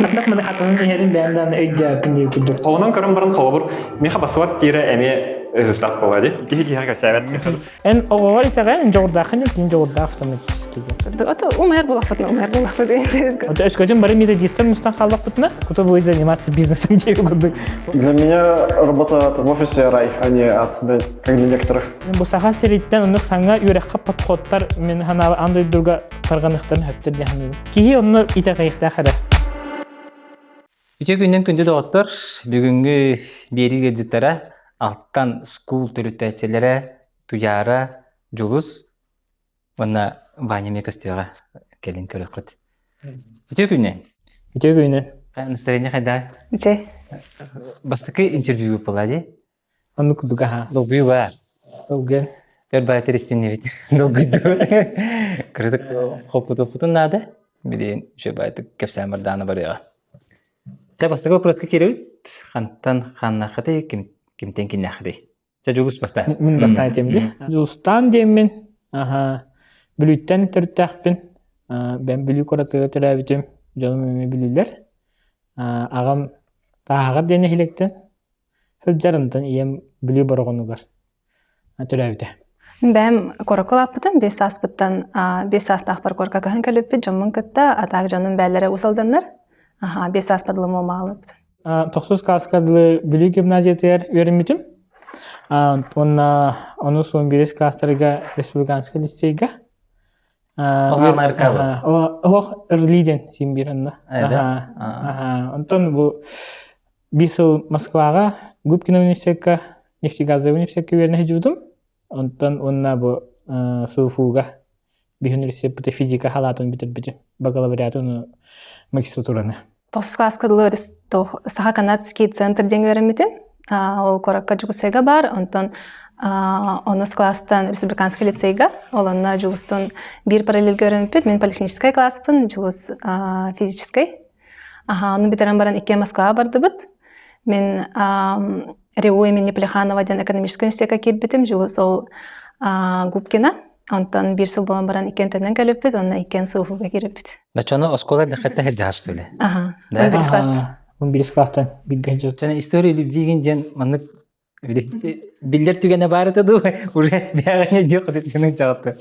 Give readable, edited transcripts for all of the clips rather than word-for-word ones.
Андак мына хатанын иһерин бәндан өйдә пинди күдү. Қолынан көрін барын қолы бұр, меха басылат тире әме результат болады. Кихи-кихи көсәбәт. Эн оғар итәгән жордахын дин жордах автоматически. Это умер была фотна, умер была фотна. Вот өскөтен бары методистер мустан халлак бутна, кто будет заниматься бизнесом где годы. Для меня работа в офисе рай, а не ад, как для некоторых. Бу саха сериттен онны санга юрекка подходтар мен хана андай дурга тарганыктан хөптер диханы. Кихи онны итәгәйдә хәдә. Үтө күндөн күндө доктор бүгүнгү бериге жыттара алттан скул төрүтәчеләре туяра жулус вана Ваня Мекостёга келин көрөкөт. Үтө күндөн. Үтө күнү. Настроение кайда? Че? Бастыкы интервью полади. Онны кудуга ха. Долгую бар. Долга. Гербай терестин вит. Долгую. Кредит хопутун надо. Билин жебайты кепсамырданы барыга. Та бастыгы вопроска керебит. Хантан ханнахаты кимтен киннахаты. Та жулус баста. Мен басай темди. Жустан деммен. Аха. Бүлүттен төртәкпин. Ben büyük koratı televizyum canım bilirler. Ağam tağır dene hilekten. Hılcarımdan iyem büyük barağını var. Televizyon. Ben korakol apıdım. 5 aspıttan 5 astahbar korka kahın kalüppi. Camın kıtta atak canım bellere usaldanlar. 5 aspadılım olmalıptı. 9 kaskadılı büyük gimnaziyatlar öğrenmiştim. Onu son bir kastarıga Respublikanska liseyga. Amerika bu. O Erliden Simbiranda. Ondan bu bir yıl Moskva'ya Gubkin Üniversitesi'ne Neftegazı Üniversitesi'ne verene gittim. Ondan onunla bu sınıfıga bir üniversitede fizika halatını bitirdim. Bakalavriatını magistraturunu. 9 klaskadılı Saha Kanadski Center'den öğrenmiştim. O korakka cüksega var. Ondan 10 класстан Республиканский лицейга, оланна жылыстан bir параллель görünüp, men политехнический класспын, жылыс физический. Onu bitirен баран 2 Москва бардыбыт. Мен Реу имени Плехановаден экономический университетке келбитим, жылыс ол Губкина. Ondan 1 yıl bolan baran 2 tenen келіппіз, ondan 2 sınıfıga giripbit. Начано оскола дехетте хеджаш төле. 11 класстан. 11 класстан билген жок. Жана история любвигенден маны Билдер түгене бары тыды, уже бягане жок дейтінің жауапты.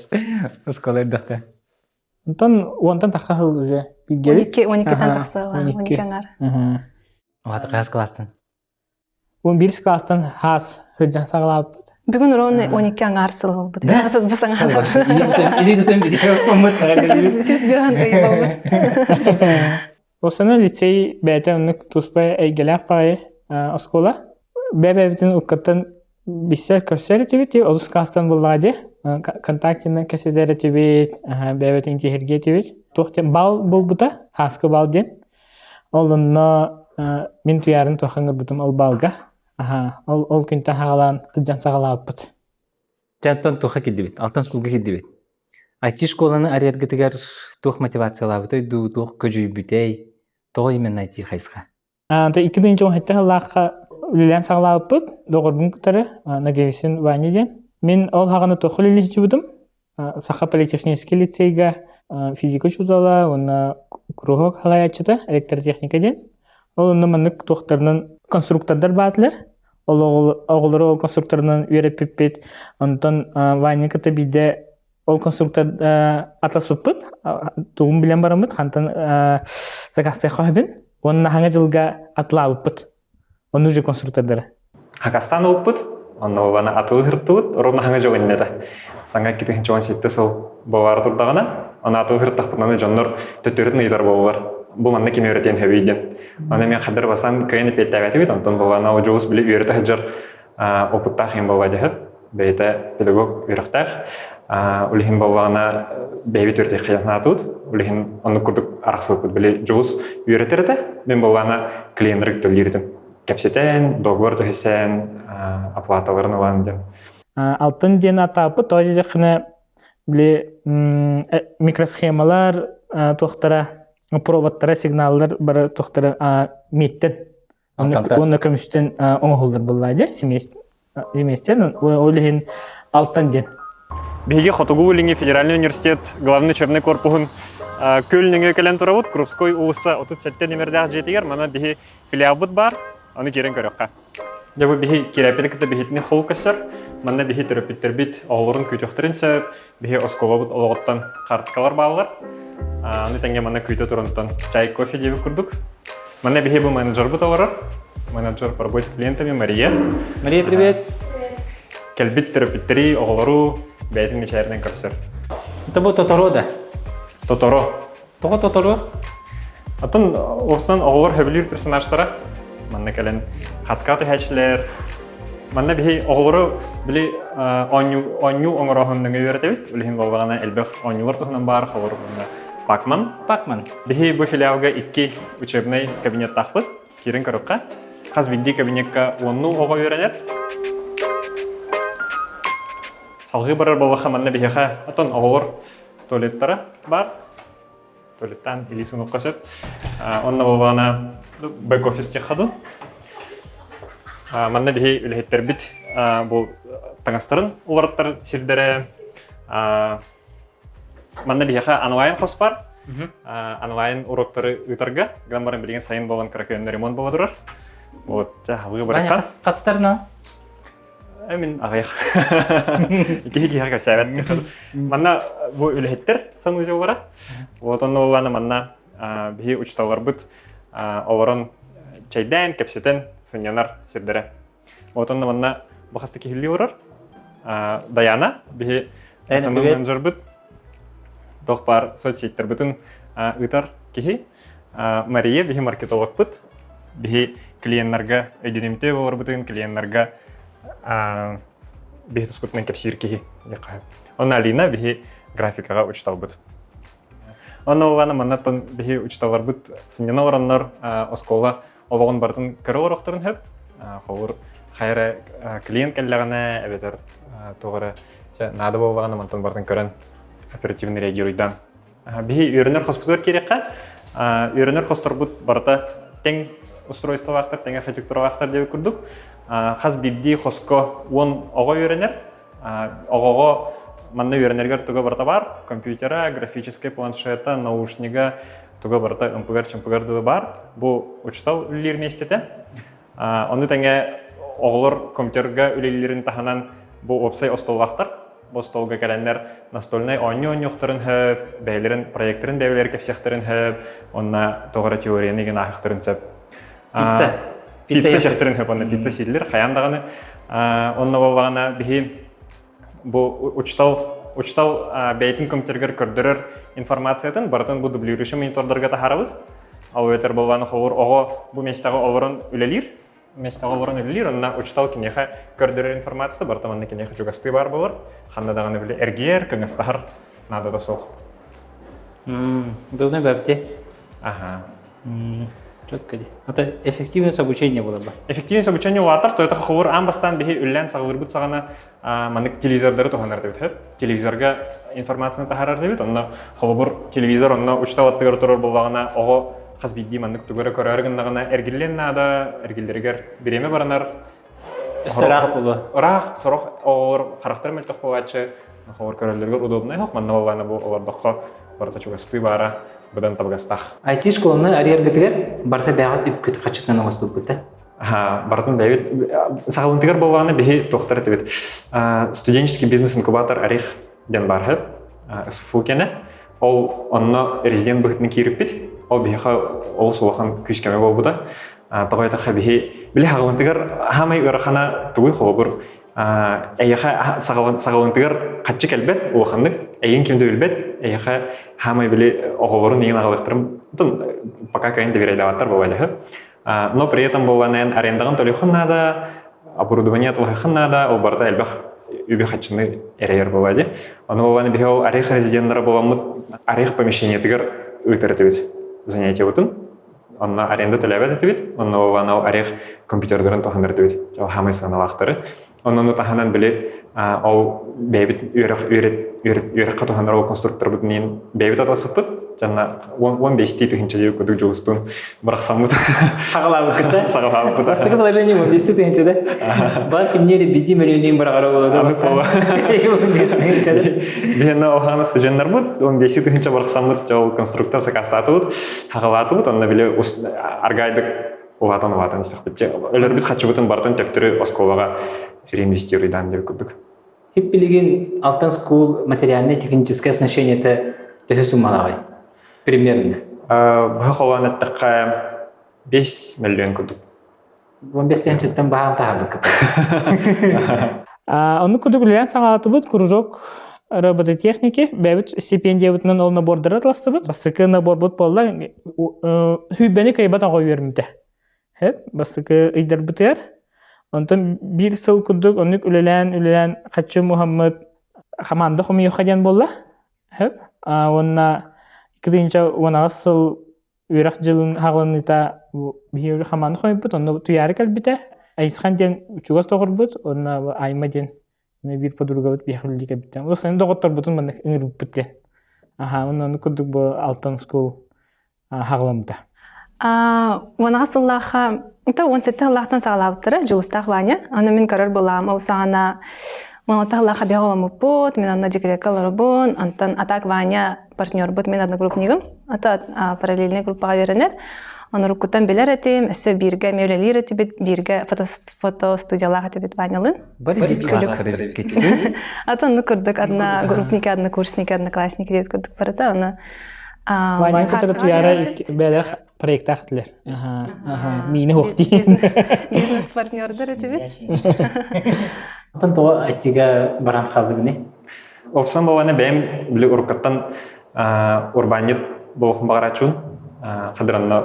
Осколардақта. Ondan таққағыл уже билгерик. 12-тан тақсыға, 12 аңар. Оғаты қағыз кластан. 11 класстан хас хыджан сағылап. Бүгін ровно 12 аңар сылы бұд. Бұл саңар. Или тұтын бейдер. Сіз бүйін ұйы болу. Осыны лицей бәйті ұнық тұспай әйгеләк бағы оскола. Бәбәбітін ұққаттан бісер көрсер етебет, олыс қастан болады. Контактінің кәседер етебет, бәбәбітін кехерге етебет. Тоқтен бал бұл бұта, хасқы бал ден. Олынна мен туярын тоқаңыр бұтым ол балға. Ол күнті хағалан қыджан сағалап бұт. Жантан тоқа кеді бет, алтан скулға кеді бет. IT школаны арергетігер тоқ мотивациялабы, тоқ көжүй бүтей, тоғы емен IT қайсыға. 2-дің жоң хетті ғалаққа үлілен сағалап бұд, доғырбын күтары, нагевесін ваниден. Мен ол хағаны тоқыл үлі жібудым. Саха политехнический лицейга физика чудала, оны круғық қалай атчыды, электротехникаден. Ол оны мұнық тоқтарының конструктордар бәділер. Оғылары ол конструкторының үйеріп бет. Онтан ванниката биде ол конструктор атасып бұд. Туғым білен барамыд, қантан закастай қойбін. Оның хаңа жылға атылабып бұд. Он уже конструктордары. Хакастан опыт, он нована атылы хырттыбыт, ровно ханга жок иннеда. Санга китин жон сетте сол бовар турдагана, он атылы хырттакпытаны жоннор төттөрүтүн ыйтар бовар. Бу манна ким өйрөтен хебийден. Аны мен кадыр басам кайны петтагати бит, онтон болгана ожус билип өйрөтө хаджар опытта хим бовады хеп. Бейте педагог өйрөктак. Улихин болгана бейбит өртө кыянатут. Улихин аны курдук араксылып били жус өйрөтөрдө. Мен болгана клиенттер төлөрдүм. Кепсетен, договор төһесен, оплаталарын аландым. Алтын ден атапы тоже жақыны біле микросхемалар тоқтара, проводтара, сигналдар бары тоқтара меттен. Оны көмістен оңғылдар болады, семестен. Олығын алтын ден. Беги Хотугу Линги Федеральный университет, главный учебный корпус көлніңе кәлен тұрабыт, Крупской уысы 37 немердегі жетігер, мана бихи филиалбыт бар, оны керен көріққа. Жабы бихи керапетікті бихитіне қол көсір, мана бихи түріпіттер бит, оғылырын көйтіқтірін сөп, бихи осколабыт олығыттан қартықалар бағылар. Аны тәңге мана көйті тұрынтан чай, кофе дебі күрдік. Мана бихи бұл менеджер бұт оларар. Менеджер по работе с клиентами Мария. Мария, привет. Кәлбит түріпіттері оғылыру бәйтін мечайырден көрсір. Это был Тоторо, да? Тоторо. Тоғы Тоторо? Атын орсан оғылыр хөбілер персонаждары. Манна кәлін қацқаты хәчілер. Манна бихи оғылыру білі оню оңырағындың өйірдебіт. Үліхін болғана әлбәқ онюлар тұхынан бар қалыр. Пакман. Бихи бұл филиалға 2 учебный кабинет тақпыд. Керін көріққа. Қаз бігді кабинетка онну оға өйіренер. Салғы барар болғаға манна бихиға атын оғылыр туалеттары бар. Туалеттан елесін ұққасып. Онна болғана бэк-офисте қаду. Манна бихи үліхеттер бит бұл таңастарын оларыттар сирдері. Манна бихиға онлайн қос бар. Онлайн уроктары ұйтарға. Гдан барын білген сайын болған кракөйінді ремонт бола тұрар. Халғы бараққа. Қасытарына? Мен ағайық. Икеге яға сәбәтті. Манна бұл үліхеттер сан өзі олара. Онны оланы манна бихи ұчталар бұд. Оларын чайдан, кәпсетен сынянар сирдері. Онны манна бұқасты кехілі орар. Даяна бихи саны менеджер бұд. Тоқ бар соцсеттер бұтын ұйтар кехи. Мария бихи маркетолог бұд. Бихи клиентларға өйденемте олар бұтын, клиентларға бихи тұспытынан кәпсир кехи. Онна Алина бихи графикаға ұчтал бұд. Онна олғаны маннаттан бихи ұчталар бұд. Сынена ораннар оскола олығын бардың көрі орақтарын хөп. Қолыр қайры клиент кәлләғана әбетер тоғыры нады болғаны мантан бардың көрін оперативный реагируйдан. Бихи үйренер қоспытыр керекқа. Үйренер қостар бұд барда тең устройство вақтар, тең архитектура вақтар деп көрдік. Қаз бидді қоско он оға үйренер. Оғаға манна үйренергер тұға барда бар. Компьютера, графический планшета, наушнига тұға барда МПГР дұғы бар. Бұл ұчтал үлілер местеті. Оны тәңе оғылыр компьютерға үлелерін таханан бұл опсай остол вақтар. Бұл столға кәләндер настольный ойны-ойнықтарын хөп, бәйлерін, проектерін бәйлер кәпсектірін хөп, онна тоғыра теорияны ген ақықтырын сөп. Пицца сектірін хөп, онна пицца сетілер, қаяндағаны. Онна болғана бейі бұл ұчтал бәйтін компьютергер көрдірір информациятын, барытын бұл дублирующий монитордарға тахарабыз. Ал өтер болғаны қолыр оғы бұл местағы олырын үлелер. Местағы олырын үлелер, онна ұчтал кенеға көрдірір информация, бартаманны кенеға жүгасты бар болыр. Қандадағаны біле әргер, көңістағыр надада соқ. Удобный бәбте? Ага. Четко. Это эффективность обучения было бы? Эффективность обучения олатар, то это қолыр амбастан бейі үллән сағылыр бұд сағана маңдық телевизордары тоғанар дебет. Телевизорға информацияны тахарар дебет, онна қолыбыр телевизор, онна ұчтал аттығыр тұрыр болағына оғы қаз бидді маңдық түгірі көрәргіндағына әргілен нада, әргілдерігер біреме баранар. Сұрақ болу? Ұрақ, сұрақ оғылыр қарақтар мәлтіқ болғачы, қолыр көрәрлергер удобнай хоқ, манна болғаны бұл олардаққа барта чугасты бара, бұдан табғастақ. IT школыны әрер бітігер, барта бәғат үпкіт қачытынан оғастып бұтты? Бартын бәйбет, сағылынтығыр болғаны бейі тоқтар әтібет. Студенческий бизнес-инкубатор арих ден бар хөп, СФУ кені. Ол онны резидент бұғытны кейіріп бет. Ол бейіға ол сұлақан күшкеме бол бұда. Тағайдаққа бейі білі сағылынтығыр хамай ұрақана тұғый қолы бұр. Әйіға сағылынтығыр қатшы кәлбет, олақандық, әйін кемді өлбет, әйіға хамай білі оғылырын еген ағалықтырым. Тұн пока кайын доверайлаваттар болайлығы. Но при этом болғанайын арендағын төліғын нада, оборудование тұлғықын нада, ол барда әлбәқ үбі қатшыны әрейер болады. Оны болғаны бейі ол арих резиденттары боламыд, арих помещение тігір өйтір әтебет занятие бұтын. Онна аренда төләбәт әтебет, онна болғаны ол арих компьютердерін тоғандар әтебет. Жау хамай сағаналақтары. Онны таханан біле ол бәйбіт үйрек қатуғандар ол конструктор бұтын ең бәйбіт атасып бұд. Жанна 15 тыгынча жеп көдүк жуустун бараксамут. Сагалабы кытта. Сагалабы. Бастыгы положение 15 тыгынча да. Бар кимнери биди миллионден барагара болду бастыгы. 15 тыгынча да. Бена охана сыжаннар бут 15 тыгынча бараксамут жол конструктор сакастатут, хагалатут, онна биле аргайдык улатан истек битче. Өлөр бит хачыбытын бартын тектери осколага реинвестируйдан деп көрдүк. Хиппилигин Алтан School материально-техническое оснащение-то төһөсүммалагай. Примерно. Бахолан аттакка 5 миллион көрдүк. 15 тыгынчаттан баам таабык. Оны күдік үлен саңалатыбыт кружок робототехники, бәбіт стипендия бұтынан ол набордары атластыбыт. Басықы набор бұт болла, хүйбәні кайбат аңғой вермді. Басықы үйдер бұтыр. Онтан бір сыл күдік, онық үлелен Хачы Мухаммад хаманды құмы еқаден болла. Онна 2-нча онағыз сыл үйрақ жылын хағылыныта бейеуі хаманды құмы бұт, онна тұяры кәлбіті. Айсхан ден учугас тоғыр бұт, онна айма ден бір подруга бұт бейхілі кәбіттен. Ол сәні доғыттар бұтын мұны үңір бұттен. Оны күдік бұл Алтан School хағыламды. Онаға сыллаға, 17 Аллахтан сағалабыттыры, жылыстақ ваня. Аны мен көрір болам, ол сағана 16 Аллаға беғоламы бұт, мен анна декрекалары бұн, антан атак ваня партнер бұт, мен адна группнигім, ата параллельный группаға веренер. Оны рукуттан білер әтем, әсі бірге меулелер әтебет, бірге фотостудиялаға әтебет ванялын. Бір класстары кетті. Атын көрдік, адна группники, адна курсники, адна классники деп көрдік барыда, оны Ваня кітірі tuyarı бәлі проекта қытылер. Мені оқтейін. Бизнес партнердер әтебет. Атын тоға әттіға баран қалдығы не? Опсан болғаны бәйім білі ұрқаттан урбанит болуқын бағарачуын. Қадыранна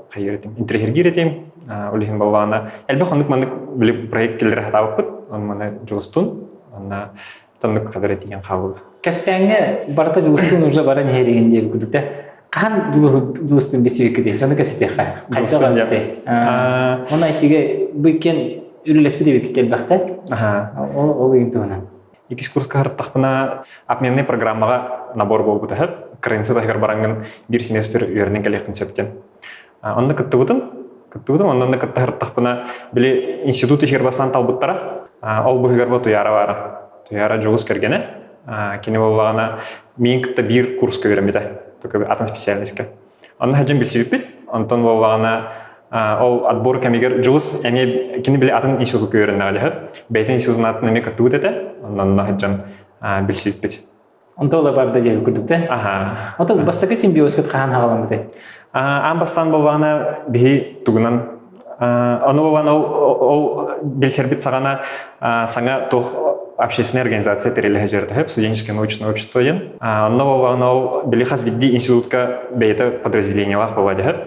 қайыретім, интерьергеретім, олығын болғаны. Әлбі қондық маңдық білі проект келері хатауып бұд, оны маңы жылыстың, оны таңдық қадыретіген қалды. Кәпсәңі барата жылыстың ұжа баран хереген деп күдікті. Қан жылыстың бесевекі дейін, жоны кәпсетек қай? Жылыстың деп. Оны айтыға бұйкен үлілеспі деп екітел бақты? Ол ең туғынан. Екіс курсқа ғырттақпына апменный программаға набор бол бұты әп. Крайынсы тағыр бараңын бір семестр үйерінен кәлеқін сөптен. Онды күтті бұтым, онды күтті ғырттақпына білі институт ешер басынан талбыттара. Ол бұғығар бұл тұяра бары. Тұяра жоғыз кергені. Кені болғана мен күтті бір курсқа веремеді. Атын специалистке. Онды әжім білсі өппет. Онтын болғана ол отбор кәмегер жоғыз әме кені білі атын институт көрінді ғалығы. Бәйтін институтын атын әме күтті өтеді. Онды әжім білсі өппет. Онда ола барды деп күрдікті? Онда бастықы симбиозға тқаған ғаламыды? Бастан болғана бейі тұғынан. Оны болғана ол белсербет сағана саңа тұқ общественная организация терелі жерді әп, студенческое научное общество ден. Оны болғана ол білі қаз бедді институтқа бейті подразделениялақ болады әп.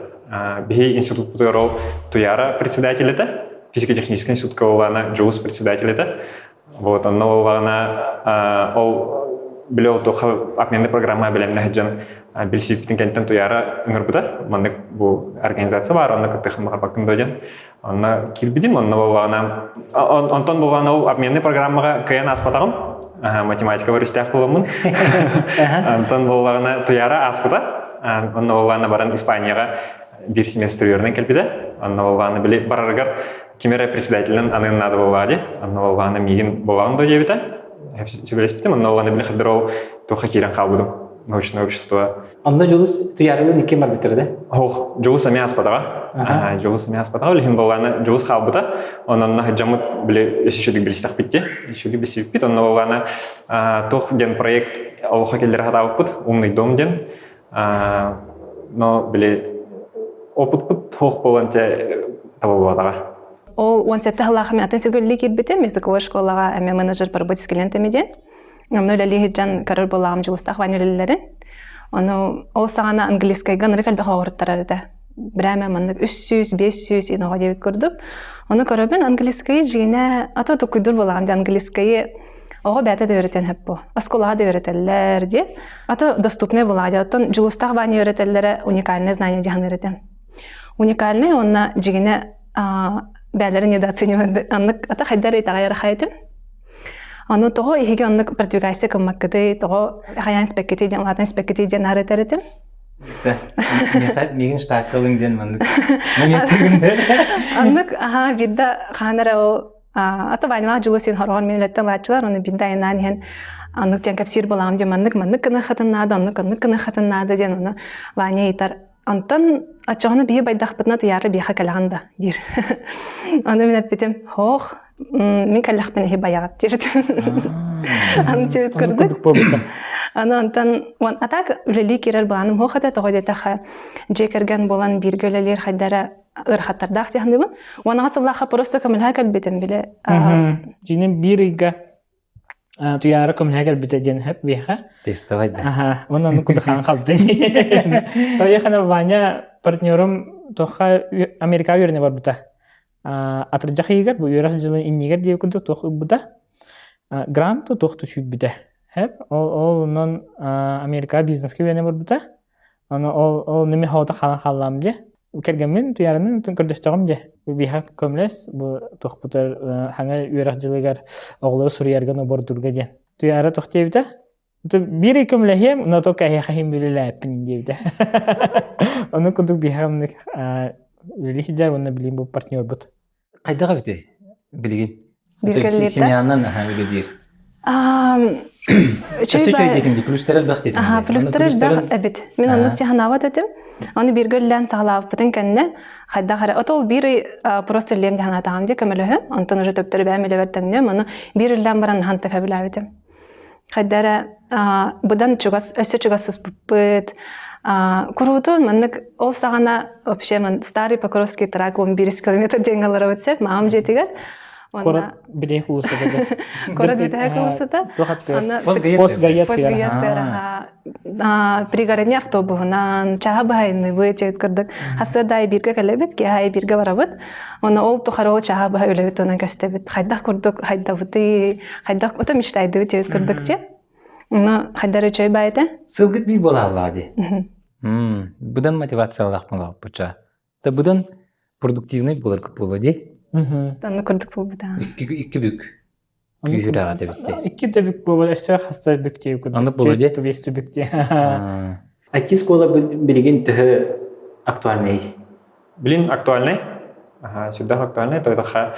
Бейі институт бұтығыр ол Туяра председателеті, физико-технический институтқа болғана Джоус председателеті. Оны болғана ол білі отуға апменді программа білемді әджан білсейптің кәнттен Туяра үңір бұда. Мұндық бұл организация бар, оны күттіқін бұға бақын дөден. Оны келбедім, оны болғана. Онтон болғана ол апменді программаға кәйін аспатағым. Математика бар үстіяқ боламын. Онтон болғана Туяра аспыта. Оны болғана барын Испанияға бір семестр үйерінен келбеді. Оны болғана білі барарғар кемері председателін анын нады болғады. Оны болғана меген болғаны дөй дебіті. Сөйлеспетім, оны олғаны білі қадыр ол тұқа керен қалбыдым, научное общество. Онда Жолус Туярылы неке бар бітірді? Оқ, Жолус әме аспатаға. Жолус әме аспатаға, білген болғаны Жолус қалбыда. Онына жамыт білі өсішедік білістақ бітті. Өсішедік білістақ бітті. Онына болғаны тұқ ден проект олыға келдері хатауып бұд, умный дом ден. Но білі опыт бұд, тоқ болған те табыл болғадаға. Ол 17 Аллаға мен атын сергелі кетбетен, мезіковой школаға әме менеджер по работе с клиентамеден. Оны өлелі хеджан көрір болағым жылыстақ ванюлелерін. Ол сағана английскайға нұры кәлбі қауырыттарар еді. Бір әме маңдық 300-500 еноға дебет көрдік. Оны көрібін английскайы жиіне аты-аты күйдір болағым де английскайы оға бәті де өретен әп бұл. Асколаға да өретелілер де. Аты доступный болағады. Атын жылыстақ ваню өретелілері уникальный знание дегін өретен. Уникальный онына жиіне бәлері недооцениванды. Аты қайдар етаға яры қайтым. Оно того иһиге оннук продвигайся кыммаккыты того хаян спеккети ден латын спеккети ден арытарытым. Мигин штакылың ден мандык. Моментигинде. Оннук бидда ханара ол ата вайнага жулусин хоргон мемлеттен лачылар оны бидда айнан хен оннук тен капсир болам ден мандык кына хатыннады оннук кына хатыннады ден оны ваня итар. Антон ачагына бие байдахпытна тыяры биха калаганда дир. Аны мен әппетем хох мен калахпен хи баягат дир. Аны чет көрдүк. Аны антон ван атак үлели кирер баланым хохата тогодетаха жекерген болан биргелелер хайдара ырхаттардах тяхныбы. Ванага саллаха просто камилха калбетем биле. Жинен бирига туяра камилха битеден хеп биха. Тестовайда. Онан кудыхан калды. Тояхана Ваня партнерым тоха Америка юрне бар бута. Атыржак егер бу юрак жылы иннигер деп күндө тох бута. Грант тохту шүт бута. Хеп ол онан Америка бизнеске юрне бар бута. Аны ол неме хавта халам же. Кергенмен туярынын көрдөстөгөм же. Биха көмлес бу тох бута хаңа юрак жылыгар оглор сурьярганы бордурга же. Туяра тохтебита. Бири көмлехем, но только я хахим билеле пиндевде. Оны кудук бихамны лихиджа оны билим бу партнер бут. Кайдага бите билген. Биргелерде? Семьянан биледир. Чөй дегенде плюстер бак дедим. Плюстер да эбит. Мен аны тиханава дедим. Аны биргеллен саглап бутен кенне хайда хара отол бири просто лем дана таамди көмөлөһө. Антон уже төптөр бәмеле бертемне, аны бирилен баран ханта кабилабитим. Хайдара будан өсө чугасыз буппыт. Куруту маннык ол сагана вообще мен старый Покровский трак 11 километр денгалар өтсеп, мам жетигер. Корат бире хулусада. Корат бире хулусада. Постгаят. Пригородный автобусынан чахабайны вычет көрдүк. Хасадай бирге келебит, ки хай бирге барабыт. Оны ол тухарол чахабай өлөбүт онан кастебит. Хайдах көрдүк, хайда бути, хайдах ото мечтайды чет көрдүк те. Оны хайдар өчөй байты. Сылгыт бир бола алады. Будан мотивациялык болот буча. Та будан продуктивный болор көп болоди. Аны көрдүк болбуда. Икки бүк. Күйрага дебитти. Икки дебик болот, эссе хаста бүктей көрдүк. Аны болоди. Тубести бүктей. IT школа билген төһө актуальный. Блин, актуальный. Сюда актуальный. То это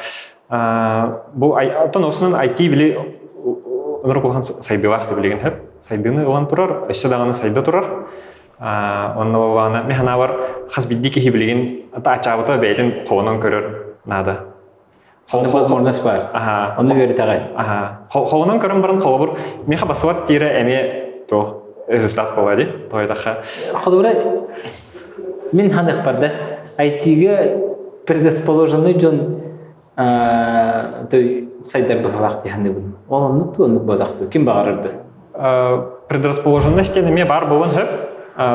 бу автономный IT били онор кулхан сайбылахты билген хеп. Сайдыны улан турар, эссе даганы сайда турар. Онно болгана механа бар хас биддики билген ата ачабыта бейтин колонон көрөр нада. Оны возможность бар. Оны бере тагай. Колонон көрөн барын колобур меха басылат тире эме то результат болады. То это Ходора мен хандык барда IT-ге предрасположенный жон той сайдар бахлахты хандыгын. Оннук то оннук бадакты. Ким багарырды? Предрасположенность неме бар болгон хеп.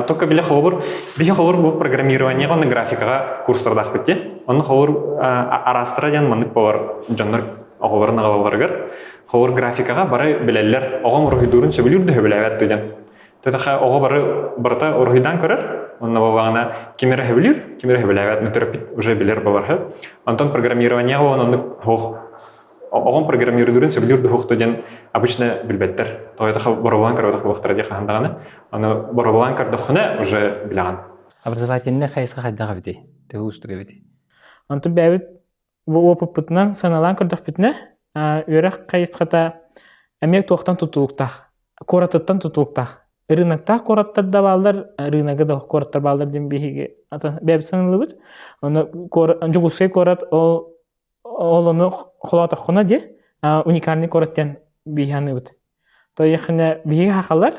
Только биле хобур бу программирование оны графикага курстардах битти. Оны хобур арастырдан мандык бар жандар огорна галаргар. Хобур графикага бары билелер огом рухидурун сөбүлүрдө хөбүлөбөт деден. Тетаха ого бары барта рухидан көрөр. Онна багана кимере хөбүлөбөт нөтөрөп уже билер бар хэ. Антон программирование оны хох огом программирдурун сөбүлүрдө хох деден обычно билбеттер. То это борован көрөдөх вактырда хандаганы. Аны борован көрдөхне уже билган. Образовательный хайска хайдага бити. Төгүстүгө бити. Антон бәбит бу опытнан саналан көрдөх битне. Үрәк кайыската эмек токтан тутулуктах. Кораттан тутулуктах. Рынокта кораттарда балдар, рыногы да кораттар балдар ден биһиге ата бәбит саналыбыт. Аны жугусай корат ол оны холата хона де уникальный кораттан биһаныбыт. То яхне биһиге хакалар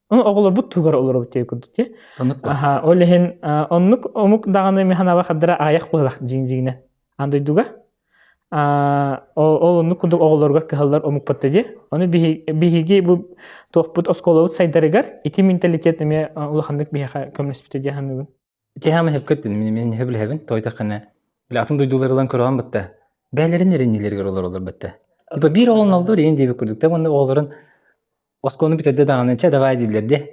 оны оголор бут тугар олор бит көрдүк те. Олехин оннук омук даганы механава хадра аяк булак жинжигине. Андай дуга ол нукудук оголорга калдар омук паттеге. Аны биһиге бу тохпут осколовут сайдарыгар ити менталитет неме улахандык биһа көмнеспитеге ханыбын. Техам хепкеттин мен хеблебин тойтакына. Билатын дуйдулардан көргөн батта. Бәлерин эренилерге олор батта. Типа бир олон алды рен деп көрдүк та аны олорун оскону битеде дагынча давай дилерди.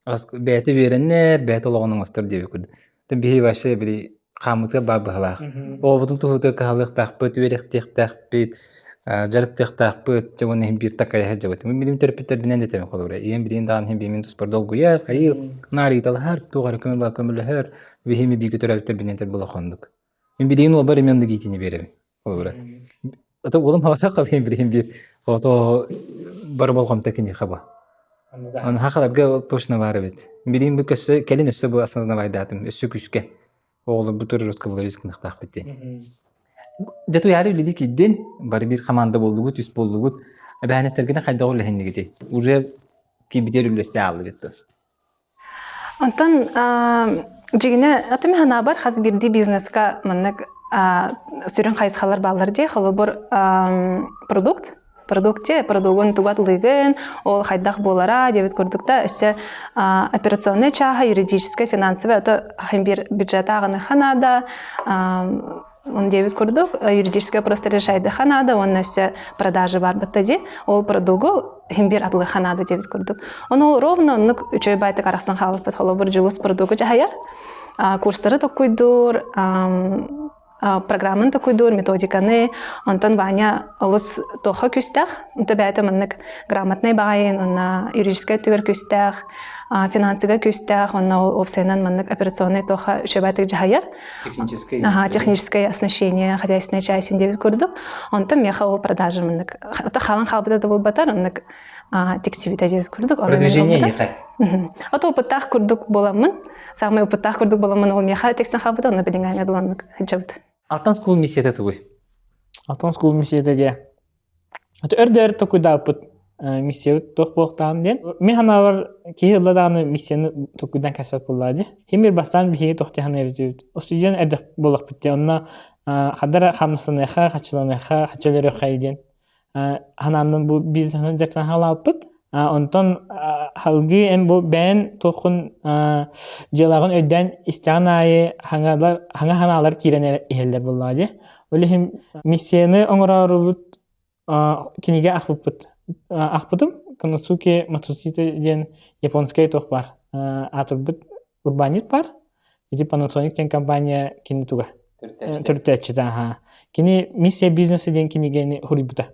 Бәте береннер, бәтеологонун остор деп көрдүк. Тем биһи башы бир камытка бабыла. Овдун тухута калык такпыт, верек тек такпыт, жарып тахтаахпыт жабон хим бир такая жабот. Мин терпетер бинен детем холора. Иен бирин дан хим бимин туспар долгуя, хайыр нари талхар тугар көмө көмөлөр. Бихими биги төрөптер бинен тер булахондук. Мин бирин ол бар мен дигитини берем. Холора. Ата олым хаваса калган бирин бир фото бар болгом текини хаба. Он хакаларга точно бар бит. Бирин бу көсө келин өсө бу асыңызна байдатым. Өсө күчкө. Оğlu bu tür rızkı bulur riskini takip etti. Jatu yarı bildi ki den bari bir komanda bolluğu, üst bolluğu. Ben isterken kayda olur henni gitti. Uje ki biter üleste aldı gitti. Ondan jigine atımı hanabar haz birdi bizneska mannak sürün kayıskalar bağlar diye halı bir продуктun тугатлыгын ол хайдах болара дебет көрдүктө ise операционный чаха юридическое финансовое это бир бюджет аганы ханада он дебет көрдүк юридическое просто решайды ханада он ise продажа бар баттади ол продугу химбир атлы ханада дебет көрдүк ону ровно онук үчөй байтык араксан халып бет холо бир жылус продугу жахаяр курстары токуйдур программын токуйдур методиканы онтон Ваня олус тоха күстах онта бәйті маннык грамотный багайын онна юридическое түгер күстах финансыга күстах онна опсайнан маннык операционный тоха үчө бәйтик жахаяр техническое оснащение хозяйственная часть деп көрдүк онтон меха ол продажа маннык ата халын халбыда да болбатар оннык тексибите деп көрдүк Продвижение ехай. ата опыттах көрдүк боламын самый опыттах көрдүк боламын ол меха текстен халбыда онна билингайга дыланнык хиджабыт Алтан скул миссияты тугуй. Алтан скул миссиятеге. Аты өрдөр токуйдаапыт миссият тох болтаан ден. Мен ханавар кихилладааны миссияны токуйдан касат боллаади. Химир бастан бихиги тохти хана эрдебит. Остудиан эрдэх боллак битте. Онна хадара хамнасыныха, хачыланыха, хачылырыха иден. Хананын бу бизнесін жактан халаапыт. Онтон халги эм бу бән тохун жылагын өйдән истәгән айы ханалар киренә иһелләр буллады. Олехим миссияны оңорарыбыт киниге ахпытым Канацуки Мацусита ден японская тох бар. Атырбыт урбанит бар. Иди Panasonic ден компания кини туга. Төртәчтә Кини миссия бизнесы ден киниге хурибыта.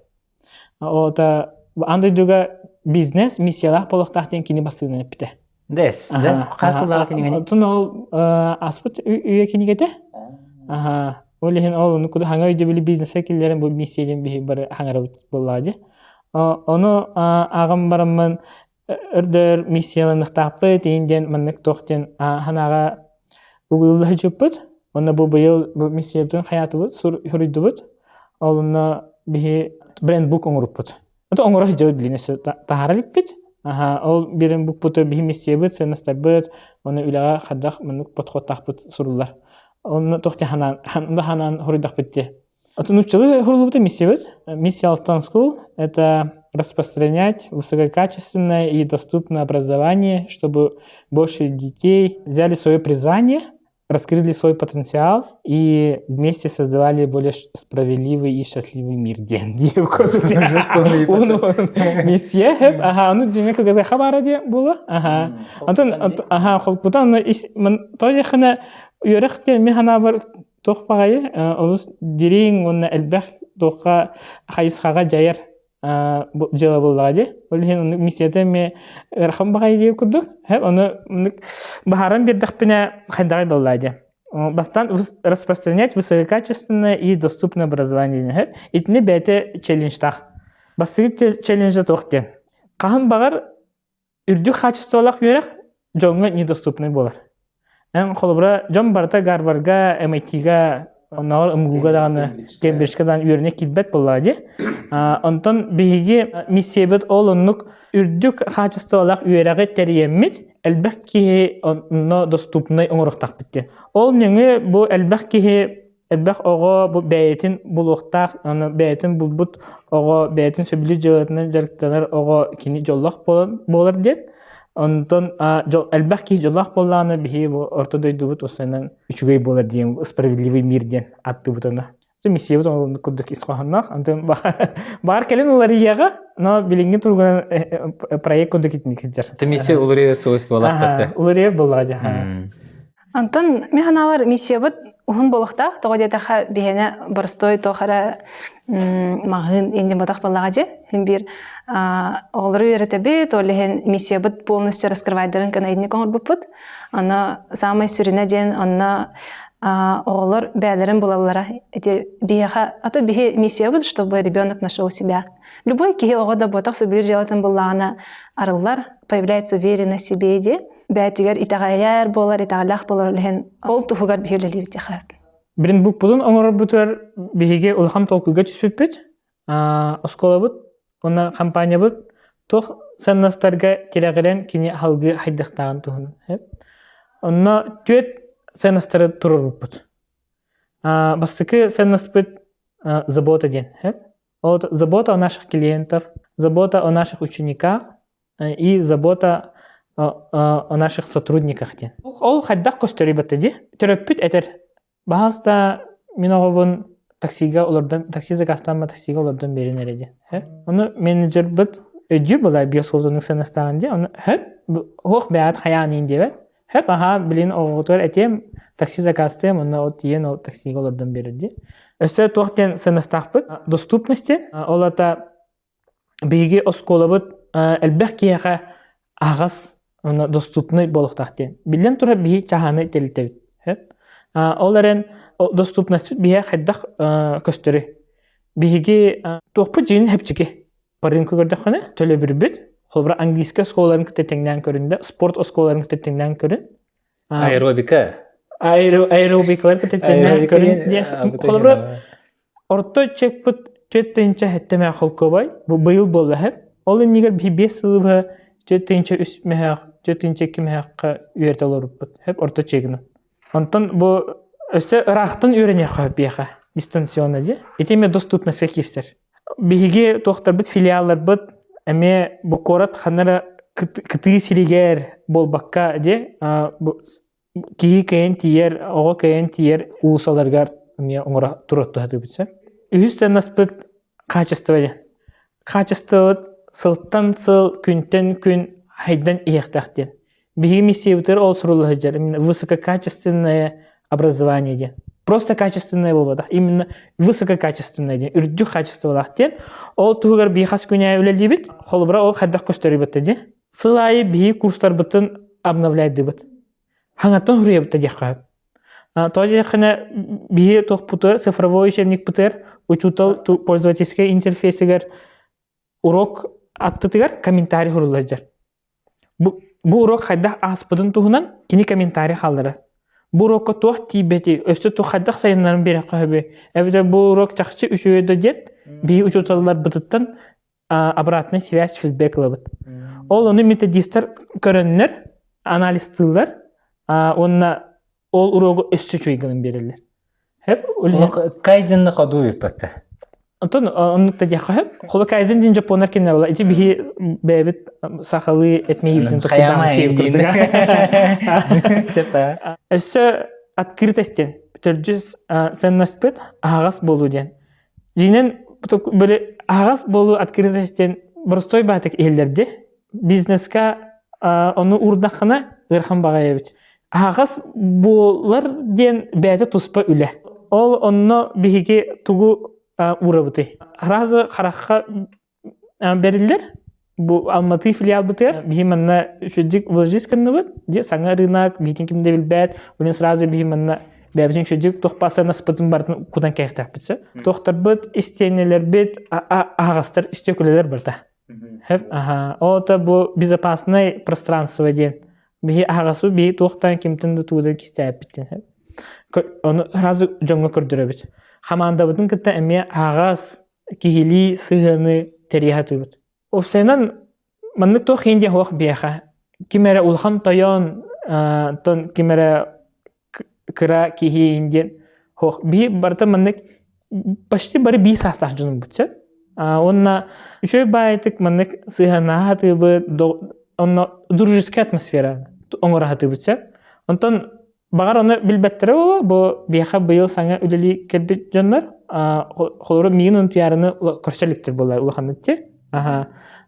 Ота андай дуга бизнес миссиялах полохтахтен кини басыны пите. Дес, да? Касылдагы кинигени. Тун ол аспыт үйе кинигете. Олехин ол ну куда хаңа үйде били бизнес экиллерин бу миссияден бихи бар хаңара боллады. Ону агым барымын өрдөр миссиялын таппы дейинден маннык тохтен ханага угулла жуппут. Оны бу быйыл бу миссиядын хаятыбыт, сур хүрүдүбүт. Олуна бихи бренд бук оңуруппут. Это оңорох жауд билинесе тахаралик бит. Ол бирен бук путы бихи миссиябыт, сенастабыт, оны үлага хаддах маннык подходтахпыт сурулар. Оны тохте ханан хоридах битте. Это научилы хорулубыта миссиябыт. Миссия Алтан Скул — это распространять высококачественное и доступное образование, чтобы больше детей взяли свое призвание, раскрыли свой потенциал и вместе создавали более справедливый и счастливый мир. Миссия, ну денег когда хабараде было, антон, холкутан, той хана юрехте механа бар тохпагай, олус дирин он элбех тоха хайсхага жайар жила боллади. Олхин миссияте ме рахам багай деп кудук. Хеп оны бахаран бирдахпине хайдагай боллади. Бастан распространять высококачественное и доступное образование. Хеп итне бете челленджтах. Басыгы челленджда тохтен. Кахан багар үрдүк качестволак юрек жонго недоступный болар. Холобра жон барта Гарвардга, MIT-га, онноор МГУ-га даганы, Кембриджга даганы үйрөнө килбет боллади. Онтон биги миссиябыт ол оннук үрдүк качестволак үйрөгө териеммит, элбек ки онно доступный оңоруктак битти. Ол неңе бу элбек ки элбек ого бу бәйтин булуктак, аны бәйтин булбут ого бәйтин сөбүлү жыгытын жарыктанар ого кини жоллок болар ден. Онтон элбек ки жоллок болланы бихи бу ортодойдубут осенен үчүгөй болар ден справедливый мир ден аттыбыт аны. Миссиябыт onu kurduk isqahannak. Antum bahar kelin ular iyaga, no bilingin turgan proyekt kurduk itnik jar. Это миссия улария свойства лаппатта. Улария боллади. Антон механавар миссиябыт Ухун болохта тоҕо диэтаха биһэне борстой тохара мағын инде ботах баллага же хим бир олары үйрөтөбүт олехен миссиябыт полностью раскрывайдарын канайдыны коңорбуппут ана самый сүрүнэ ден анна оголор бээлерин булаллара эти биэха ата бихи миссиябыт чтобы ребенок нашел себя. Любой кихи ого да ботах сөбүлүр жалатын буллагана арыллар появляется уверенность в себе де бәтигер итагаяр болар итагалах болар олехен ол тухугар бихилелибит яха. Бірін бұқ бұзын оңырыр бұтыр бігеге ұлхам толкуға түспеппет. Оскола бұд, оны компания бұд, тоқ сәннастарға кереғілен кені халғы хайдықтағын тұғын. Оны түйет сәннастары тұрыр бұд. Бастықы сәннаст бұд забота ден. Забота о наших клиентов, забота о наших учениках и забота о наших сотрудниках ден. Ол хайдақ көстері бұтты де. Түрөппіт әтір. Баһаста мен оғабын такси закастанма таксига олардан берен эреди. Оны менеджер бит өдү була биосолдунук сенестаганде, оны хох бәят хаян деп. Аха билин оғотор этем такси закастым, оны от ен ол таксига олардан берди. Өсө тоқтен сенестахбыт доступности, олата биги осколабыт элбек кияга агас оны доступный болуктактен. Билен тура биги чаханы телтебит. Оларын доступность бие хайдах көстөрү. Биги тоқпы жин хепчики. Барын көрдөхөне төлө бир бит. Холбра английский школаларын китетеңнен көрүндө, спорт школаларын китетеңнен көрүн. Аэробика. Аэробикалар китетеңнен көрүн. Холбра орто чекпут төттенче хеттеме холкобай. Бу быйыл болду хеп. Ол нигер би 5 жылга төттенче үсмех, төттенче кимехка үйрөтөлөрүп. Хеп орто чегин. Онтон бу өсө ырахтын үйрөнө коюп бияка дистанционно де. Этеме доступность кистер. Биге токтор бит филиаллар бит эме бу корат ханара кыты сиригер болбакка де. Ки кейин тиер, ого кейин тиер усаларгар мне оңора турутту хаты битсе. Үстен наспыт качество де. Качество сылтан сыл күнтен күн хайдан иектактен. Биги миссиябытыр ол сурулахыджар, именно высококачественное образование ден. Просто качественное болбада, именно высококачественное ден. Үрдүк качество лахтен, ол тугар бихас күнә үлелибит, холбра ол хаддах көстөрүбүт ден. Сылайы биги курстар бытын обновляйды бит. Хаңаттан хуруябыт ден. Тоди хана биги тохпутыр, цифровой учебник бытыр, учутал пользовательский интерфейсигер урок аттытыгар комментарий хурулахыджар. Бу урок хайдах аспыдын туһунан кини комментарий халдары. Бу урокка тух тибети, өстө тух хайдах сайыннарын бере кахыбы. Эвде бу урок чакчы үшөйдө дет, би учуталар бытыттан обратная связь фидбэк лабыт. Ол оны методистер көрөннөр, анализ тылдар, онна ол урогу өстө чуйгынын берелер. Хеп Кайденны ходу випатта. Антон, он тогда хаб. Холо кайзен дин жапонар кине була. Ити бихи бебит сахалы этмейбитин тохтан тип курдуга. Сепа. Эссе открытостен. Төрдүс сеннаспет агас болуу ден. Жинен böyle агас болуу открытостен простой батык элдерде бизнеска onu урдахына ырхан багаябыт. Агас болар ден бәте туспа үле. Ол онно бихиге тугу урабыты. Разы харакка берилер. Бу Алматы филиал бытыр. Бихиманна шүдик вложисканны бит. Де саңа рынок, битин кимде билбәт. Улен сразу бихиманна бәбизин шүдик тохпасына спытын бартын кудан кайыктак битсе. Тохтар бит, истенелер бит, агастар истекөлелер барда. Хеп, Ота бу безопасное пространство ден. Бихи агасу бихи тохтан кимтинде туудан кистәп биттен. Оны разы жоңго көрдүрө бит. Хаманда бутун кытта эме агас кихили сыгыны терихаты бут. Опсенан маннык тох инде хох бияха. Кимере улхан тайон тон кимере кыра кихи инде хох би барта маннык почти бары би састах жунун бутса. Онна үшөй байтык маннык сыгына хаты бут, онна дружеская атмосфера оңора хаты бутса. Онтон багар оны билбеттире боло, бу бияха быйыл саңа үлели келбит жоннор, холору миин унтуярыны көрсөлүктөр болар улаханытте.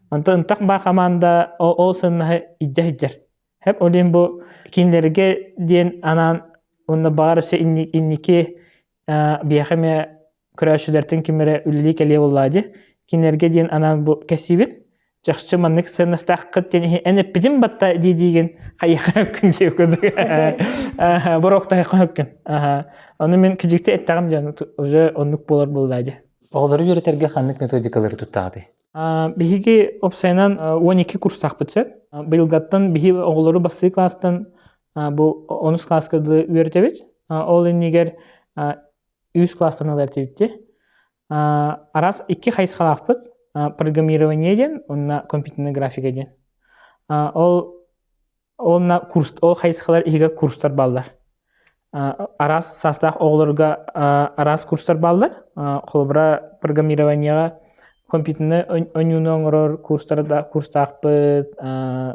Онтон так бар команда ол сынна иджа-иджар. Хеп олин бу кинлерге ден анан онна баарысы инники биэхэме көрөөшүлөртүн кимере үлли келе боллади. Кинерге дейин анан бу кесибин жакшы маннык сынастаккыт тени энеппидин батта дидиген кайяка күн кеугү. Борокта хөккөн. Аны мен кижикте эттагам жан уже оннук болор боллади. Оголору үйрөтерге ханнык методикалары туттагы. Биһиги опсайнан 12 курстак битсеп, быйылгаттан биһи оголору бассы класстан бу 10 класска үйрөтебит. Ол иннигер 100 класстан алартыбитти. Арас 2 хайскалакпыт. Программирование ден, онна компьютерная графика ден. Онна курс, ол хайскалар иге курстар балдар. Арас састак оголорга арас курстар балдар. Холбра программированияга компьютерный önünü оңорор курстарда курстакпыт,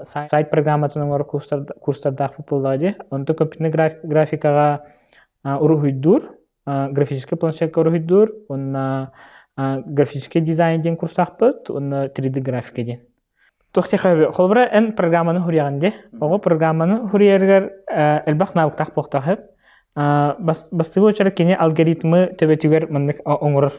сайт программатын оңорор курстардакпыт боллади. Онто компьютерный графикага урухуйдур, графический планшетка урухуйдур, онна графический дизайн ден курстакпыт, онна 3D графика ден. Тохтехаби, холбра эн программаны хурьяганде. Ого программаны хурьяргар элбак навыктак боктахып. Бастыгы очары кене алгоритмы төбетүгер маннык оңорор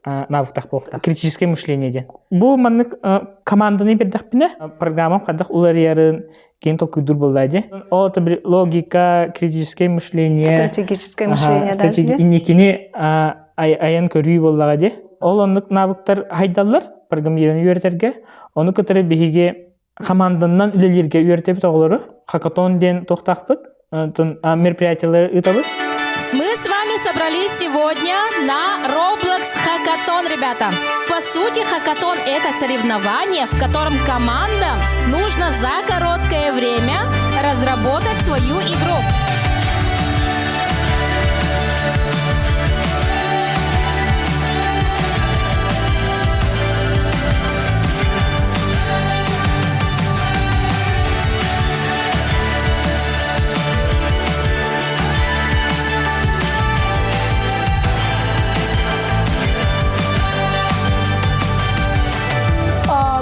навыктак болта. Критическое мышление ден. Бу маннык команданы бердакпине программа кадак уларьярын кен толкуйдур болдайди. Ол табир логика, критическое мышление, Стратегическое мышление даже. Инникини аян көрүү боллагади. Ол оннук навыктар хайдаллар программирование үйрөтерге. Оны көтөрө биһиге командандан үлелерге үйрөтөбүт оголору. Хакатон ден токтакпыт. Мероприятиялар ытабыт. Мы с вами собрались сегодня на Roblox Hackathon, ребята. По сути, хакатон — это соревнование, в котором командам нужно за короткое время разработать свою игру.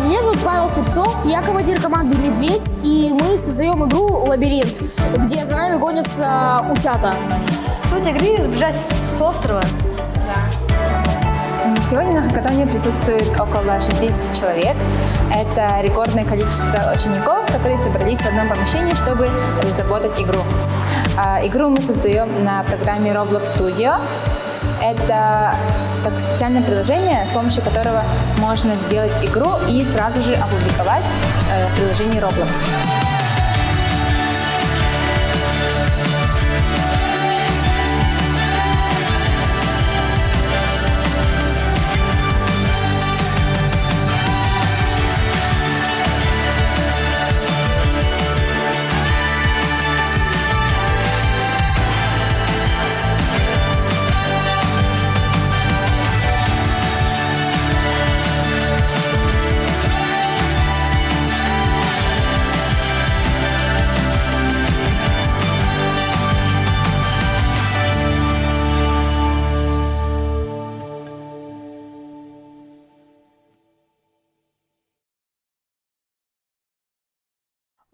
Меня зовут Павел Слепцов, я командир команды «Медведь», и мы создаем игру «Лабиринт», где за нами гонятся утята. Суть игры — сбежать с острова. Сегодня на хакатоне присутствует около 60 человек. Это рекордное количество учеников, которые собрались в одном помещении, чтобы разработать игру. Игру мы создаем на программе Roblox Studio. Это специальное приложение, с помощью которого можно сделать игру и сразу же опубликовать в приложении Roblox.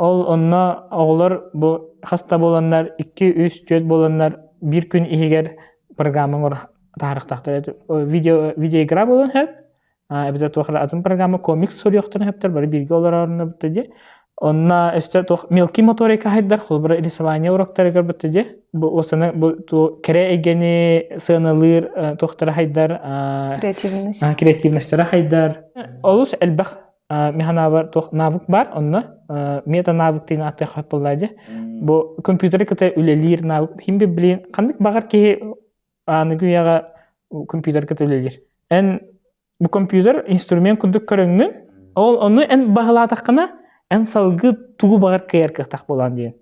Ол онна оголор бу хаста боландар 2-3-4 боландар bir күн игер программаңор тарыктактар видео игра болон хеп. Эбизат вахра азым программа комикс сурьяктан хептер бары бирге олар арына битти. Онна эсте тох мелкий моторика хайдар холбара рисование уроктары көрбөттү. Бу осана бу кере эгени сыналыр тохтара хайдар Креативность. Креативностьтара хайдар. Олус элбах механавар тох навык бар, онна мета навык тен атты хапылады. Бу компьютер кете үлелир навык химби билин кандык багар ки аныгыяга компьютер кете үлелир. Эн бу компьютер инструмент күндүк көрөңнүн, ол ону эн баглатакына эн салгы тугу багар кыяркыктак болан дейин.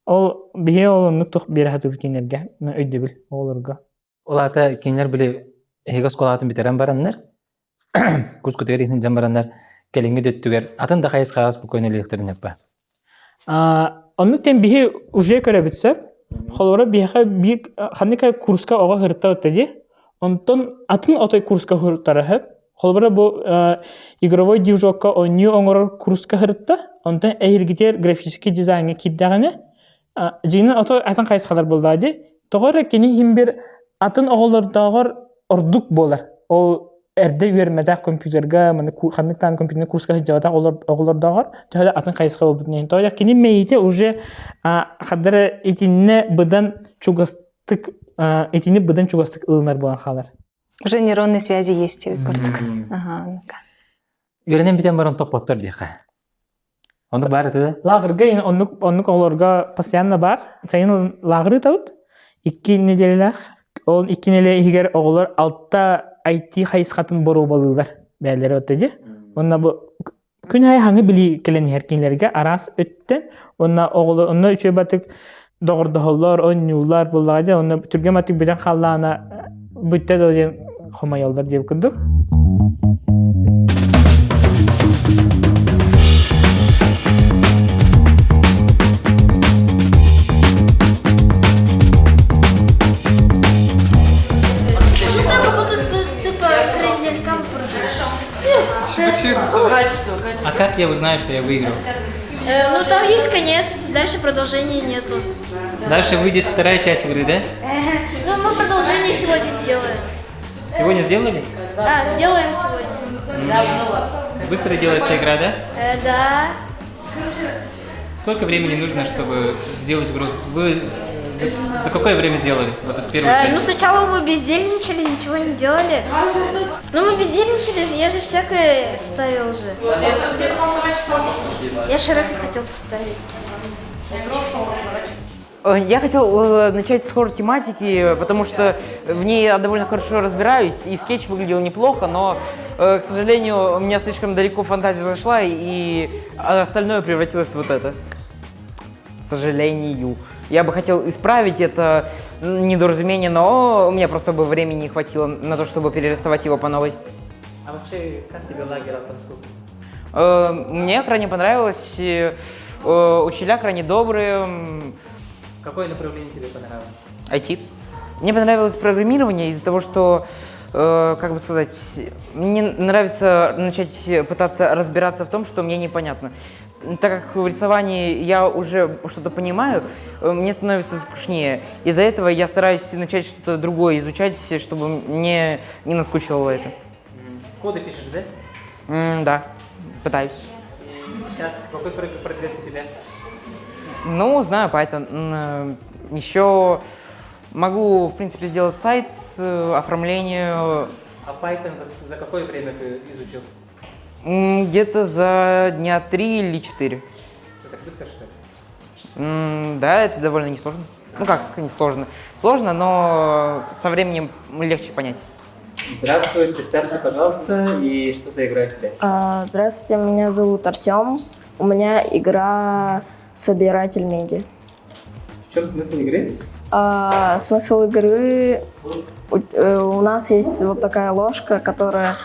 Ол бие олонук тох берахаты кинерге өйдөбүл олорго. Олата кинер биле хегас колатын битерен бараннар. Кус көтөрүн жамбараннар. Келинге дөттүгер атын да кайыс кагас бу көнөлүктөрүн яппа. Онну тем бихи уже көрөбүтсөп, холора бихи бир ханика курска ого хырта өттөдү. Онтон атын отой курска хыртарып, холора бу игровой движокка оню оңорор курска хырта, онтон эйргитер графический дизайнга киддаганы, жина отой атын кайыс кадар болдады. Тоғыр кені химбір атын оғылырдағыр ордук болар. Ол әрді үйермәдәк компьютерға, қанықтан компьютеріне курсқа жауатақ оғылырдағыр, жауады атын қайысқа болбытын. Тоғыр кені мейте уже қадыры етініне бұдан чугастық ылынар болған қалар. Уже нейронные связи есть көрдік. Үйренен бітен барын топпаттар дейқа. Оны бар еді? Лағырға, оннық оғылырға постоянно бар. Сайын лағыры тауыд. 2 неделеләқ. Ол 2 неделе егер оғылыр алтта IT қайысқатын бору болылар. Бәлері өттеді. Онна бұл күн ай хаңы білі келен еркенлерге арас өттен. Онна оғылыр, онна үші батық доғырдығылар, ойнюлар болағады. Онна түрге матық бөден қаллағына бүтті дойден қомай олдар деп күндік. А как я узнаю, что я выиграл? Ну там есть конец, дальше продолжения нету. Дальше выйдет вторая часть игры, да? Ну мы продолжение сегодня сделаем. Сегодня сделали? Да, сделаем сегодня. Быстро делается игра, да? Да. Сколько времени нужно, чтобы сделать игру? Вы за какое время сделали вот эту первую часть? Ну сначала мы бездельничали, ничего не делали. Ну мы бездельничали, я же всякое ставил же. Я широко хотел поставить. Я хотел начать с хоррор-тематики, потому что в ней я довольно хорошо разбираюсь, и скетч выглядел неплохо, но, к сожалению, у меня слишком далеко фантазия зашла, и остальное превратилось в вот это. К сожалению. Я бы хотел исправить это недоразумение, но у меня просто бы времени не хватило на то, чтобы перерисовать его по новой. А вообще, как тебе лагерь Алтанского? Мне крайне понравилось, учителя крайне добрые. Какое направление тебе понравилось? IT. Мне понравилось программирование из-за того, что, как бы сказать, мне нравится начать пытаться разбираться в том, что мне непонятно. Так как в рисовании я уже что-то понимаю, мне становится скучнее. Из-за этого я стараюсь начать что-то другое изучать, чтобы мне не наскучивало это. Коды пишешь, да? Да, пытаюсь. Сейчас какой прогресс у тебя? Ну, знаю Python. Еще могу, в принципе, сделать сайт с оформлением. А Python за какое время ты изучил? Где-то за дня 3 или 4. Что, так быстро, что ли? Да, это довольно несложно. Ну как не сложно? Сложно, но со временем легче понять. Здравствуй, представьте, пожалуйста, и что за игра у тебя? Здравствуйте, меня зовут Артем. У меня игра «Собиратель меди». В чем смысл игры? Смысл игры... У нас есть вот такая ложка, которая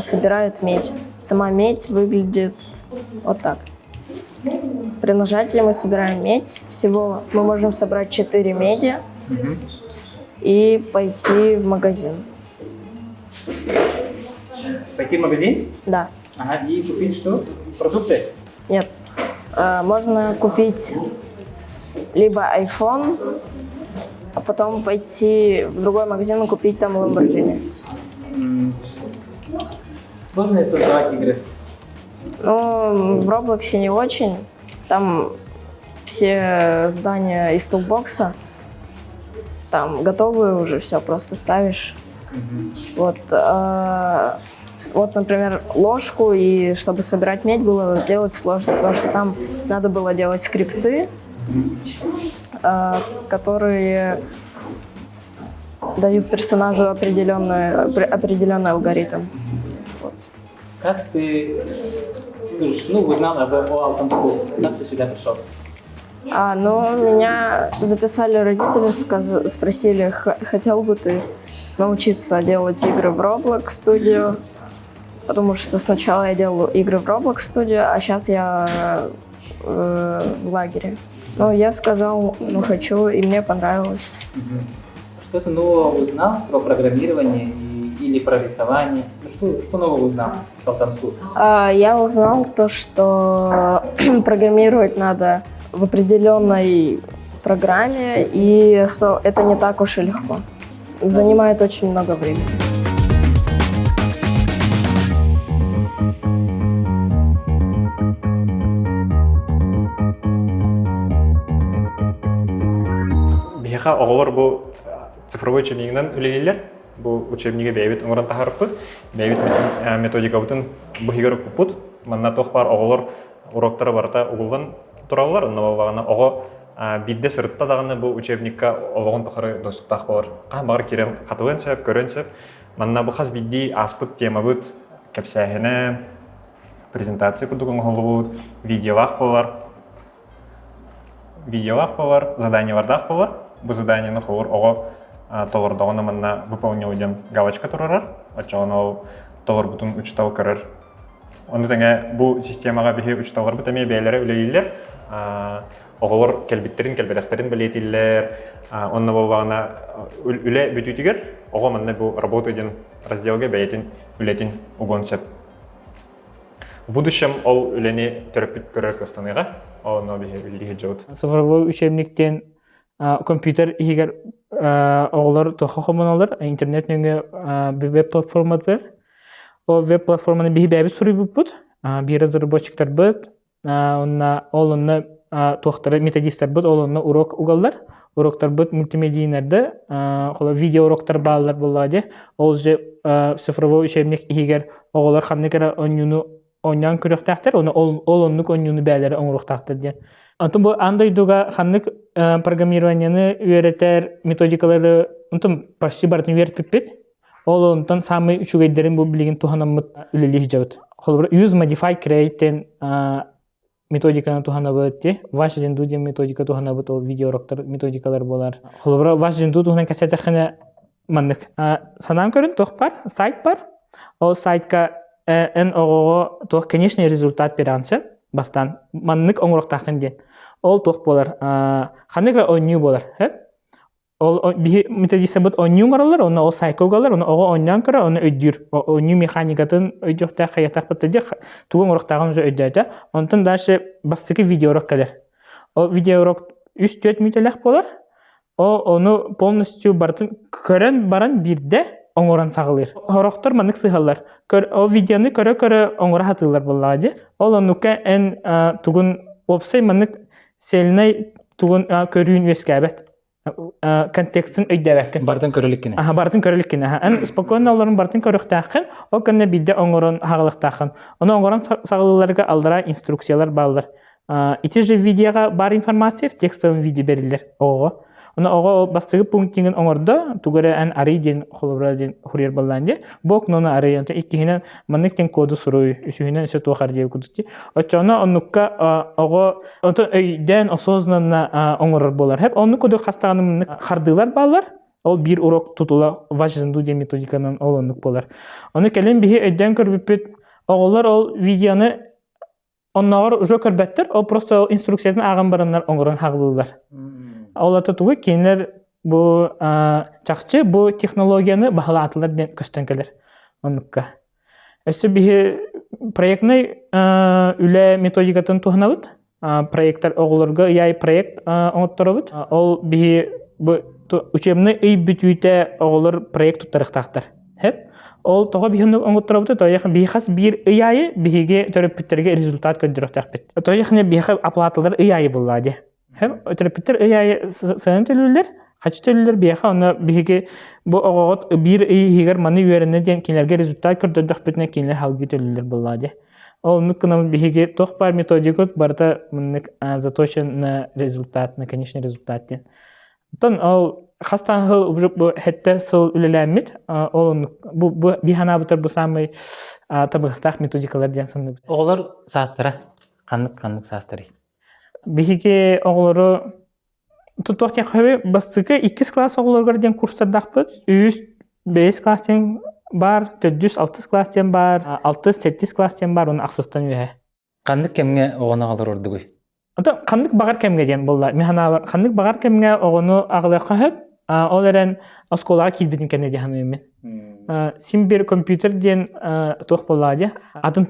собирает медь. Сама медь выглядит вот так. При нажатии мы собираем медь. Всего мы можем собрать 4 меди и пойти в магазин. Пойти в магазин? Да. Ага, и купить что? Продукты? Нет. Можно купить либо iPhone, а потом пойти в другой магазин и купить там Lamborghini. Сложно создавать игры? Ну, в Roblox не очень. Там все здания из тулбокса. Там готовые уже, все, просто ставишь. Вот, вот, например, ложку, и чтобы собирать медь, было делать сложно, потому что там надо было делать скрипты, которые дают персонажу определенный алгоритм. Как ты узнал о Алтанском? Как ты сюда пришел? Ну, меня записали родители, спросили, хотел бы ты научиться делать игры в Roblox Studio, потому что сначала я делал игры в Roblox Studio, а сейчас я в лагере. Ну, я сказал, хочу, и мне понравилось. Что ты нового узнал про программирование или про рисование? Что нового узнал с Алтанского? Я узнал то, что программировать надо в определенной программе, и это не так уж и легко. Занимает очень много времени. Биха оголор бу цифровой учебнигинен үлелилер. Бу учебниге бәйбит оңоран тахарыппыт. Бәйбит методика бутын бу хигер купут. Манна тох бар оголор уроктары барта угулган тураллар. Онна балгана ого бидде сыртта даганы бу учебникка ологон тахары достуктак болар. Кан бар кирен катылын сөп, көрөн сөп. Манна бу хас бидди аспыт тема бут кепсәһенә презентация кудугын холбут, видеолах болар. Видеолах болар, заданиялардах болар. Бу заданиені холор ого толордогоны манна выполнил галочка турарар. Ачаган ол толор бутун учтал көрөр. Оны теңе бу системага бихи учталар бутаме бәйләре үлелилер. Оголор келбиттерин, келбедәхтерин белетиллер. Онны болгана үле бүтүтүгер. Ого манна бу работа ден разделге бәйтин үлетин угонсеп. В будущем ол үлени төрөпүт көрөр көстаныга. Оны бихи үллиге жот. Цифровой учебниктен компьютер игер оголор тохохомонолор интернет нөңө веб-платформа бар. О веб-платформаны бихи бәбит сурый бупут. Bir разработчиктар бут. Онна олонны тохтары методисттар бут, олонны урок угаллар. Уроктар бут мультимедийнерде, хола видео уроктар баалар боллади. Ол же цифровой учебник игер оголор ханныкара онюну оньян көрөктактар, оны олоннук онюну бәләре оңуруктактар ден. Антон бу Android-дуга ханнык программированияны үйрәтер методикалары антон почти бартын үйрәтпеппет. Ол онтан самый үчүгәйдерин бу билеген туханамыт үлелих жабыт. Холбар use modify create методиканы туханабыт те. Ваш жинду ден методика туханабыт ол видео уроктар методикалар болар. Холбар ваш жинду туханан кәсәтәхәне маннык. Санан көрүн тох бар, сайт бар. Ол сайтка эн ого тох конечный результат беранчы. Бастан маннык оңуруктакын ден. Ол тох болар. Ханнык онью болар. Ол методиса бут онью гаралар, оны ол сайко галар, оны ого оньян кара, оны өйдүр. Онью механикатын өйдүктә хаятак битте. Тугын уруктагын уже өйдәтә. Онтан дальше бастыкы видео урок келер. Ол видео урок 3-4 минутлык болар. Оны полностью бартын көрән баран бирдә оңоран сагылыр. Хороктор маннык сыгалар. О видеоны көрө оңора хатылар буллади. Ол онука эн тугын опсай маннык селнай тугын көрүүн өскәбет. Контекстин өйдәбәккен. Бартын көрөлүккене. Бартын көрөлүккене. Эн спокойно аларын бартын көрөктәккен, о көнне бидде оңорон хагалыктакын. Оны оңорон сагылыларга алдыра инструкциялар балдар. Ити же видеога бар информация в текстовом виде берилер. Ого. Оны ого бастыгы пунктинген оңорда тугары эн арый ден холобра ден хурьер балланде. Бок ноны арый анта иккиһинен манныктен коду суруй, үсүһинен өсө туахар дие кудутти. Очона оннукка ого онто өйден осознанно оңорор болар. Хеп онну коду хастаганын хардылар баллар. Ол бир урок тутула важнду ден методиканын олоннук болар. Оны келен бихи өйден көрбүппүт оголор ол видеоны онногор уже көрбөттөр. Ол просто инструкциясын аган бараннар оңорон хагылылар. Олата тугы кейінлер бұл чақчы бұл технологияны бағалатылар ден көстен келер. Оныққа. Өсі бігі проектный үлі методикатын туғынабыд. Проекттар оғылырға яй проект оңыттыры бұд. Ол бігі учебны үй бүтүйті оғылыр проект тұттарықтақтар. Ол тоға бігі оңыттыры бұд. Бігі қас бір үйайы бігіге төріп бүттерге результат көндіріқтақ бұд. Тоға бігі аплатылар үйайы болады. Hem ötürüptür öyle sığın tölüler, kaç tölüler bir ona bir bu oğut bir higer manı üzerine diyen kinlerge rezultat gördük bütüne kinler halgi tölüler buladı. Onu kınam bir tohbar metodikot barda mınık zatoshen na rezultat na konечный результат diyen. Ton o hastan hıl bu hette sol ülelemit onun bu bir hanabatır bu samay tabıqstak metodikalar diyen sanırım. Oğlar sastara, kanlık sastari. Биһиге оголору тутуктя хабе бастыкы 2 класс оголоргар ден курстардакпыт. 3-5 класстен бар, 4-6 класстен бар, 6-7 класстен бар, оны аксыстан үйе. Кандык кемге огона алар ордугуй? Ата кандык багар кемге ден болла. Механа бар. Кандык багар кемге огону аглакка хеп, ол эрен осколага килбитин кене деханы мен. Симбир компьютер ден тох боллади. Атын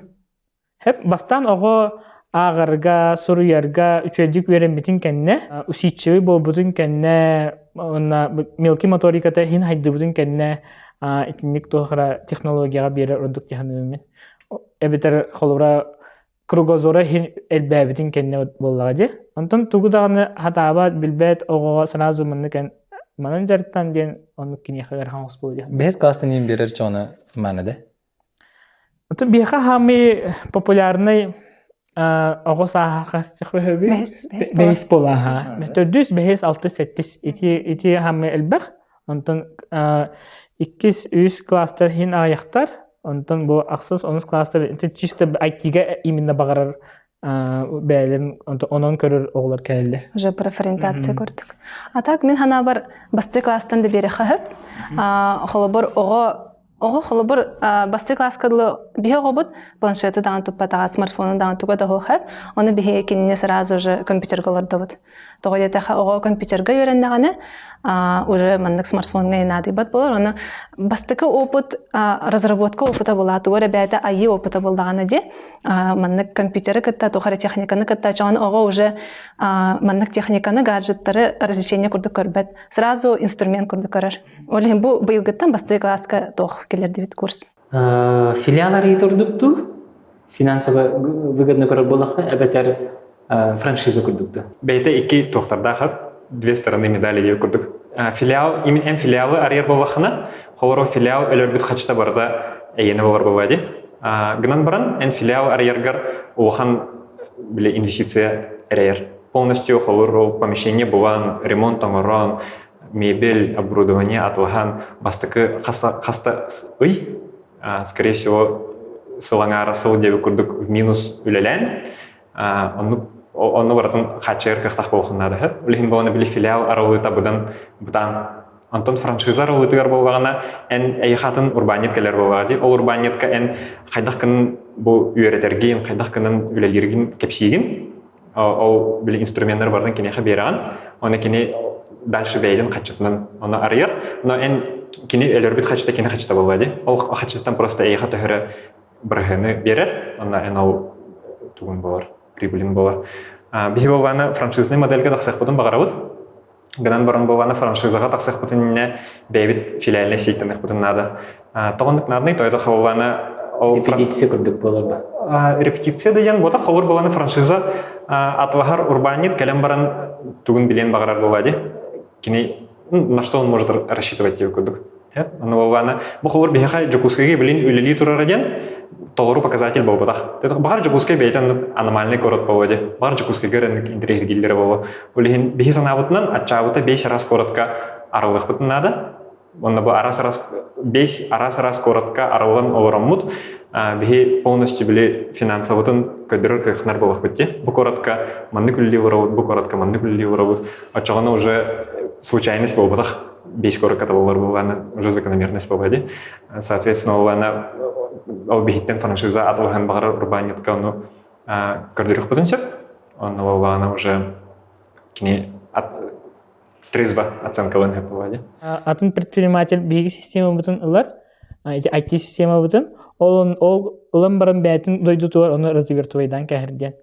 хеп бастан ого Ağarga, suruyarga, üçüncük veremetin kenne, usitçevi bolbutun kenne, ona milki motorikata hin haydыбытын kenne, итинник тохра технологияга бере ордук яханымен. Эбетер холора кругозора хин элбәбитин кенне боллага же. Антон тугудаганы хатаба билбет ого сразу менекен манан жарыктан ден оны кине хагар хаңс болду. Без кастын берер чоны маныда. Антон биха хами популярный ого сахастык хөбү. Бейс болаха. Методус бейс 6-7 ити хами элбэх. Антон 2-3 кластер хин аяқтар, онтон бу аксыз 10 кластер чисто айтиге именно багарар бәлен онон көрөр оглар келди. Уже преференция көрдүк. А так мен хана бар басты класстан да бери хап. Холобор ого холобор басты класскадлы бие робот планшеты дан туппатага смартфонун дан туга да хап. Оны бие кинне сразу же компьютергалар добот. Тогодета ого компьютерга үйреннегане уже мандык смартфонга инады бат болар. Оны бастыкы опыт разработка опыта була. Туга ребята айы опыта булдаганы де мандык компьютері кытта тухара техниканы кытта чаган ого уже мандык техниканы гаджеттары развлечения курдук көрбөт. Сразу инструмент курдук көрөр. Оле бу быйылгыттан басты класска тох келерди бит курс. Филиаллар турдукту финансово выгодно көрөр болакка эбетер франшиза курдукту. Бейте 2 тохтарда хап, 2 стороны медали ие курдук. Филиал, именно филиалы арьер болахына, холоро филиал өлөрбүт хачта барда эйени болар болбайды. Гынан баран, филиал арьергар улахан биле инвестиция эрейер. Полностью холоро помещение булан, ремонт оңорон, мебель, оборудование атлахан, бастыкы хаста скорее всего, сылаңара сыл деби курдук в минус үлелен. Onu баратын хачер кахтах болхуннады. Улихин боланы биле филиал аралыгы табыдан бутан Антон франшиза аралыгы болғана эн эйхатын урбаниткалар болғады. Ол урбанитка эн хайдахкын бу үйрәтергин, хайдахкынын үлелергин кепсигин. Ол биле инструменттер бардан кинеха бераган. Оны кине дальше бейден хачытынан оны арыйыр. Но эн кине элөрбит хачта кине хачта болғады. Ол хачыттан просто эйха төһөрө биргени берер. Оны эн ол тугун болар. Прибылин болар. Бихи болғаны франшизный модельге тақсақ бұтын бағарабыд. Гынан баран болғаны франшизаға тақсақ бұтын бәйбіт филиаліне сейттінік бұтын нады. Тоғындық надыны тойды қалғаны... Репетиция күрдік болар ба? Репетиция деген бұта қалыр болғаны франшиза атлахар урбанит кәлем баран түгін білен бағарар болады. Кені, на что он может рассчитывать тебе күрдік. Оны болғаны, бұл қалыр бейхай джакускеге білен үлелі тұрар еден, толору показатель был бутах. Багар джакускай бейтен аномальный город поводе. Багар джакускай герен интерьергиллер было. Улихин бихисан авутнан отчавута 5 раз коротко аралых бутын надо. Он на арас-раз 5 раз коротко аралын олораммут. Бихи полностью были финансовутын көдөрөр кыхнар болах бутте. Бу коротко манны күлли уравут, бу коротко манны күлли уравут. Отчаганы уже случайность был бутах. 5 коротко болар болганы уже закономерность поводе. Соответственно, олана ол бихиттен франшиза атылған бағар урбанитка оны көрдірік бұтынсып, оны олағана уже кіне трезво оценкалын әп болады. Атын предприниматель биги система бұтын ұлар, IT-система бұтын, ол ұлым барын бәйтін дойду туар, оны развертуайдан кәхірден.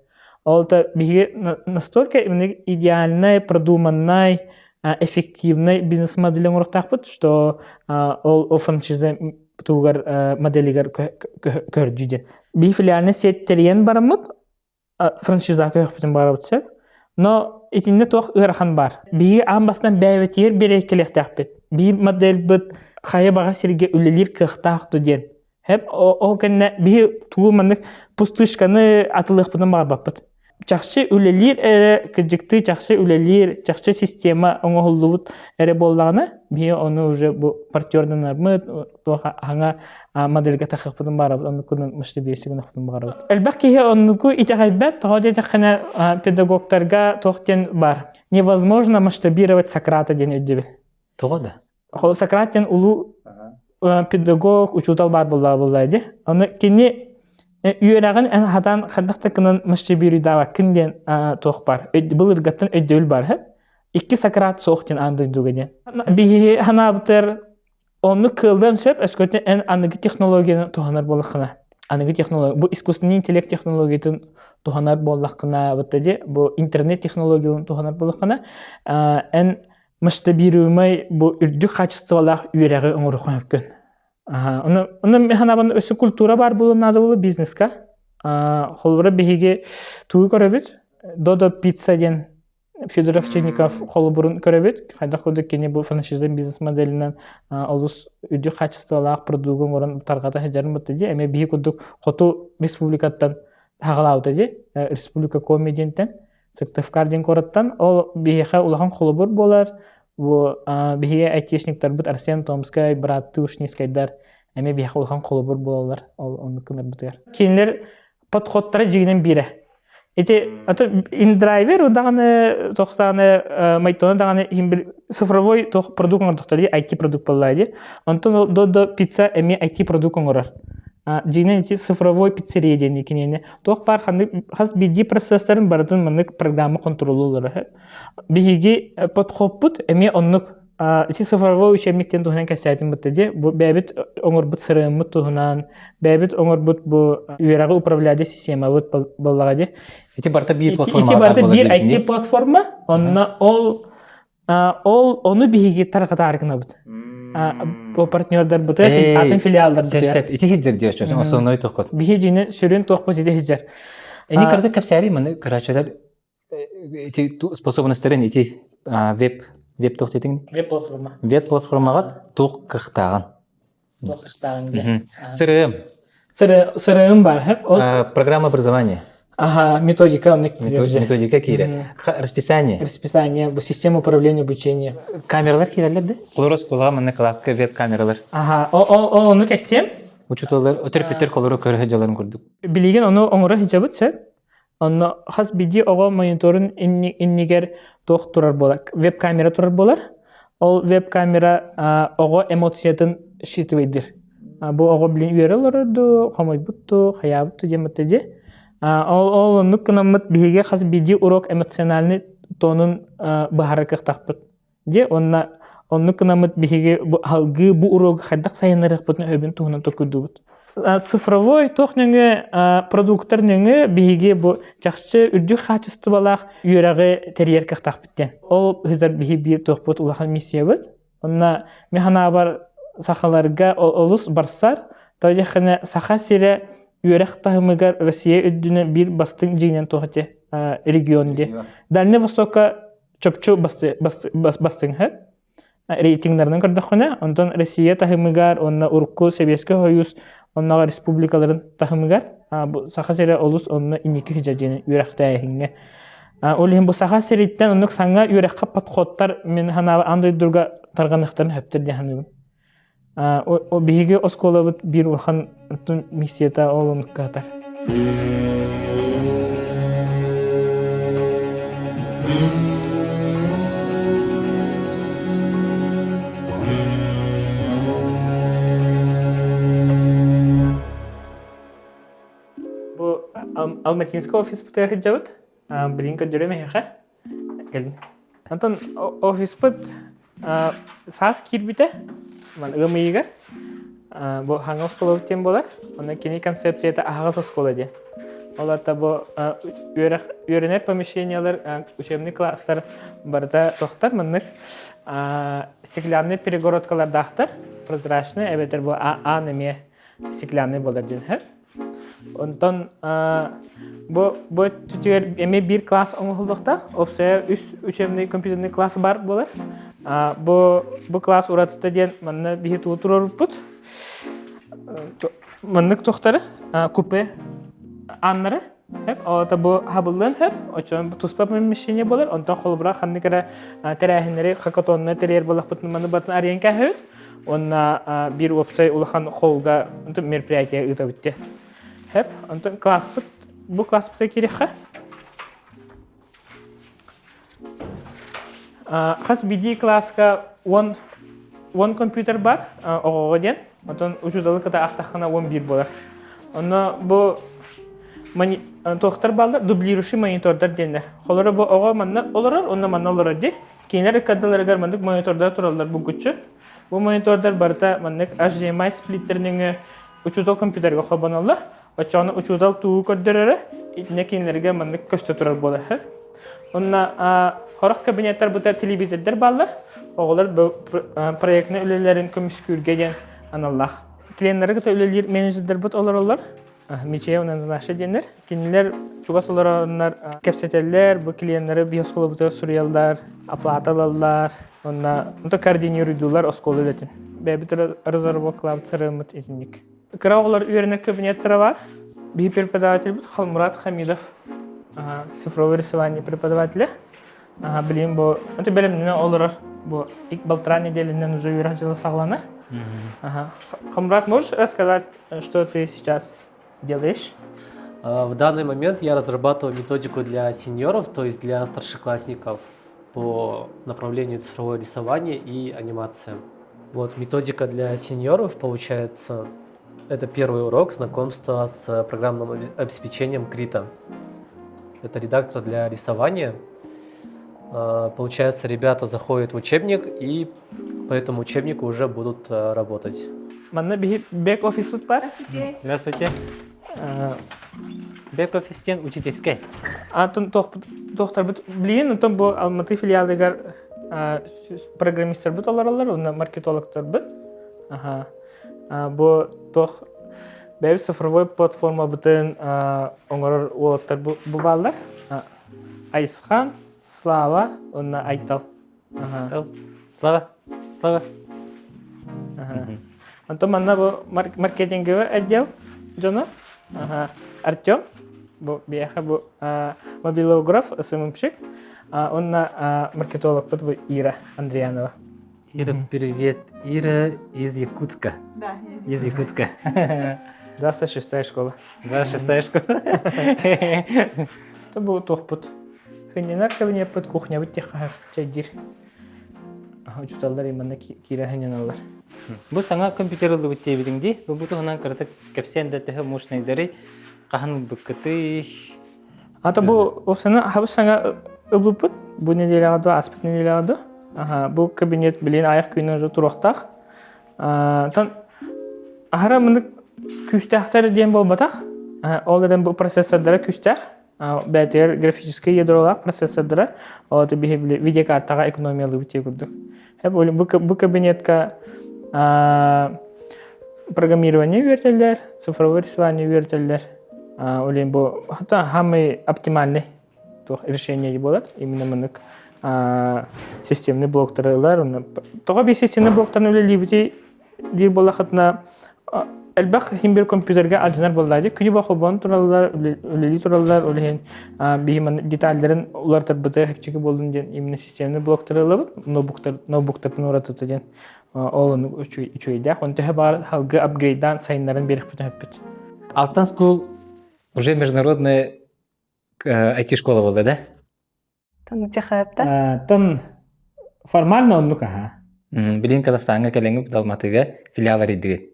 Ол та биги настолько идеальный, продуманный, эффективный бизнес-модель ұрықтақ бұт, что ол франшиза тугар моделигер көрдүден. Би филиалны сеттерен барамыт, франшиза көпүтүн барабытса. Но итинне тох ырахан бар. Би амбастан бәйветер берекелектәкпет. Би модель бит хая бага сирге үлелер кыхтакту ден. Хеп о кенне би тугуманнык пустышканы атылык бутун бар баппыт. Чакчы үлелер кыжыкты чакчы үлелер, чакчы система оңоллубут эре боллаганы би оны уже бу партнердан армыт хаңа модельге тахыппытын барабыт, оны күнүн мышты бесигин хыппытын барабыт. Элбәкки онуку итагайбет тоде тахына педагогтарга тохтен бар. Невозможно масштабировать Сократа ден өддүбүл. Тоғады? Сократтен улу педагог учутал бар буллайды. Оны кини үйрәгән хатан хаддакта кынан машибири дава кинден тох бар. Бул иргаттан өддүл бар. 2 Сократ соқтен андый дугеден. Би ханабтер оны кылдан сөп эскөтен аныгы технологияны тоханар болакына. Аныгы технология бу искусственный интеллект технологиясын туханар боллаққына баттади бу интернет технологияларын туханар боллаққына эн масштабируемый бу үрдүк качестволах үйрәге оңору көпкөн. Оны механабын өсү культура бар булунады булу бизнеска. Холбура беге туй көрөбүт. Додо пицца ден Федоров Черников холбурун көрөбүт. Кайда кодук кене бу франшиза бизнес моделинен олус үрдүк качестволах продуктун орун таргата хажарын баттади. Эме беге кодук хоту республикаттан тагалаудади. Республика комедиентен Сыктывкар ден кораттан ол беге улахан холбур болар. Бу беге айтишниктер бут Арсен Томскай, брат Тушнискайдар. Эме беге улахан холбур болалар. Ол оны кымыр бутар. Кинлер подходтары жигинен бире. Эти индрайвер удаганы тохтаны майтоны даганы цифровой продукт оңортоктор IT продукт боллайды. Онтон додо пицца эми IT продукт оңорор. Жигинен эти цифровой пиццерия ден экенени. Тох бар хас биди процесстарын бардын мынык программа контроллолору. Биги подхоппут эми оннук эти цифровой учебниктен тухнан касятин бутади. Бу бәбит оңорбут сырыммыт тухнан, бәбит оңорбут бу үйрәгы управляды система бут боллагади. Эти барта бир платформа. Эти барта бир IT платформа, онна ол оны биги таркатаркына бут. О партнердар бут, атын филиалдар бут. Сеп, эти хиджер диyor, основной тохот. Биги жине сүрен тохпот эти хиджер. Эни кырды капсари маны карачалар эти способностьтарын эти веб тохтетин. Веб платформа. Веб платформага тук кыктаган. Тук кыктаган. Сырым бар, хеп. Программа образования. Ага, методика. Методика кире. Расписание. Расписание, система управления обучения. Камералар кирелер да? Колорос кола мына класска веб камералар. Ага, оны кәсем. Учуталар өтөр колору көрө жаларын көрдүк. Билеген оны оңора хижабыт сеп. Оны хас биди ого мониторун иннигер тох турар болар. Веб камера турар болар. Ол веб камера ого эмоциятын шитвейдир. Бу ого билен үйрөлөрдү, хамайбутту, хаябытту деметтеди. Ол нукнамыт биге хас биди урок эмоциональный тонун бахараках тахпыт. Де онна нукнамыт биге халгы бу урок хаддак сайынарак бутны өбүн туһунан токудубут. Цифровой тохныңы продукттар ныңы биге бу жакшы үрдүк качестволах үйрәге терьерках тахпыттен. Ол хизар биге бир тохпут улахан миссия бут. Онна механа бар сахаларга олус барсар, тажахына саха сире үйрәк тахымыгар Россия өддүнө бир бастың жигнен тохате регионде. Дальний Востока чөпчө бастың хэ. Рейтингдерден көрдөхөнө, онтон Россия тахымыгар, онна Урку, Советский Союз, онна республикаларын тахымыгар, бу саха сире олус онна инеки хижажыны үйрәк тахыңга. Олим бу саха сиреттен оннук саңга үйрәккә подходтар мен хана андай дурга тарганыктарын хөптер диханыбын. О биге осколабыт бир улхан миссията олун катар. Бу Алматинский офис бутер хиджабыт. Блин көдөрөм хэ. Келин. Антон офис бут сас кирбите. Ман ымыйга бу хаңа школа тем болар. Аны кини концепцияда агас школа де. Оларда бу үйрөнөр помещениялар, учебный класстар барда тохтар мындык стеклянный перегородкалар дахтар, прозрачный, эбетер бу анеме стеклянный болар ден хэ. Онтон бу түтүгер эме бир класс оңголдукта, опция учебный компьютерный класс бар болар. Бу класс уратыта ден манна бихи туурурпут. Маннык тохтары купе аннары хеп ата бу хабылдан хеп очон туспа помещение болар. Онтон холбра ханникара терахинери хакатонна терьер болак бутны маны батын аренка хет. Онна бир опция улахан холга онтон мероприятие ытабытте. Хеп онтон класс бу класс кирехе. Хас биди класска one компьютер бар, огогоден, онтон учудалы ката ахтахана 11 болар. Онна бу тохтар балдар дублирующий монитордар денер. Холора бу ого манна олорор, онна манна олорор де. Кейнер кадаларгар мандык монитордар туралдар бу күчү. Бу монитордар барта мандык HDMI сплиттернинге учудал компьютерге хобаналар. Очаны учудал туу көрдөрөрө некинлерге маннык көстө турар болар. Онна хорох кабинеттер бутар телевизордер баллар. Оголар бу проектны үлелерин көмүскүргеген аналлах. Клиентлерге төлөлөр менеджерлер бут олар. Миче онан наша денер. Кинилер чугасолар кепсетеллер, бу клиентлери биоскола бутар сурьялдар, оплаталалар. Онна координируйдулар осколу летин. Бебитер разработка клауд сырымыт этинник. Кыраолар үйренек кабинеттері бар. Би преподаватель бут Халмурат Хамидов. Цифровое рисование преподавателя. Блин, бо это белемне олар бо Икбалтран неделинен уже үйренжелы саглана. Халмурат, можешь рассказать, что ты сейчас делаешь? В данный момент я разрабатываю методику для сеньоров, то есть для старшеклассников по направлению цифровое рисование и анимация. Вот методика для сеньоров, получается, это первый урок знакомства с программным обеспечением Крита. Это редактор для рисования. Получается, ребята заходят в учебник и по этому учебнику уже будут работать. Бэк-офис тут бар? Здравствуйте. Бэк-офистен учительский. Доктор бут блин, том бу Алматы филиалыгар программисттер бут олар, онна маркетологтор бут. Бу тох бәбі цифровой платформа бутын оңорор олаттар бу балдар. Айсхан, Слава, онна Айтал. Слава. Антон манна бу маркетинговый отдел жона. Артем, бу бияха бу мобилограф, СММщик. Онна маркетолог бу Ира Андриянова. Ира, привет. Ира из Якутска. Да, из Якутска. 26-я школа. 26-я школа. Это был тохпут. Хыннена кабинет под кухня бит тихо чайдир. Учуталдар именно кира хынненалар. Бу саңа компьютерлы бит тебидиңди. Бу бутугунан кыртык кепсенде тәһә мушнайдары каһан быккыты. Ата бу осана хабы саңа ылбыпыт. Бу неделягады, аспект неделягады. Бу кабинет билен аяк күйнөн жо турактак. Тан ахара мында күстәхтәр дигән болбатак. Олардан бу процессордары күстәх. Бәтер графический ядролар процессордары. Олар бихи видеокартага экономиялы бите күрдүк. Хәп бу кабинетка программирование вертелләр, цифровое рисование вертелләр. Олен бу хата хамы оптимальный решение булар. Именно мындык системный блоктарлар. Тога бе системный блоктарны үлелибити дир болахатна элбак химбер компьютерге аджнар болдады. Күнү бахылбан тураллар, үлели тураллар, олен бихиман детальдерин улар тарбыты хепчеге болдун ден именно системный блоктарлар, ноутбуктарын уратыты ден олын үчөйдә. Онтеһе бар халгы апгрейдан сайыннарын берип бүтөп. Алтан School уже международная IT-школа была, да? Тан техапта. Тан формально он нукаха. Билин Казахстанга келеңип Алматыга филиалар иди.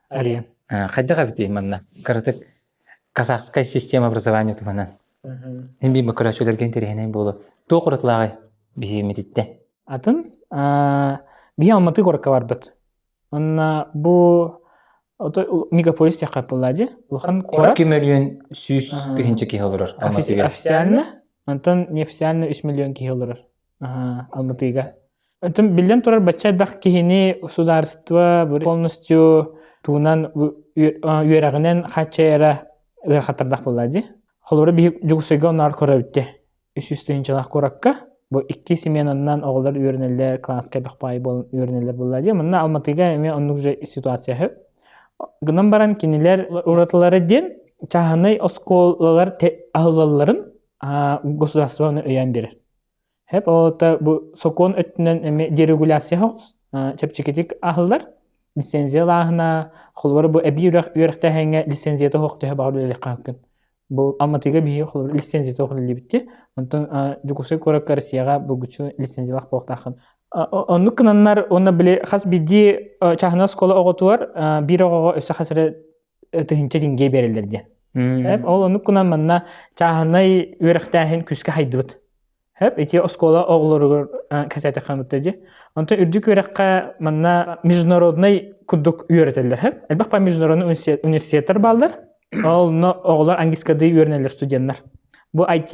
Ария. Хайдага бити манна. Кыртык казахская система образования тумана. Химби макрачулерге интеренен болу. Тоқырытлагы бихи медитте. Атын бихи Алматы горка барбыт. Онна бу мегаполис яқап болады. Улхан 2 миллион сүйс тегенче ки олар Алматыга. Официально, антон неофициально 3 миллион ки олар. Алматыга. Антон билен турар бачча бак кихини государство полностью тунан үйрәгенен хачера хатырдак болады. Холоры би жугусыга нар көрөбүтте. 300 жылак коракка. Бу 2 семенаннан оглар үйренелер класска бакпай бол үйренелер болады. Мына Алматыга эме онук же ситуация хөп. Гынан баран кинилер уратылары ден чаханай осколалар ахылларын государствоны өйән берер. Хеп олта бу сокон өттүнөн эме дерегуляция хокс. Чепчикетик ахыллар лицензияларына холбары бу эби үрәктә хәңгә лицензията хокты бар беле какын. Бу Алматыга бие холбары лицензията хокты либитте. Онтон жукусы корак Россияга бу күчү лицензиялар боктакын. Онук кынаннар оны биле хас биди чахна школа оготуар бир ого өсө хасыры тыгынча динге берилерди. Хеп ол онук кынан манна чахнай үрәктәһен күскә хайдыбыт. Хеп эти школа оглору касата ханытыды. Онтон үрдүк үрәккә манна международный кудук үйрәтеләр. Хеп элбак па международный университеттер балдар. Ол оғылар ангискады үйернелер студенттер. Бу IT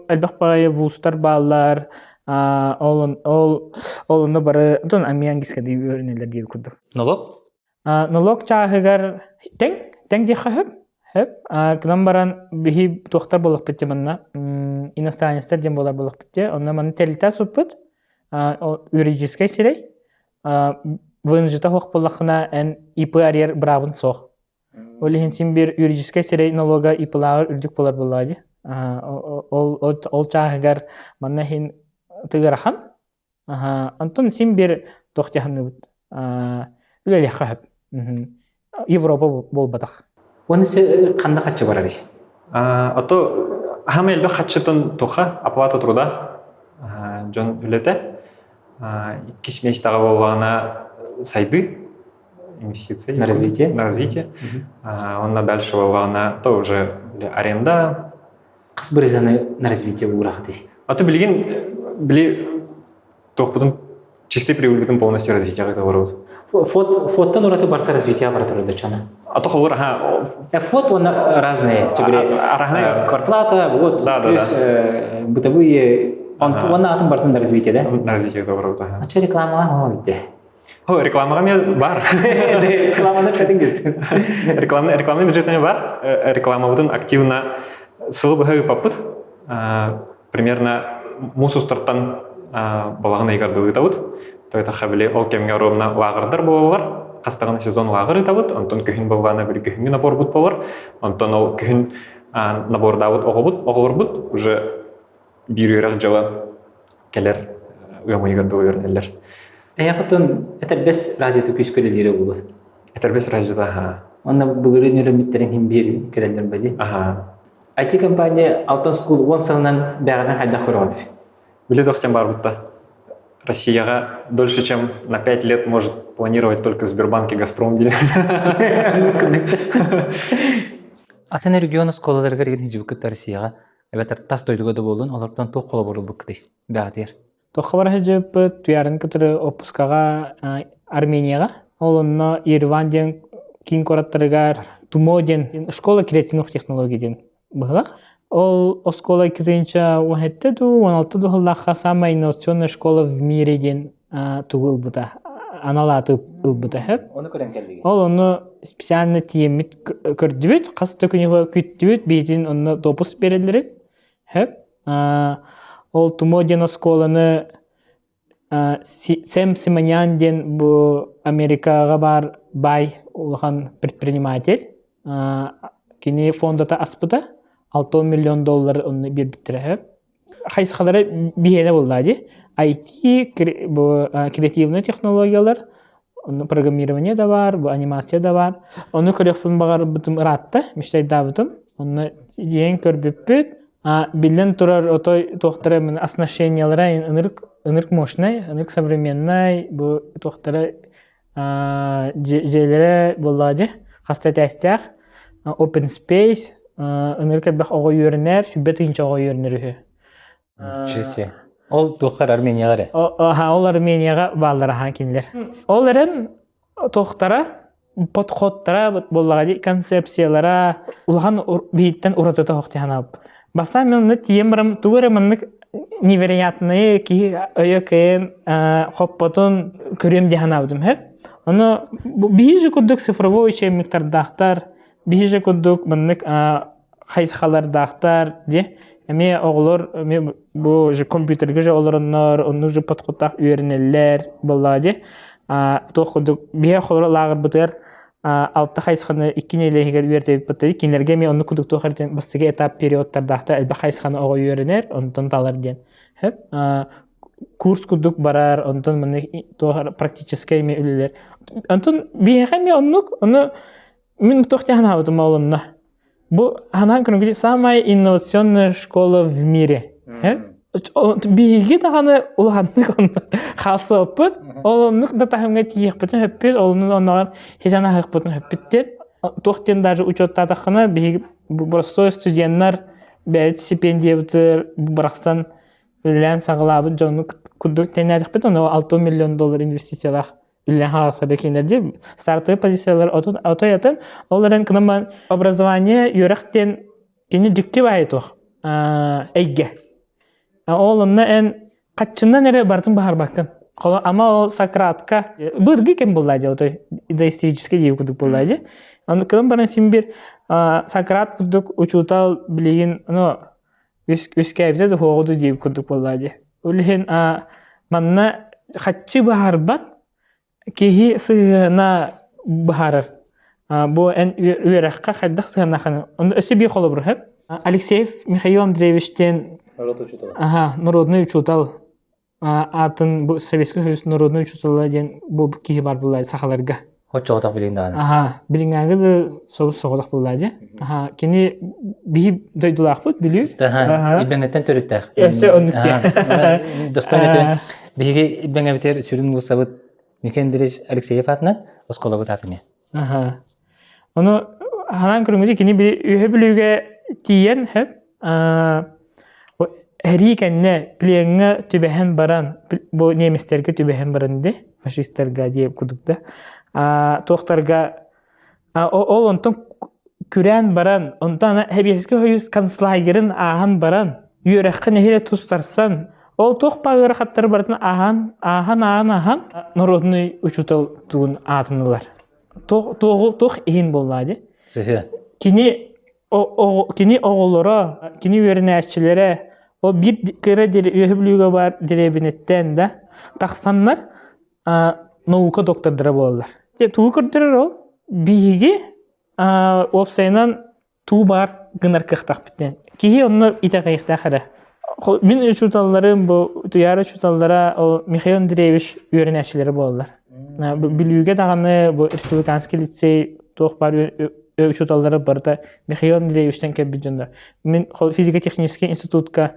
әлбәқ бағайы вустар балар, олыны бары, тон ами ангискады үйернелер дейбі күрдік. Налог? Налог чағығар тең де қағып, кынан баран бихи тоқтар болық бітте манна, иностранецтер ден болар болық бітте, онна маны тәліта сұппыт, юридическай сирей, вынжыта хоқ болақына ән ипы арьер бравын соқ. Олеген сен бір юридическай сирей налога ипылағыр үрдік болар болады. Ол чағығар манна хен тығырахан, антон сен бір тоқтяханы бұд. Үлелі қағып. Европа бол бадақ. Оны қанда қатшы барар еші? Ото хам элбе хатчытын туха оплата труда жон үлете. Киш месяцтага болгана сайды инвестиции на развитие. На развитие. Он на дальше болгана то уже аренда. Қыс бірігіні на развитие болурақ дей. Аты били тоқпытын чистый прибыль полностью развитие это ворот. Фоттан ураты барта развитие баратуры дачана. А то холор, Фот он разные. Квартплата, вот плюс бытовые. Он атом барта на развитие, да? На развитие это ворот. А че реклама? Реклама мне бар. Реклама кәдімгет. Рекламный бюджетный бар. Реклама будын активно сылбыгы попыт. Примерно мусу старттан балағына егарды ұйтауыд. Тойта қабілі ол кемге ровна лағырдар болалар. Қастағына сезон лағыр ұйтауыд. Онтон көхін болғана бір көхінгі набор бұд болар. Онтон ол көхін набор дауыд оғылыр бұд. Уже бір үйрақ жылы келер ұямы егарды ойырнелер. Әйіқытын әтәрбес радиоты көскөлелері болу? Әтәрбес радиода, Онна бұлырын өріміттерін хем бір көрелдер бәді? IT компания Алтын Скул 10 сылынан бәғадан қайдақ көріп отыр? Билет охтем бар будто. Россия дольше, чем на 5 лет может планировать только Сбербанк и Газпром. Атын регион сколаларға реген хижі бүкітті Россияға. Әбәтір тас тойдуға да болуын, олардан тоқ қолы болу бүкітті. Бәғатер. Тоққа бар хижі бүт, туярын кітірі опускаға Арменияға. Олынна Ереван ден, кейін кораттырығар, Тумо ден, школа креативных технологий ден бұғылақ. Ол школа киринча 16 жылдаққа самая инновационная школа в мире ден тугыл бұта. Аналаты бұта хеп. Оны көрен келдіге? Ол оны специально тиемет көрдібет, қасты күнеға күттібет, бейтін оны допус берелері. Хеп. Ол Тумо ден школаны Сэм Симонян ден бұл Америкаға бар бай олған предприниматель. Кені фондата аспыта. $6 миллион оны бер біттірі. Қайсықалары бейені болды. IT, креативный технологиялар, программирование да бар, анимация да бар. Оны көрекпін бағар бұтым ұратты, мештайда бұтым. Оны ең көрбіп бүт. Билен тұрар отой тоқтары оснащениялары ынырк мощный, ынырк современный, бұл тоқтары желері болады. Қастай тәстіяқ, open space, ынырка бәқ оғы үйерінер, сүбет үйінчі оғы үйерінер үйі. Чесе. Ол тоққар Арменияға рі? Ол Арменияға балдары кенілер. Ол әрін тоқтара, подходтара, болағады, концепциялара, ұлған бейттен ұратыта оқты ханап. Баста мен тием барам, туғыры мәнік невероятные ки өйекейін қоппотын көрем де ханабдым. Оны бейжі күдік цифровой үшем мектардақтар, бейжі күдік мәнік қайсықалар дақтар де. Әме оғылыр, бұл компьютерге же оларынлар, оны же подходтақ үйерінелер болады. Тоқ күдік бейе қолыр лағыр бұтыр, алты қайсықаны иккенелегер үйертеп бұтыр. Кенлерге ме оны күдік тоқырден бастығы этап периодтардақта әлбі қайсықаны оғы үйерінер, онытын талар ден. Курс күдік барар, онытын практическай ме үлілер. Онытын бейеға ме оны мен тоқтяғын ауытым олынна. Бұл ғанан күнгі самая инновационная школа в мире. Бейге дағаны ұлғанлық оны қалсы өппіт, олынлық да тағымға тиек бұтын өппіт, олының оңағын хезана ғық бұтын өппіттер. Тоқтен даже учеттадықына простой студенттер бәлет стипендия бұтыр, бірақсан өлілән сағылабы жоны күдік тәнәдік бұт, оны $6 миллион инвестициялақ үллен халықта кинерде стартовый позициялар отоятын оларын кынаман образование юрактен кини дикти байтох эйге олонна эн каччындан эре бартын бахар бактын ама ол Сократка быргы кем буллади отой доисторический дей кудук буллади аны кылым баран симбир Сократ кудук учутал билигин үскәбзе де хоғуду дей кудук буллади улхин манна хатчы бахарбат кихи сыгына бахарыр бу эн үйрәкка хайдах сыгына ханы онда өсі бей қолы бұрхып Алексеев Михаил Андреевичтен народный учутал атын бу Советский Союз народный учутала ден бу кихи бар буллади сахаларга Хочоғдақ білейін дағаны. Біліңәгі де соғылақ бұллады. Кені бейі дойдылақ бұд, білеу? Иббәңеттен төріттәқ. Өсі өнікте. Достойны төмен. Бейге иббәңәбітер сүрін бұлса бұд Микен Дереш Алексеев атынан осқола бұд атыме. Оны ханан көріңізі кені үйе білуге тиен хөп. Әрі кәнне білеңі түбәхен баран, бұл неместерге түбәхен баран де, фашистерға дейіп күдікті. Тоқтарға ол онтан күрән баран, онтан әбескі хойыз канцлагерін ағын баран, үйерәққі нәхеле тұстарсан, ол тоқ бағыры қаттары баратын ағын, народный учутал туғын атынылар. Тоқ ең болады. Кені оғылыра, кені үйерін әшчілері, ол бір кірі үйе білуге бар деребінеттен да, тақсанлар наука доктордары болалар. Туу көрдірір ол, бейге опсайынан туу бар гынар кықтақ біттен. Кейі оны ите қайықтақ әрі. Мен учуталарым, туяр учуталара Михаил Андреевич үйерін әшілері болалар. Білуге дағаны республиканский лицей тоқ бар учуталары барда Михаил Андреевичтен кәбі жондар. Мен физико-технический институтка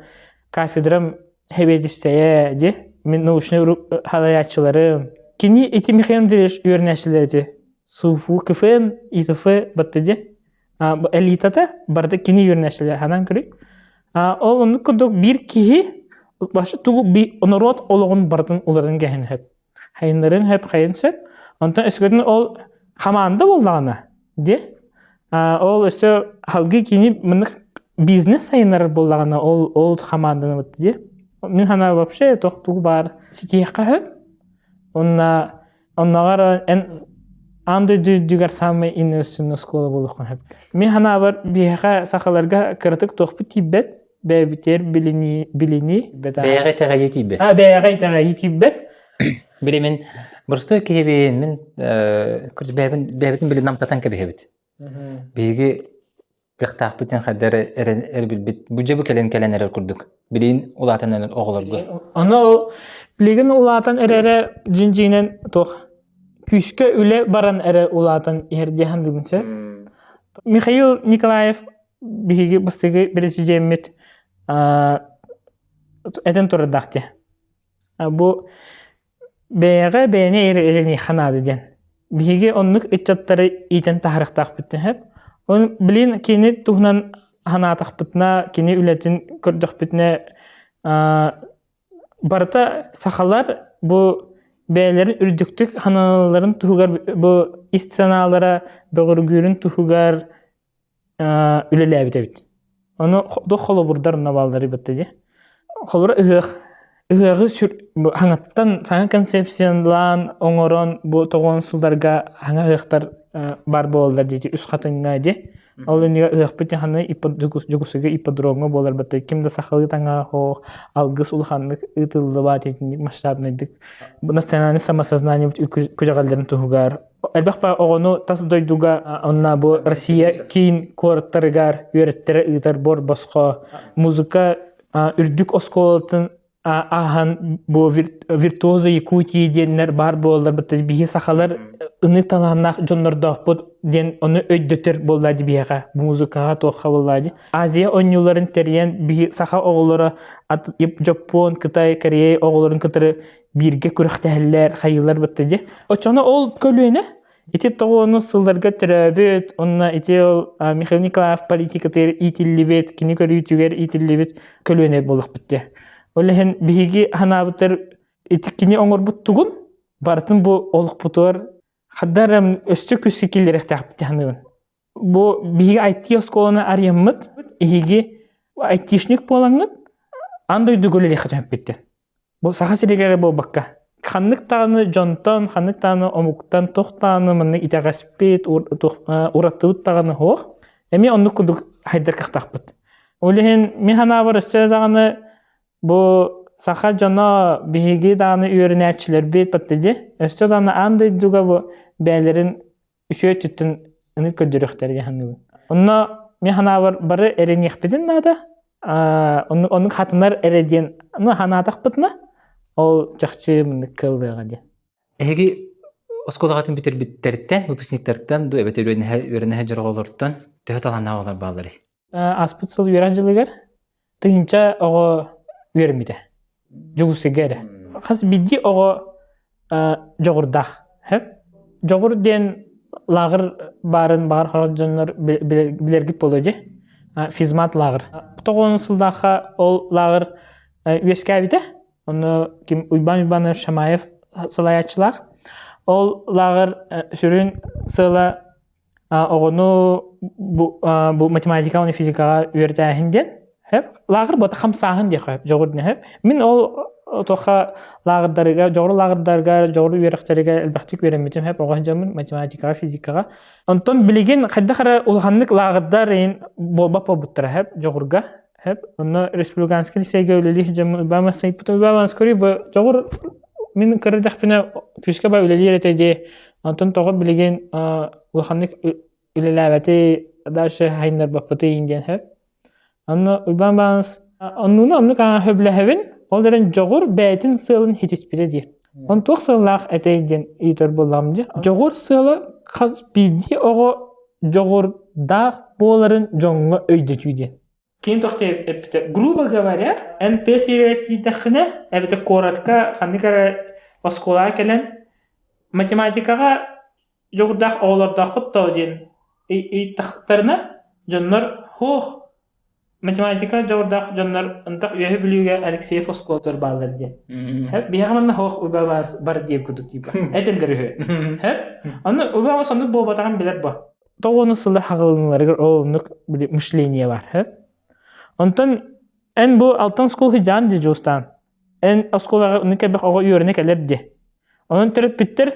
кафедрам хебедістәе де, мен научный халаятчыларым. Кені эти Михаил Андреевич үйернәшілерді суфу, КФН, ИТФ бітті де. Элитата барды кені үйернәшілер ханан көрі. Ол оны күдік бір кейі башы туғы онырот олығын бардың олардың кәйін хөп. Хайынларын хөп қайын сөп. Онтан өскөдің ол қаманды болдағына де. Ол өсі халғы кені мұнық бизнес сайынлары болдағына ол қамандыны бітті де. Мен хана вообще тоқтуғы бар сикейққа хөп. Оннағар аңды дүгер самай инновационный школа болуққан хөп. Мен хана бар бейға сақаларға кіртік тоқпы тибет, бәбітер біліні. Бәйғай тәғайы тибет. Бәйғай тәғайы тибет. Білі мен бұрысты кейбен, мен бәбітін білі намтатан кәбі. Бейгі Гықтақ бүтін қадары әрбілбіт. Бүджі бұл кәлен әрі күрдік. Білейін ұлатын әрі оғылырғы. Оны білеген ұлатын әрі жинжинен тоқ. Күшкі үлі баран әрі ұлатын ердеген дүгінсе. Михаил Николаев бігі бастығы бірінші жемет әтін тұрыдақты. Бұл бәйіға бәйіне әрі қанады ден. Бігі онлық үтчаттары итен тахырықтақ бүттін әп. Он билин кини тухнан ханатах битна кини үлетин көрдөх битне барта сахалар бу бәйләрен үрдүктүк ханаларын тугар бу истиналара бөгөргүрүн тугар үлеләбит бит. Аны дохоло бурдар навалдары битте. Холора ыгы сүр хангаттан саңа концепциялан оңорон бу тогон сылдарга ханга ыгтар бар болдар дети үс хатынга де. Ал эниге ыгпыт ханы иподугусуга иподромга болар битте. Кимде сахалы таңа хо алгыс улханлык ытылды ба техник масштабныйдык. Бу национальный самосознание күжәгалләрен тугар. Әлбәттә огону тас дойдуга онна бу Россия кин корттаргар юреттер ытар бор боско музыка үрдүк осколатын ахан бу виртуоза Якутии деннер бар болдар битте бие сахалар ыны таланнак жоннордох бу ден оны өйдөтөр боллади биега музыкага тоха боллади. Азия онюларын терен бие саха оголора Жапон, Кытай, Корея оголорун кытыры бирге күрөхтәһләр, хайылар битте. Очоно ол көлүнө ити тогону сылдарга терәбет, онна ити Михаил Николаев политика тер итиллибет, кини көрүтүгер итиллибет көлүнө болуп битте. Олehen bihigi hanabıtır etikini oңor buttugун Бартын бу олук бутур хаддарам өстө күсү килерек тахпытаныбын. Бу биги IT школаны арыяммыт, иги айтишник болаңыт, андай дүгөлеле хатып битти. Бу саха сирегере бу бакка. Ханнык таны жонтон, ханнык таны омуктан тохтаны мынны итагаспет, ураттыбыт таганы хох. Эми онну кудук хайдар кахтахпыт. Олehen механа бар сөз аганы бу саха жона биги даны үйрөнәчләр бит баттыди. Өстө даны андай дуга бу бәйләрен үшө түттен аны көдөрөхтәргә ханны. Онно механа бар бары эренехпедин нада. Onun хатынар эреден, ну ханатак битна. Ол жакчы мын кылдыга ди. Эги осколгатын битер биттерден, выпускниктардан ду эбет өрөнө жырголордон төһөт алган алар балдары. Аспыцыл үйрәнҗилегер тыйынча ого үйрәмиде. Жугусегере. Хас бидди ого жогурдах. Хеп жогур ден лагыр барын бар хараҗаннар билергит болоди. Физмат лагыр. 90 жылдагы ол лагыр үескәбиде. Оны ким Уйбан Шамаев сылаячылар. Ол лагыр сүрүн сыла огону бу математика ва физикага үйрәтәһинден. Хеп лагыр бот хамсаһын ди хеп жогурдны хеп. Мин ол тоха лагырдарга, жогур лагырдарга, жогур үйрәктерге әлбәттә үйрәнмәдем хеп ога җамын математикага, физикага. Антон билеген кайдахара улганлык лагырдарын болбап буттыра хеп жогурга. Hep onu Respublikanski liseye öyleli hicam bama sayıptı bama skori bu jogor min kırdak bina küske ba öyleli yeretedi Anton toğu bilegen ulhanlık üleleveti daşı hayınlar bapatı ingen hep onu bama onu kan höblehevin onların jogor beytin sığılın hitispide diye on toğ sığılaq eteyden itir bolamdı jogor sığılı qaz bildi o jogor dağ boların jonga öydetüydü. Кейін тоқты грубо говоря, НТ сиретидахне, это коротко, ханникара оскола келен математикага жогдах олардах тоодин и тахтарна жоннор хох математика жогдах жоннор антак үйе билүүгө Алексеев осколтор баалар ди. Хеп биягамна хох убабас бар дип кудук типа. Этелдери хэ. Хеп аны убабас аны болбатаган билер ба. Тогону сылы хагылынларга олнук мышление бар, хэ. Ondan en bu altın skol hijan di jostan. En askola nikabek ogo yörnek elebdi. Onun terip bitter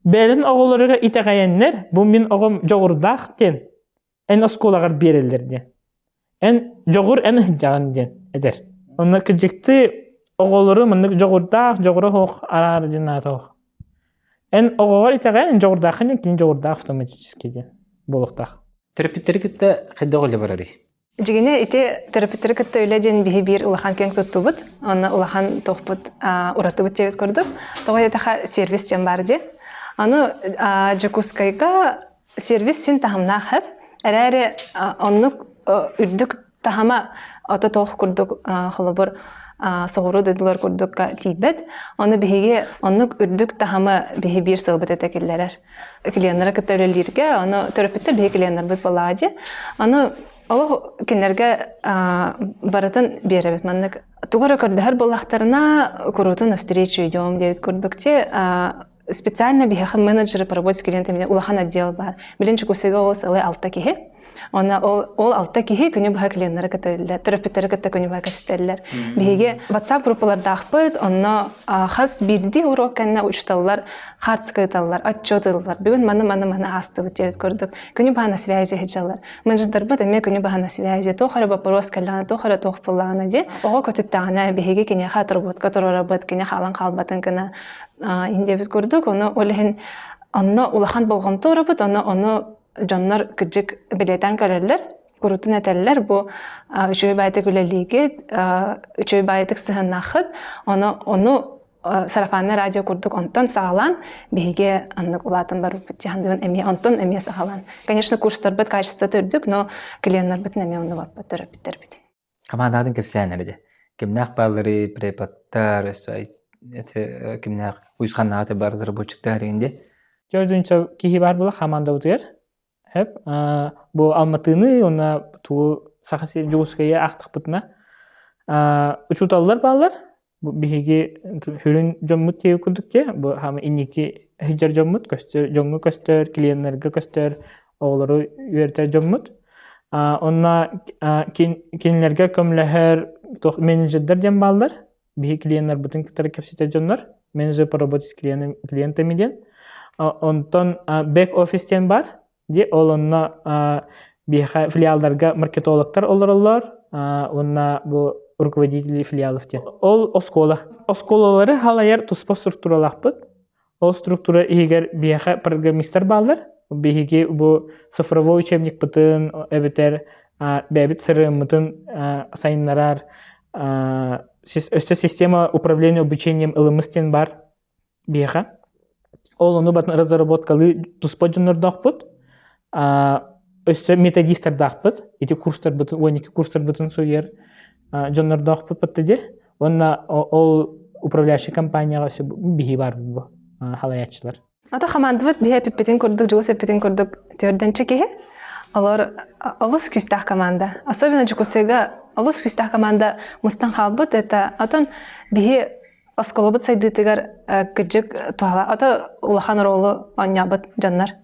belin ogolarga itagayenler bu min ogom jogurdaq den. En askolagar berellerdi. En jogur en hijan den eder. Onun kejekti ogolary min jogurdaq jogura hok arar dinata. En ogogar itagayen jogurdaqın kin jogurdaq автоматически den. Boluqtaq. Терапевтерикте кайда голе барары? Жигине ите терапевтерикте өйледен биһи бир улахан кең туттубут. Аны улахан тохпут уратыбыт жебет көрдүк. Тога ета сервис жан бар ди. Аны жакускайга сервис син тахамна хеп. Эрере онну үрдүк тахама ата тох көрдүк холобор соғыру дөділер көрдік тейбет. Оны біхеге онық үрдік тахамы біхе бір сылбыт әтекелерер. Клиенлері күттәулелерге, оны терапевттер біхе клиенлер бұд болады. Оны олық кенлерге баратын беребет маннык. Тугара көрдіғар болақтарына көрутын встречу идем дейт көрдікте. Специально біхе менеджеры по работе с клиентами улахан отдел бар. Білінші көсеге ол сылы алта кеге. Она ол алта кихи күнү бага клиенттер көтөллөр, терапевттер көтө күнү бага кепстеллер. Биге WhatsApp группаларда ахпыт, онно хас бирди урок канна учталлар, хатскайталлар, отчётлар. Бүгүн мана асты бүтөт көрдүк. Күнү бага на связи хеджалар. Менеджер бат эме күнү бага на связи, тохара вопрос калана, тохара тохпалана ди. Ого көтөттана биге кине хатыр бот, который работ кине халан калбатын кына инде бит көрдүк. Оны олехин онно улахан болгомто работ, оны Jonlar küçük biletten görürler, kurutun eterler bu üçüncü baytık üleliyge, üçüncü baytık sıhhannakıt, onu sarafanlı radyo kurduk, ondan sağlan, bihige anlık ulatın var cihandığın emiye, ondan emiye sağlan. Конечно, kurslar bit kaçısta tördük, no klientler bitin emiye onu var bitir bitin. Kamanadın kepsenlerdi. Kimnak balları, prepattar, kimnak uyuşkanlığı var zırabıçıklar indi. Gördüğünce kihi var bula hamanda utuyor. Hep bu Almatı'nı ona tu sakası Jugoskaya aktık butna. Uçutallar bağlar. bu bihiги хүрүн жоммут тиеп курдукке бу хама инники хиджар жоммут көстөр жоңгу көстөр клиентлерге көстөр оолору үертер жоммут онна кинилерге көмлөһөр менеджердер дем балдар бихи клиенттер бутун китер кепсите жоннор менеджер по работе с клиентами ден онтон бэк офистен бар де ол онна биха филиалдарга маркетологтар олороллор онна бу руководители филиалов ден ол осколалары халаяр туспа структуралахпыт ол структура игер биха программисттер балдар бихиги бу цифровой учебник бутын эбетер бэбит сырымытын сайыннарар өстө система управления обучением ылымыстен бар биха ол ону батын разработкалы туспа жоннордахпыт өстө методисттер дахпыт эти курстар бутын 12 курстар бутын суер жоннордахпыт баттыде онна ол управляющий компанияга бихи бар бу халаячылар ата хамандыбыт бихе пиппетин курдук жугус пиппетин курдук төрдөн чекеhe алар алус күстах команда особенно жукусега алус күстах команда мустан халбыт это атан бихе осколобыт сайдытыгар кыжык туала ата улахан ролу анябыт жаннар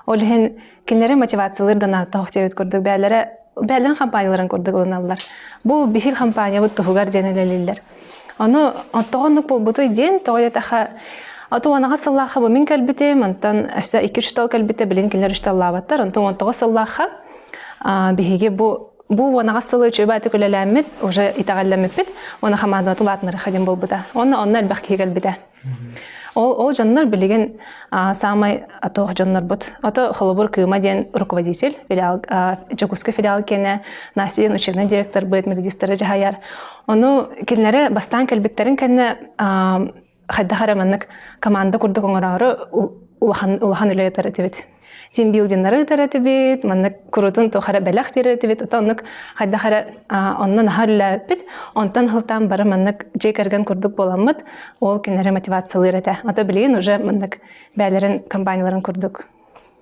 олхен кинлери мотивациялар дана тохтебет курдук бәлерин компанияларын курдук уланалар бу бихил компания бут тугар денелелилер аны аттагандык болбуту ден тоятаха ату анага саллаха бу мин калбите мантан ашса 2-3 тал калбите билин кинлер ишталлабаттар антон антага саллаха бихиге бу анага сылы чөбаты күләләмит уже итагалләмит оны хамада тулатнары хадим болбута онна албахки калбите ол жаннар билеген самай ато жаннар бут ато холобур кыма ден руководитель филиал Жакуска филиал кене Насиен учебный директор быт медистер жахаяр ону кинләре бастан калбиттерин кенне хайдахара маннык команда курдук оңорары улахан үлетер тибет тимбилдиннары таратыбит маннык курутун тохара белах тибет атаннык хайдахара оннан харлапит онтан хылтан бары маннык жекерген курдук боламыт ол кинере мотивациялы рете ата билген уже маннык бәлерин компанияларын курдук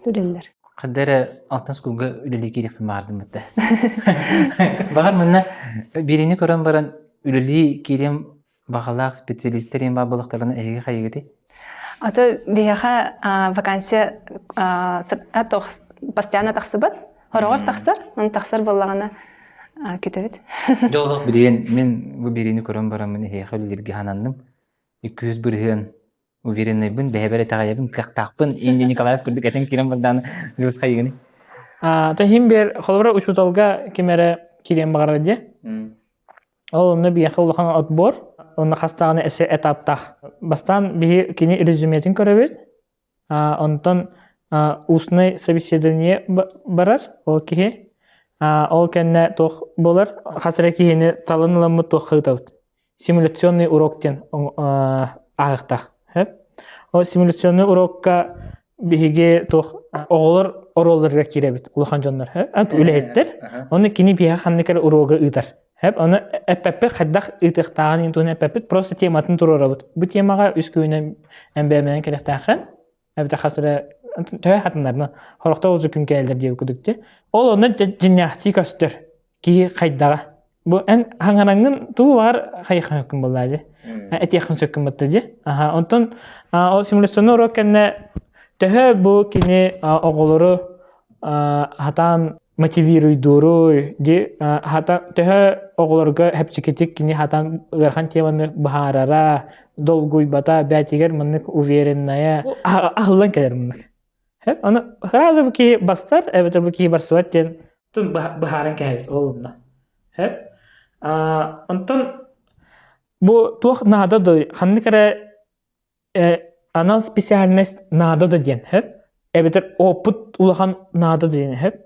төлелер кадере алтын скулга үлели киреп бардым мытта багар мына бирини көрөн баран үлели кирем багалак специалисттерин бабылыктарына эге хайгыты ата бияха вакансия постоянно тахсыбыт хорогор тахсар он тахсар боллагана кетебит жолдок билген мен бу бирини көрөн барамын эге хөлдерге ханандым 200 бирген уверенный бун бебере тагаябын кактакпын инде Николаев күрдүк этен кирем бардан жус хайгыны та химбер холбора учуталга кемере кирем багарады ол оны бияха улахан отбор онна хастаганы эсе этаптах бастан бихи кини резюметин көрөбүт онтон устный собеседование барар ол кихи ол кенне тох болар хасыра кихини талыныламы тох хытабыт симуляционный уроктен агыктах ол симуляционный урокка бихиге тох оголор оролларга киребит улахан жоннор үлехеттер оны кини биха ханникер урога ыйтар оны эппеппе хаддах ытыктаган интуне эппеппет просто тематын турарабыт бу темага үскөйнө эмбеменен керектахан эбите хасыра төө хатындарына хорокто озу күн келдер деп күдүктү ол оны жиннахти көстөр ки кайдага бу эн хаңараңын туу бар хайхан күн болду этияхын сөккүн баттыды онтон ол симуляционный урок кенне төө бу кини оголору хатан мотивируй дуру де хата тө оголорга хепчикетик кини хатан гархан теманы бахарара долгуй бата бәтигер мынык уверенная ахлан келер мынык хеп аны хразы ки бастар эбетер бу ки барсуаттен тун бахаран келет олунна хеп антон бу тух нада да ханны кере анал специальность нада да ден хеп эбетер опыт улахан нада ден хеп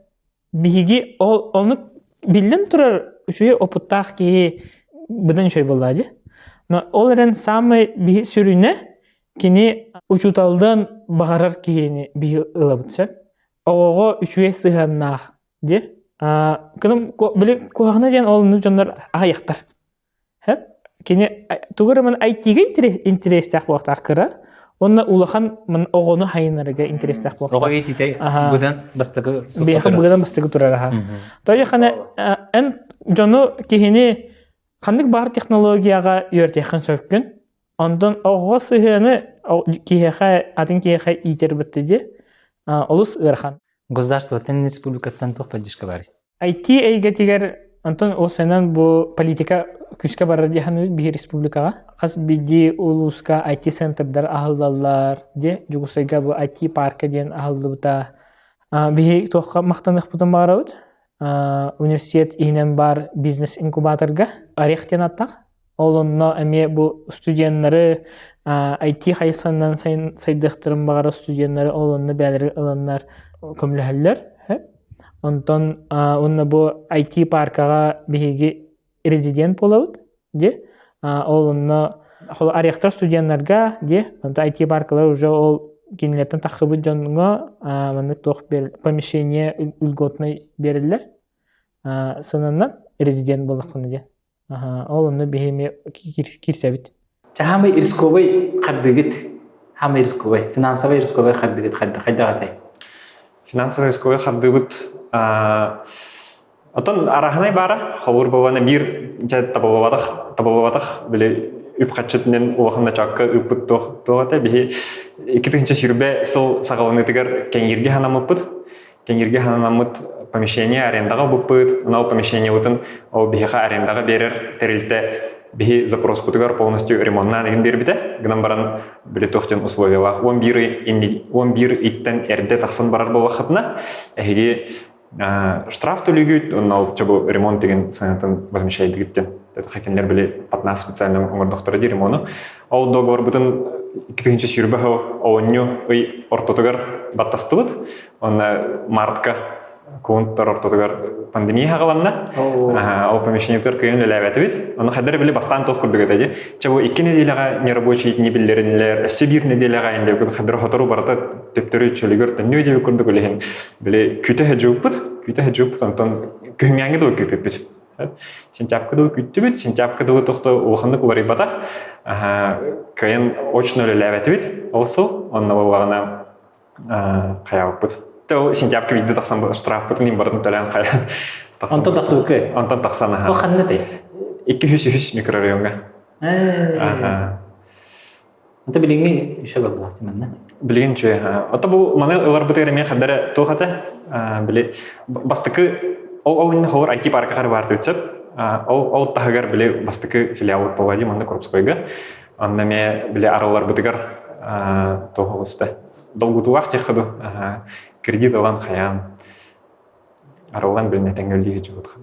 биги оны билден турар үшүе опыттах ки быдан шөй болду но олерен самый биги сүрүнө кини учуталдан багарар кини биги ылабытса ого үшүе сыганнах де кым биле куагына ден олну жондар аяктар хеп кини тугурман айтиге интерестах вактак кыра онна улахан мен огону хайнарга интерестах болду. Рогой тите будан бастыгы. Бияха будан бастыгы турара. Тоя хана эн жону кихини Ханнык бар технологияга үйөртехэн сөккүн. Ондан оғға сыхыны атын киеха итер бітті олыс ырхан. Государствотен республикаттан тоқ поддержка бар. IT эйге тигер антон ол сенен бу политика күскә барар дияны би республикага. Хас биди улуска IT центрдар ахыллалар де жугусайга бу IT парка ден ахыллыбыта. Би тоққа мақтанык бутан барабыт. Университет инен бар бизнес инкубаторга арехтен аттақ. Олонно эме бу студенттары IT хайсаннан сайдыктырын багара студенттары олонно бәлери аланнар көмлөһөллөр. Онтон онно бу IT паркага биги резидент болот де. Олонно хол арехтар студенттарга де. Онто IT паркалар уже ол кинилеттен тахыбы жонго маны тох бер помещение льготный берилер. Сынаннан резидент болакны де. Олонно бихеме кирсебит. Чахамы рисковый кардыгыт, хамы рисковый, финансовый рисковый кардыгыт хайдагатай. Финансовый рисковый кардыгыт отон арахнай бара, хавур бавана бир жат табалаватах биле үпкачытнен улахында чакка үппут тоғата бихи икитинче сүрбе сол сагалыны тигер кеңирге ханамыппыт. Кеңирге ханамыт помещение арендага буппыт, нау помещение утын ол бихиха арендага берер терилте бихи запрос путыгар полностью ремонтна деген бербите. Гынан баран биле тохтен условиялах 11 иттен эрде тахсан барар болахытна. Эһиги штраф төлөгүт, нау чабу ремонт деген санатын возмещает дигиттен. Это хакенлер биле 15 специальным оңордоктора ди ремонту. Ол договор бутын икитинче сүрбе оонню ый ортотугар баттастыбыт. Онна мартка контор ортотугар пандемия хагаланна. Ол помещениетер кыйын лелебетибит. Оны хадер биле бастан тоф курдук этеди. Чабу 2 неделяга нерабочий дни биллеринлер, сибир неделяга инде хадер хотору барата тептери чөлөгөр төннү деп курдук элеген. Биле күтө хежуппут, антон күймәңге дө көпөппүт. Сентябрьда күттүбүт, сентябрьда тохто улаханды кубарып бата. Кыйын очно лелебетибит. Олсо онна болгана каябыт. То сентябрь видде таксан штраф бутын бардын төлөн кая. Антон тасыбыкы. Антон таксана. О ханны дей. 200 микрорайонга. Anta bilingmi işe bakılak demende. Bilginçe. Ata bu mana ılar bıtırı men xadara toğata bile bastıkı ol inne hor IT parka var tütsep. Ol tahagar bile bastıkı filial povadi manda Korpskoyga. Anda me bile aralar bıtıgar toğusta. Долгутуах техаду. Кредит алан хаян. Аралан билне теңгелдиги жибутха.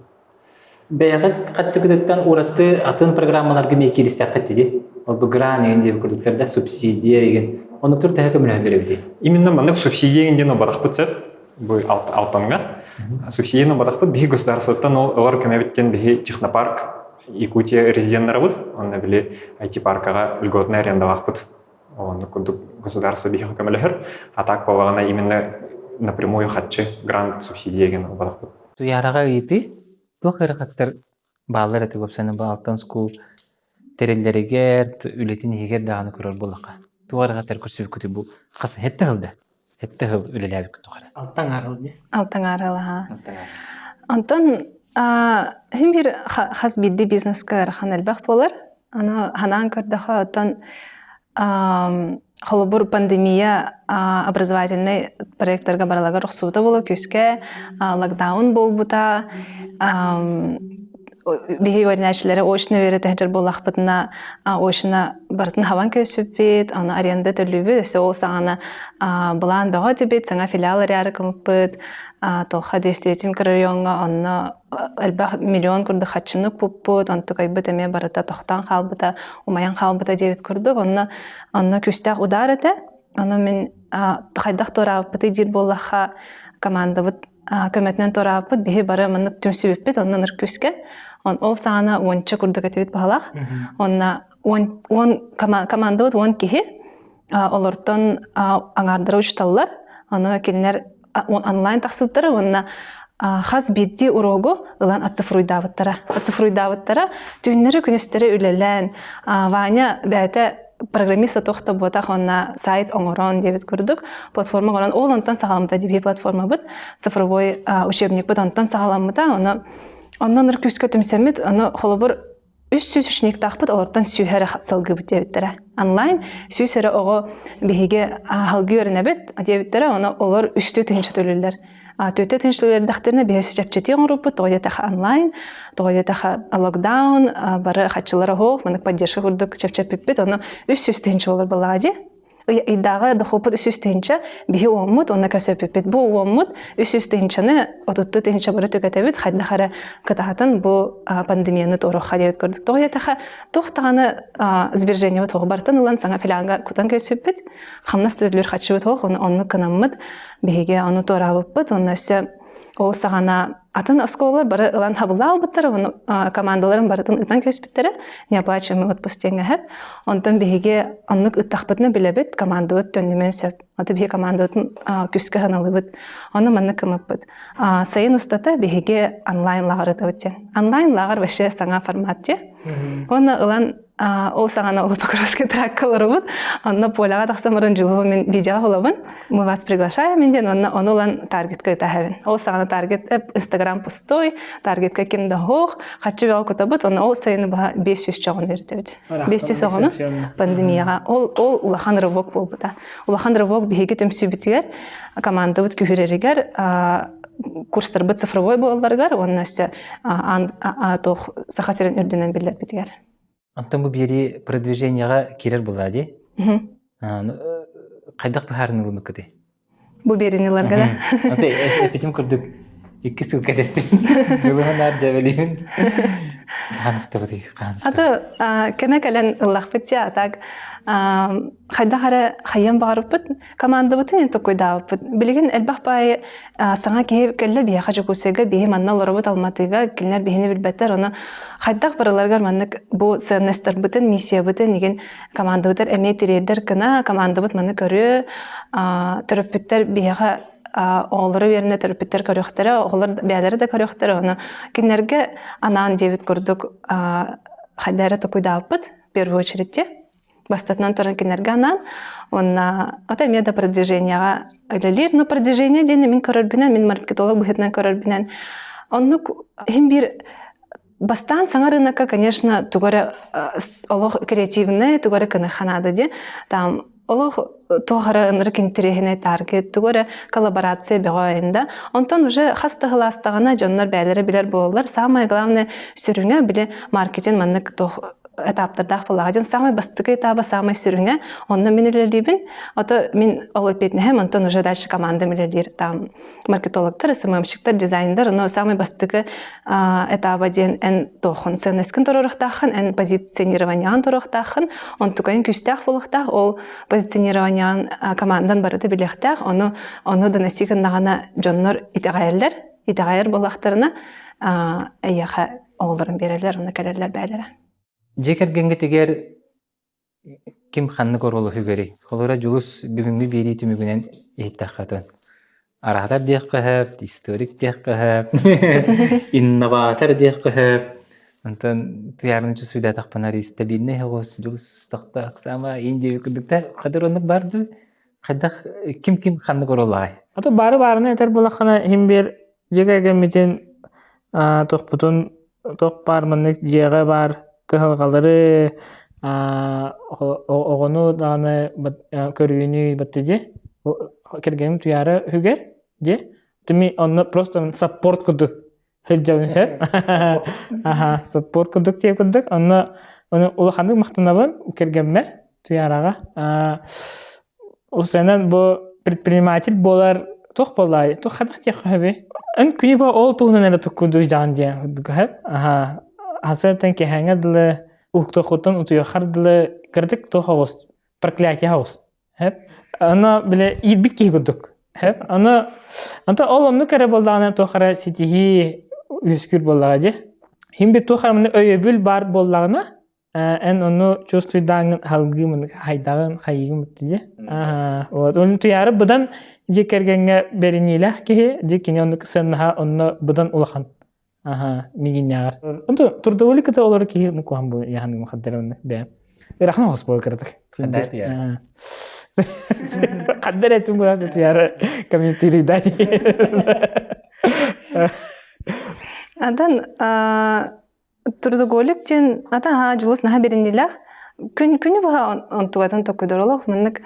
Бәйгәт каттыгыттан уратты атын программаларга меки дистәкәт диде. Ол бу гран дигән күрдүкләрдә субсидия дигән. Оны тур тәһәкә менә бирәбез. Именно моны субсидия дигән барах бутсап, бу алтанга. Субсидияны барах бут бихи государстводан олар кенәбиттен бихи технопарк Якутия резидентлары бут. Аны биле IT паркага льготный арендалах бут. Он государство бихи көмөлөр. А так полагана именно напрямую хатчы грант субсидия дигән барах бут. Туярага ити тохер хаттар баллар этеп көпсәне балтан скул тереллеригер үлетин егер даганы көрөр булакка. Туарга тер көрсөп күтү бу кас хетте кылды. Хетте кыл үлеләбик тугара. Алтан арылды. Алтан арыла ха. Антон хим бир хас бидди бизнеска архан албах болар. Аны ханан көрдөхө антон холобур пандемия образовательный проекттарга баралага рухсута боло күскә локдаун болбута бихи варнәчләре очны вере тәһҗир булахбытына очна бартын хаван көсүпет аны аренда төлүбү сол саңа булан бага дебет саңа филиаллар яркымпыт тоха дистретим районга аны албах миллион курды хатчыны пуппут анту кайбы теме барата тохтан халбыта умаян халбыта дебет курдук аны күстәк удар эте аны мен хайдах торапыты дир болаха команда бут көмөтнен торапыт бихи бары маны түмсүбүппет аны күскә ол сана онча курдук этебит баалах онна команда бут 10 кихи олортон аңардыра учталлар аны келнер онлайн тахсыптары онна хас бидди урогу ылан ацифруйдавыттара түннері күністері үлелен ваня бәті программиста тоқта ботақ онна сайт оңорон дебет көрдік платформа орон ол онтан сағаламыда деби платформа бұд цифровой учебник бұд онтан сағаламыда оннан ыр күске түмсемет оны холобыр 300 тахпыт ортон сүйһәре салгы битебиттер. Онлайн сүйсәре ого биһиге халгы өрнәбет дебиттер, оны олар 3 тынчы төлөлләр. Төтө тынчлар дахтырны бәһәс чәпчәти группа тоята онлайн, тоята локдаун, бары хатчылары хох, моны поддержка курдык чәпчәппет, оны 300 тынчлар балади. Идага дохопот 300 тынча биһи оммут, оны кәсәппет бу оммут 300 тынчаны отутты тынча бары төкәтәбит, хәддә хәре кытахатын бу пандемияны торох хәдәт курдык. Тоята тохтаганы сбережение вот хобартан улан саңа филанга кутан кәсәппет, хамнас төрлөр хатчыбыт хох, оны канаммыт биһиге аны торабыппыт, оны өсә ол сагана атын осколар бары ылан хабыла албыттар, оны командаларын барытын ытан кәсәппеттәре, неоплачиваемый отпуск теңе һәп, онтан биһиге аннык ыттахпытны билебит, командабыт төннемен сөп. Аты биһи командабытын күскә ханалыбыт, аны манны кымыппыт. Сайын устата биһиге онлайн лагыр ытабыттен. Онлайн лагыр вәшә саңа форматте. Оны ылан ол сағана ол покровский траккалары бұд. Онна поляға тақсамырын жылығы мен видеоға олабын. Мы вас приглашаем менден, оны олан таргетка етахавин. Ол сағана таргет Instagram пустой, таргетка кемді хоқ, қатшы беға көтабыд, оны ол сайыны бұға 500 чоғын вердебід. 500 оғыны пандемияға. Ол улахан рывок бол бұда. Улахан рывок бігеге төмсі бітігер, команда бұд күхірерігер, курстар бұд цифровой болаларғар, оның өсі сақасерін үрдінен білер бітігер. Антон бу бери продвижениега кирер булади. Кайдак бахарны бу мекти. Бу бериниларга да. Ante эпитим курдук 2 сыл кетестим. Жылыгынар жабелин. Ханыстыбыды, ханыстыбы. Аты кемекелен ыллахпытя атак хайдахара хайям барыппыт, командабытын енті койдабыппыт. Білген әлбақ бай саңа келі бия қажықусыға бейі манна лорабыт алматыға келінер бейіні білбәттер, оны хайдақ барыларғар маннық бұл сәнестер бұтын, миссия бұтын, еген командабытыр әме терердер кіна, командабыт манны көрі, түріппіттер бейіға оғылары веріне түріппіттер көріқтері, оғылар бәлері де көріқтері, оны кенерге анан дебіт көрдік хайдары тұқойдабыппыт, первую очередте. Бастатнан тұрын кенерге анан, онна ата меда продвиженияға өлелер, но продвижение дейін мен көрірбінен, мен маркетолог бұхетінен көрірбінен. Онны хем бір бастан саңа рынокка, конечно, тугары олық креативный, тугары кіні ханады де. Там олық тоғары ыныры кентерегіне таргет, тугары коллаборация беғайында. Онтан уже хастығыластығына жонлар бәлері білер болылар. Самое главное, сүріңе біле маркетинг маннық этаптардах болагаден самый бастыгы этапа самый сүрүңе онна мен үлелибин ото мен ол этпетне хем онтон уже дальше команда милелир там маркетологтар СММщиктер дизайнер но самый бастыгы этапа ден эн тохон сенескин торохтахын эн позиционированиян торохтахын он тугайын күстах болуктах ол позиционированиян командан барыты билехтах оны донесигин нагана жоннор итагайыр болактарына эяха оолорун берелер оны келерлер бәлері. Жекергенге тегер ким ханны королу фигери. Холора жулус бүгүнгү бери түмүгүнен эйттахатын. Арахатар диэк кыһып, историк диэк кыһып, инноватор диэк кыһып. Антон туярын чу суйда тахпанар стабильный хогос жулус тахта аксама инде күдүктә кадыронлык барды. Кайдах ким ханны королай. Ато бары-барына этер булакана химбер жекергемитен тохпутун тохпар мынык жеге бар кыһылгалары оғыну даны көрүүнү баттыде кергеним туяры хүгер де тими онны просто саппорт кудук хылжабын саппорт кудук тие кудук онны улахандык мактанабын кергенме туярага усенен бу предприниматель болар тох болай тох хадак те хабе эн күнү ба ол туунан эле тукуду жан де Хасетен кехенгедле ухтохотон утуяхардle кырдык тохос проклятие хаус. Хеп ана биле ирбикки гудук. Хеп ана анта олонну кере болданы тохара ситихи үскүр боллагы. Химби тохармны өйөбүл бар боллагына эн ону чувствуйдан халгымын хайдагын хайгым тиде. Вот он туяры будан жекергенге беринилах ки жекине ону ксенха онну будан улахан. Мигиньяр. Онто турдоволиката олар ки нукуам бу яхан мухаддерон бе. Рахна хоспол кратак. Хаддат я. Хаддат тум бу туяр комьюнити лидати. Адан турдуголик тен ата жулус наха беренилах күнү баха онтугатан токудоролох маннык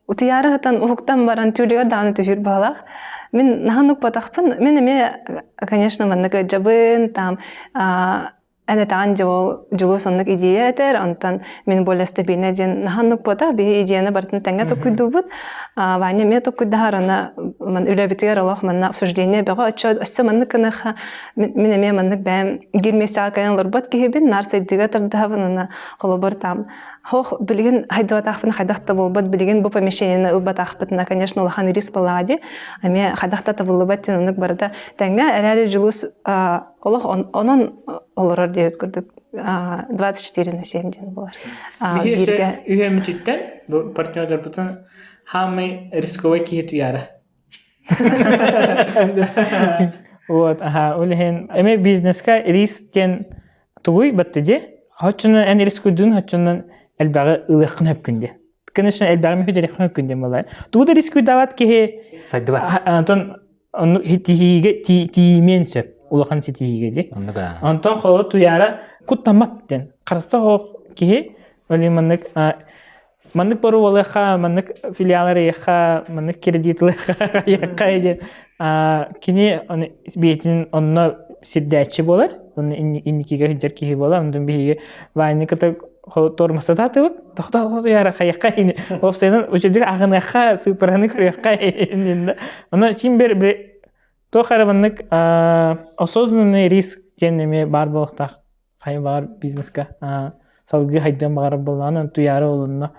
утуяры хатан уфуктан баран тюлигер дааны тефир баалах мен наханук батахпын мен эме конечно маннык жабын там ana taan jugo sonnak idea ter antan min bola stabilina jen nahannuk pota be idea bartan tanga to kudubut ваня me to kudaharana man ülebitigar Allah manna обсуждение бага ача assa mannak kana min me mannak bam girmesa kayan lorbat kehibin nar saydiga tardavana холобар там хох билген хайдат ахпын хайдахта болбат билген бу помещение улбат ахпытна конечно улахан рис балади аме хайдахта болбат тенник барда таңга әрәле жулус Олох онон олорор деп көрдүк 24/7 ден болар. Бирге үйөмүтүттен бу партнерлер бутун хамы рисковый киет уяра. Вот, улехен эме бизнеска рисктен тугуй баттыде. Хачынан эн рискудун хачынан элбагы ылыкын хөпкүндө. Конечно, элбагы мөхөдө хөпкүндө болар. Тугуда рискуй дават ки сайдыба. Антон он хитиге тимен сөп. Улахан ситиге ди. Антон холо туяра куттаматтен. Караста хо ки оли маннык бару олеха, маннык филиалары яха, маннык кредитлыха яка. Кини он бетин онно сиддачы болар. Он инникиге хиджар ки болар. Ондан биге вайниката тормасата тот тохта туяра яка ини. Опсенен учедик агынга супераны яка ини. Ана симбер Тохара маннык осознанный риск тенеме бар болуктак кай бар бизнеска салгы хайдан бар болгонун туяры олунна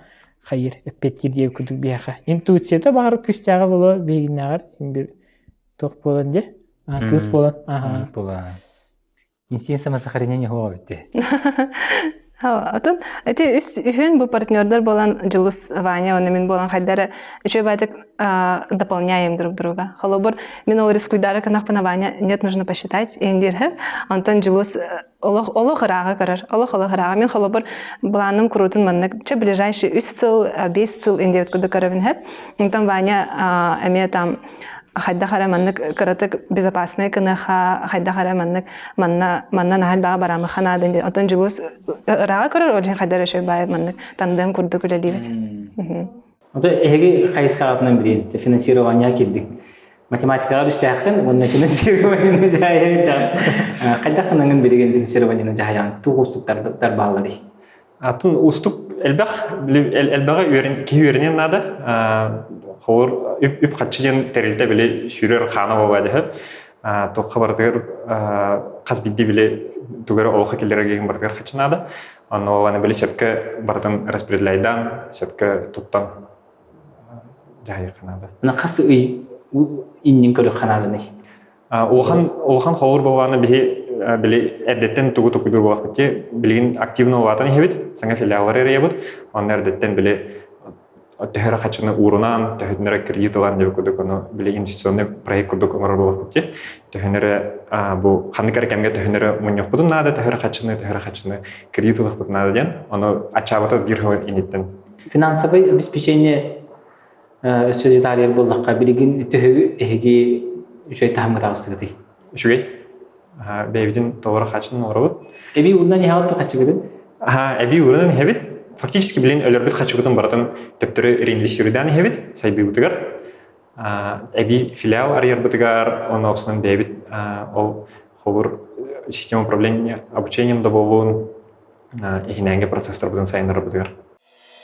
хайыр эппеттир деп күдүк бияка интуицияда бар күстөгө боло бегинагар бир ток болон же кыз болон бола инстинкт самосохранения хоо битти Атын эти үфен бу партнердер болан жылыс Ваня оны мен болан хайдары еще байтык дополняем друг друга. Холобор мен ол рискуйдары канахпана Ваня нет нужно посчитать эндирхе. Антон жылыс олох рага карар. Олох рага мен холобор бланым крутын маннык че ближайший 3 жыл 5 жыл эндирет куды карабин хеп. Антон Ваня эме там хайда хара маннык каратык безопасный кынаха хайда хара маннык манна нахал бага барамы ханадын отон жулус рага көрөр олен хайда шөй бай маннык тандем курду күлелибит. Ото эги кайыскаатынан билин финансирование кирдик. Математикага үстәхин, онна финансирование жайы жан. Кайда ханангын берген финансирование жайын тугустуктар баалары. Атын устук элбага үйренен нада хор үп хатчыден терилте биле сүрөр хана бабады. То хабардыр каз бидди биле тугары олха келерге бардыр хатчынада. Аны ваны биле сепке бардан распределяйдан сепке туттан жайы ханада. На касы үй иннин көлөк ханадыны. Олхан хор бабаны биле эддеттен тугу тугуdur болакты билген активно ватан хебит саңа филиаллары ребут оннар эддеттен биле төһөрө хачыны урунан төһөнөрө кредитлар деп көдүк аны биле инвестиционный проект көдүк аңар болакты төһөнөрө бу ханыкар кемге төһөнөрө муньёк будун нада төһөрө хачыны кредитлар будун нада ден аны ачабата бир хөр иниттен финансовый обеспечение сөзүтарьер болдукка билген төһөгү эги үчөй таамгатабыстыгы үчөй бевидин товар хачын орабыт. Эби урынан яхат хачыгыды? Эби урынан хебит. Фактически билен өлөрбүт хачыгытын баратын төптөрү реинвестируйдан хебит. Сайбыбытыгар. Эби филиал арьербытыгар, он опсынан бевит ол хобур система управления обучением да болуун эхиненге процесстер бутын сайын арбытыгар.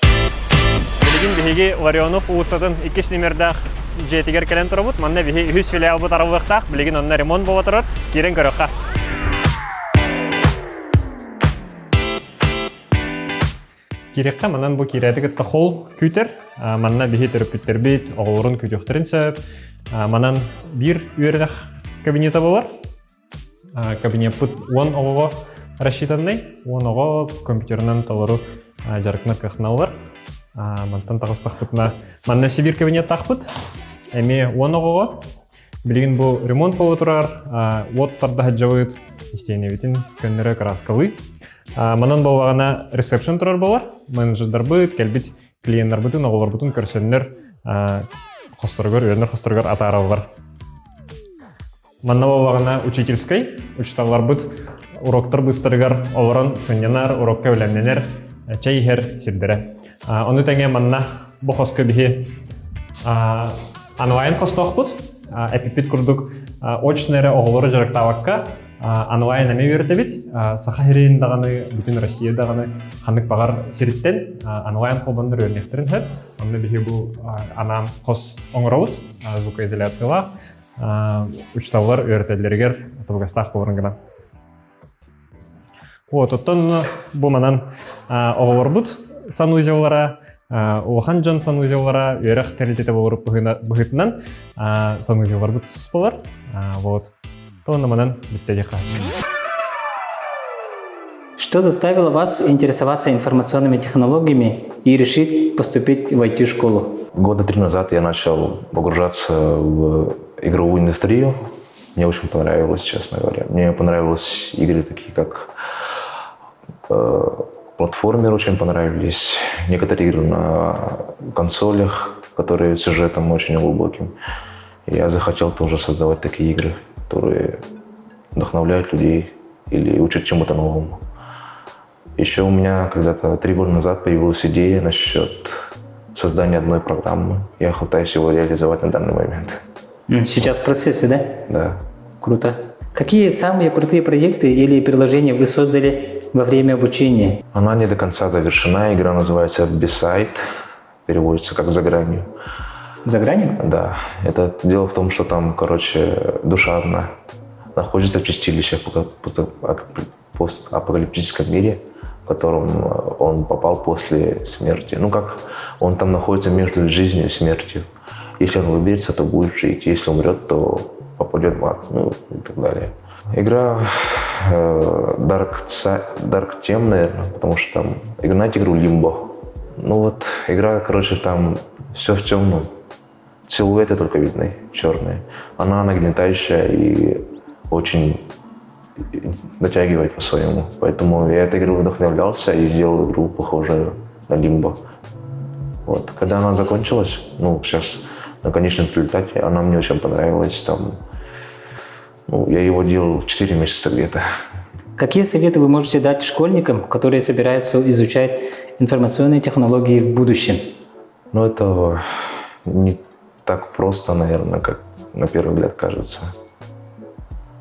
Билген биһиги Ларионов уустатын 2 номердах жетигер келен турабыт. Манна биһи 100 филиал бут арабыктак, билген онна ремонт боло турат, кирен көрөкка. Кирекка манан бу киредиги тахол күтер, манна биһи терапевттер бит, оголорун күтөктөрүн сөп. Манан бир үйрөнөк кабинета болар. Кабинет бут 10 ого рассчитанный, 10 ого компьютернан толору жаркына кахналар. Мантан тагыстык бутна манна сибир кабинет тахпыт. Эми 10 ого билген бу ремонт боло турар, оттарда хаджабыт, истене битин көннөрө краскалы. Манан болғана ресепшн турар болар, менеджердар быт, келбит клиенттар бытын, оголор бытын көрсөннөр, хостургар, үйрөнөр хостургар атары бар. Манна болғана учительской, учталар быт, уроктор быстырыгар, олорон сыннянар, урокка өленненер, чайхер сирдере. Оны тәңе манна бохоско бихи анлайн қостоқпыт, эпипит күрдік очнері оғылыры жарықтаваққа анлайн әме вердебит, саха херейін дағаны, бүтін Россия дағаны қандық бағар сиріттен анлайн қолбандар өрнектерін хәп. Оны бихи бұл анам қос оңырауыт, звукоизоляциялақ, учтаулар өртелдергер тұбығастақ болырын Вот, оттон бұл манан оғылыр бұд санузеллара, улахан жон санузеллара, өрек тәрелтеті болырып бұғытынан санузеллар бұд тұс болар. Вот, тоны манан бүттедеқа. Что заставило вас интересоваться информационными технологиями и решить поступить в IT-школу? Года 3 назад я начал погружаться в игровую индустрию. Мне очень понравилось, честно говоря. Мне понравились игры такие, как платформеры очень понравились. Некоторые игры на консолях, которые сюжетом очень глубоким. Я захотел тоже создавать такие игры, которые вдохновляют людей или учат чему-то новому. Еще у меня когда-то 3 года назад появилась идея насчет создания одной программы. Я пытаюсь его реализовать на данный момент. Сейчас в процессе, да? Да. Круто. Какие самые крутые проекты или приложения вы создали во время обучения? Она не до конца завершена. Игра называется Beside. Переводится как «За гранью». За гранью? Да. Это дело в том, что там, душа одна находится в чистилище в постапокалиптическом мире, в котором он попал после смерти. Он там находится между жизнью и смертью. Если он выберется, то будет жить. Если умрет, то попадет в ад, и так далее. Игра Dark тем, наверное, потому что там играть игру Limbo. Игра, там все в темном. Силуэты только видны, черные. Она нагнетающая и очень дотягивает по-своему. Поэтому я этой игрой вдохновлялся и сделал игру похожую на Limbo. Когда она закончилась, сейчас на конечном результате, она мне очень понравилась. Я его делал 4 месяца где-то. Какие советы вы можете дать школьникам, которые собираются изучать информационные технологии в будущем? Это не так просто, наверное, как на первый взгляд кажется.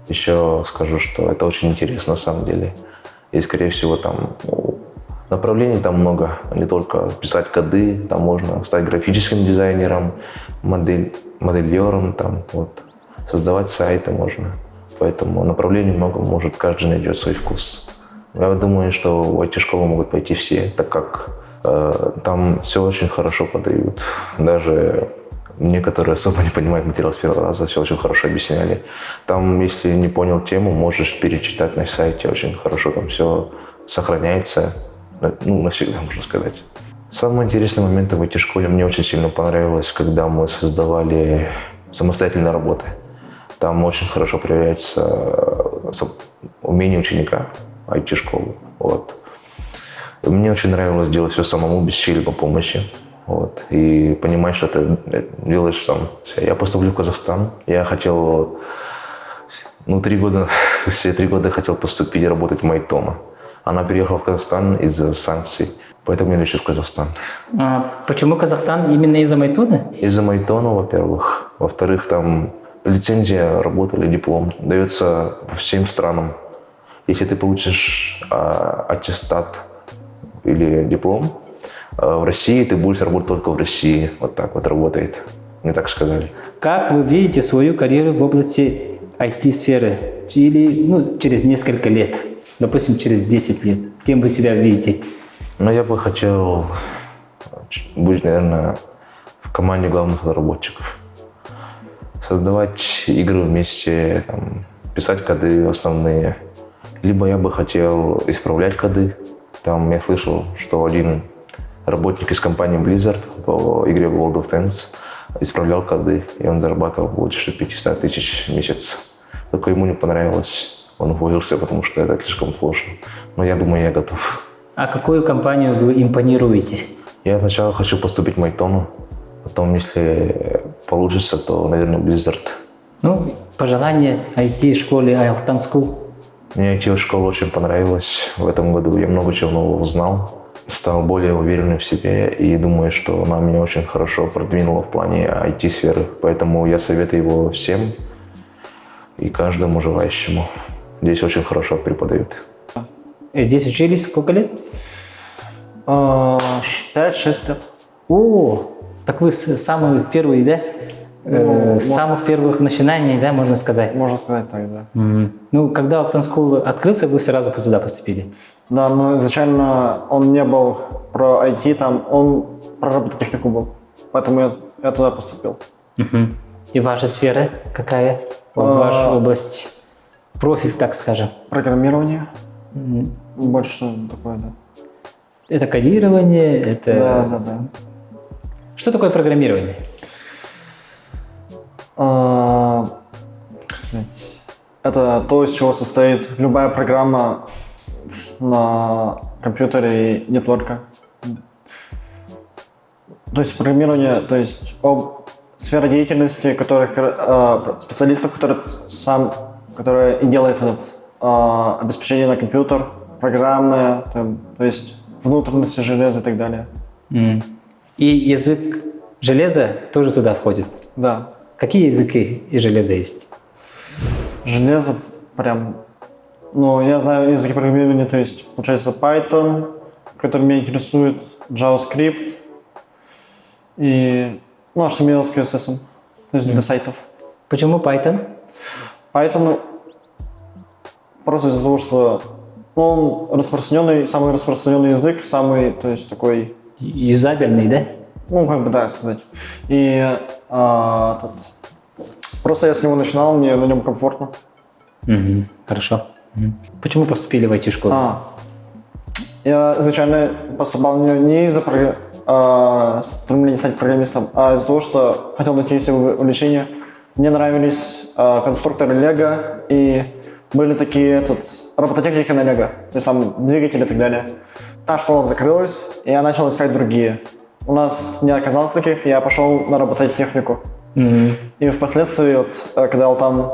Еще скажу, что это очень интересно на самом деле. И, скорее всего, направлений там много. Не только писать коды, там можно стать графическим дизайнером, модельером, создавать сайты можно. Поэтому направлений много, может, каждый найдет свой вкус. Я думаю, что в IT-школу могут пойти все, так как там все очень хорошо подают. Даже мне, которые особо не понимают материал с первого раза, все очень хорошо объясняли. Там, если не понял тему, можешь перечитать на сайте, очень хорошо там все сохраняется, навсегда, можно сказать. Самые интересные моменты в IT-школе мне очень сильно понравилось, когда мы создавали самостоятельные работы. Там очень хорошо проявляется умение ученика IT-школы. Мне очень нравилось делать все самому, без чьей-либо помощи. И понимать, что ты делаешь сам. Я поступлю в Казахстан. Я хотел, все 3 года хотел поступить и работать в Майтоно. Она переехала в Казахстан из-за санкций. Поэтому я лечу в Казахстан. Почему Казахстан? Именно из-за Майтона? Из-за Майтона, во-первых. Во-вторых, там лицензия работы или диплом дается по всем странам. Если ты получишь аттестат или диплом, в России ты будешь работать только в России. Вот так вот работает. Мне так сказали. Как вы видите свою карьеру в области IT-сферы? Или через несколько лет? Допустим, через 10 лет. Кем вы себя видите? Я бы хотел быть, наверное, в команде главных разработчиков. Создавать игры вместе, писать коды основные. Либо я бы хотел исправлять коды. Я слышал, что один работник из компании Blizzard по игре World of Tanks исправлял коды, и он зарабатывал больше 500 тысяч в месяц. Только ему не понравилось. Он уволился, потому что это слишком сложно. Но я думаю, я готов. А какую компанию вы импонируете? Я сначала хочу поступить в Майтону. Потом, если получится, то, наверное, Blizzard. Пожелание IT-школе Айлтан School. Мне IT-школа очень понравилась. В этом году я много чего нового узнал. Стал более уверенным в себе и думаю, что она меня очень хорошо продвинула в плане IT-сферы. Поэтому я советую его всем и каждому желающему. Здесь очень хорошо преподают. Здесь учились сколько лет? 5-6 лет. О, так вы самые первые, да? С самых первых начинаний, да, можно сказать? Можно сказать так, да. Ну, когда Алтан School открылся, вы сразу туда поступили? Да, но изначально он не был про IT, там он про робототехнику был. Поэтому я туда поступил. И ваша сфера какая? Ваша область, профиль, так скажем? Программирование. Больше такое, да. Это кодирование, это... Да. Что такое программирование? Как сказать, это то, из чего состоит любая программа на компьютере и не только. То есть программирование, то есть сфера деятельности, специалистов, которые и делают обеспечение на компьютер, программное, то есть внутренности железа и так далее. И язык железа тоже туда входит? Да. Какие языки и железа есть? Железо прям... Ну, я знаю языки программирования, то есть, получается, Python, который меня интересует, JavaScript и, HTML с CSS, то есть для сайтов. Почему Python? Python просто из-за того, что он самый распространенный язык, самый, то есть, такой... Юзабельный, да? Ну, как бы, да, сказать. И просто я с него начинал, мне на нем комфортно. Хорошо. Почему поступили в IT-школу? Я изначально поступал в нее не из-за стремления стать программистом, а из-за того, что хотел найти себе увлечение. Мне нравились конструкторы Лего, и были такие робототехника на Лего, то есть там двигатели и так далее. Та школа закрылась, и я начал искать другие. У нас не оказалось таких, я пошел на робототехнику. И впоследствии, когда Алтан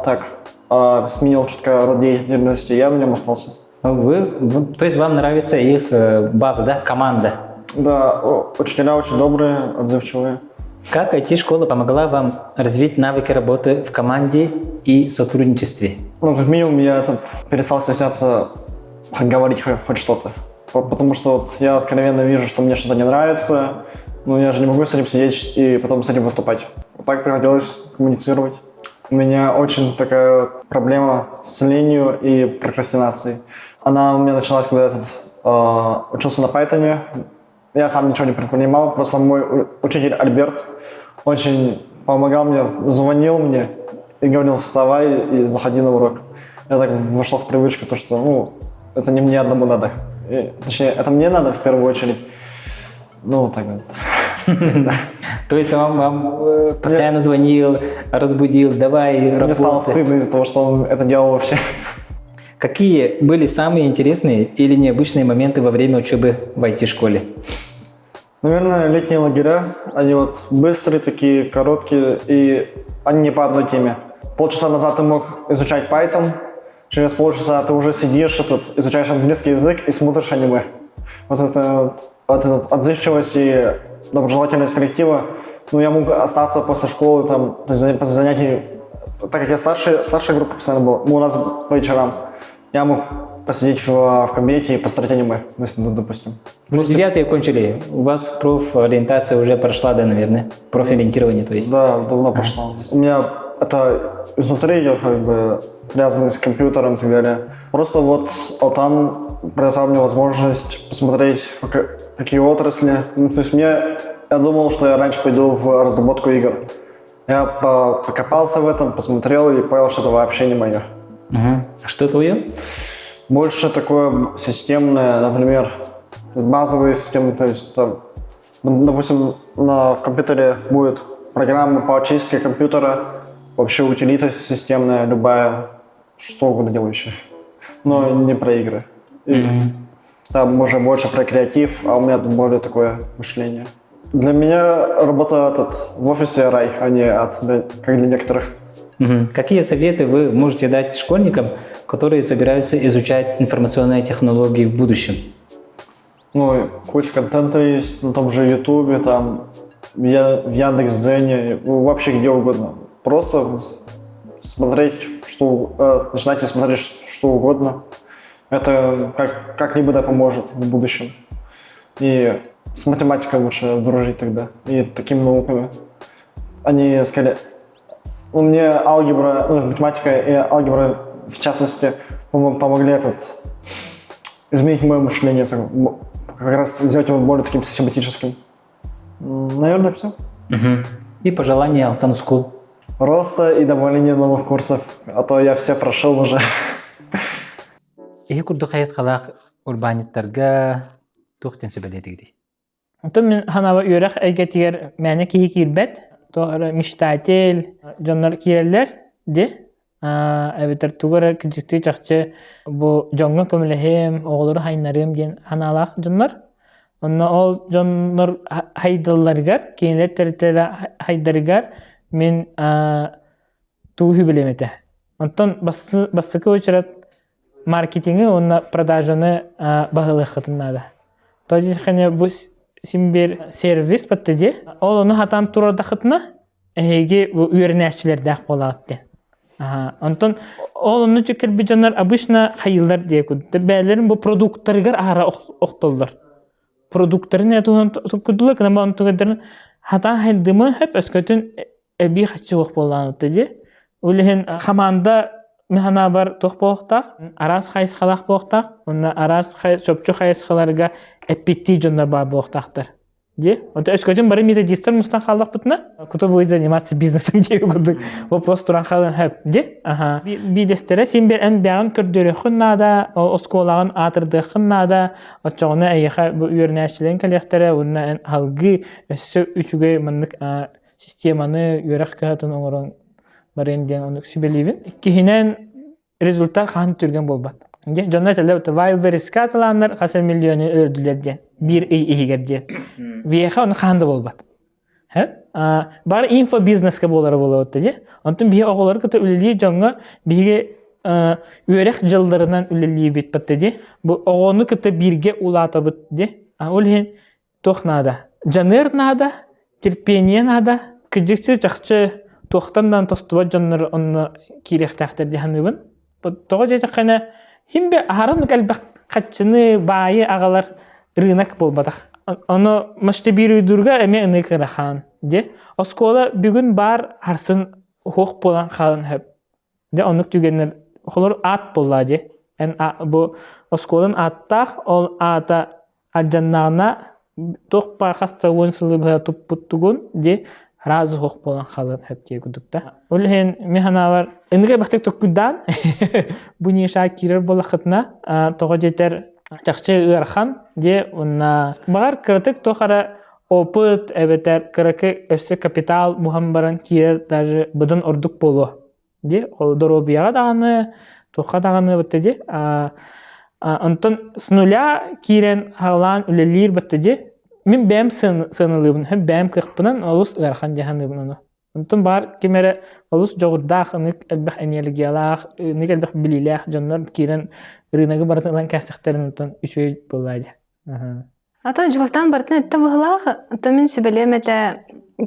сменил чутко род деятельности, я на нем остался. То есть вам нравится их база, да, команда? Да, учителя очень добрые, отзывчивые. Как IT-школа помогла вам развить навыки работы в команде и сотрудничестве? Ну, как минимум, я перестал стесняться говорить хоть что-то. Потому что я откровенно вижу, что мне что-то не нравится, но я же не могу с этим сидеть и потом с этим выступать. Вот так приходилось коммуницировать. У меня очень такая проблема с ленью и прокрастинацией. Она у меня началась, когда я учился на Python. Я сам ничего не предпринимал, просто мой учитель Альберт очень помогал мне, звонил мне и говорил: вставай и заходи на урок. Я так вошел в привычку, то что, это не мне одному надо. Точнее, это мне надо в первую очередь. Так вот. То есть он вам постоянно звонил, разбудил, давай работай. Мне стало стыдно из-за того, что он это делал вообще. Какие были самые интересные или необычные моменты во время учебы в IT-школе? Наверное, летние лагеря. Они быстрые такие, короткие, и они не по одной теме. Полчаса назад ты мог изучать Python, через полчаса ты уже сидишь, изучаешь английский язык и смотришь аниме. Вот эта отзывчивость и доброжелательность коллектива. Я мог остаться после школы, после занятий, так как я старшая группа постоянно была, у нас по вечерам. Я мог посидеть в кабинете и посмотреть аниме, допустим. Вы 9-е кончили, у вас профориентация уже прошла, да, наверное? Профориентирование, то есть? Да, давно прошла. У меня это изнутри идет, связано с компьютером и так далее. Просто Алтан предоставил мне возможность посмотреть, какие отрасли. Я думал, что я раньше пойду в разработку игр. Я покопался в этом, посмотрел и понял, что это вообще не мое. А что твое? Больше такое системное, например, базовые системы, то есть допустим, в компьютере будет программа по очистке компьютера, вообще утилита системная, любая, что угодно делающая, но не про игры. Там уже больше про креатив, а у меня тут более такое мышление. Для меня работа в офисе рай, а не ад, как для некоторых. Какие советы вы можете дать школьникам, которые собираются изучать информационные технологии в будущем? Ну, куча контента есть на том же Ютубе, там, в Яндекс.Дзене, вообще где угодно. Просто смотреть, начинайте смотреть что угодно. Это как-нибудь поможет в будущем. И с математикой лучше дружить тогда. И такими науками. Они сказали, мне алгебра, математика и алгебра, в частности, помогли изменить мое мышление, как раз сделать его более таким систематическим. Наверное, все. И пожелания Алтан Скул. Роста и добавления новых курсов, а то я все прошел уже. И курду хайс халах урбаниттарга тухтен сөбелетигди. Онтон мен ханава үйрәк әйгәтигер мәне киһи кирбәт, тоғыры мечтатель, жоннар кирелләр, де. Әбетер тугара кичисти чакчы бу жонга көмөлөһем, оголору хайнарым ден ханалах жоннар. Онна ол жоннар хайдалларгар, кейинлеттерителе хайдаргар мен тууху билемете. Онтон бастыкы очрат маркетинги, онна продажаны багылыхытыннада. Тоди хане бу симбер сервис паттеде, ол оны хатан турардахытына, эге бу үйренәшчилердәк болатты. Онтон ол оны чекерби жанар обычно хайылдар дие күдді. Бәлерін бу продукттарыгар ара оқтолдар. Продукттарын әтуын күділі, кінама оны түгедерін хатан хайдымы хөп өскөтін әбі қачы оқ болан өтті де. Өліхін хаманда механа бар тоқ болықтақ, арас қайыс қалақ болықтақ, онна арас шопчу қайыс қаларға әппетті жондар бар болықтақтар. Де? Онта өскөтін бары методистер мұстан қалдық бұтына, күті будет заниматься бизнесом деу күдік. Вопрос тұран қалын хөп. Де? Бидестері сен бір ән бәғын көрдері құннада, осколағын атырды құннада, отчағына әйеға үйернәшілен кәлектері, онна ән халғы өсі үшіге мұнық системаны үйерек кәтін оңырын барын ден оны сүбелейбін. Кейінен результат қағын түрген болбады. Жонна тәлі өті Wildberries-ка атыланлар қасы миллионы өрділерден, бір егерден. Веха оны қағынды болбады. Бары инфобизнеске болары болы өтті. Онтын бейе оғылары күті үлілі жоңға бейге өрек жылдарынан үлілі бет бітті. Бұл оғыны күті бірге ұлаты бітті. Ол ең тоқнада. Жаныр нада, терпение нада, күджіксі жақшы тоқтандан тостуба жаныр оны керек тәқтер дегенібін. Тоғы жайты қана химбе арын кәлбәк қатшыны байы ағалар рынок болбадақ. Оны мәшті бір үйдірге әме ұны қырақан. Оскола бүгін бар арсын хоқ болан қалын хөп. Оны түгенер қолыр ат болла. Бұл осколын аттақ, ол ата аджаннағына тоқ бар қаста өңсілі бұға тұп бұттығын разы хоқ болан қалын хөп дей күдікті. Ол хен механа бар. Үніге бақтық түккүддан бұл неша керер болы қытына тоғы жетер жақшы ұйархан де онна бағар кірітік тоқара опыт әбетер кірікі өсі капитал мұхам баран керер даже бұдын ордық болу. Де ол доробияға дағаны, тоққа дағаны бітті де. Онтын с нуля керен ғалан үлелер бітті де. Мен бәм сынылыбын, бәм қықпынан олыс ұйархан дегенібін оны. Онтын бар кемері олыс жоғырдақ, үнік әлбәқ энергиялақ, үнік әлбәқ біліләқ, жонлар керен рыногы бартылан кәсіқтерін ұтын үшөй болады. Ата жылыстан бартын әтті бұғылақ, мен сөбелем әті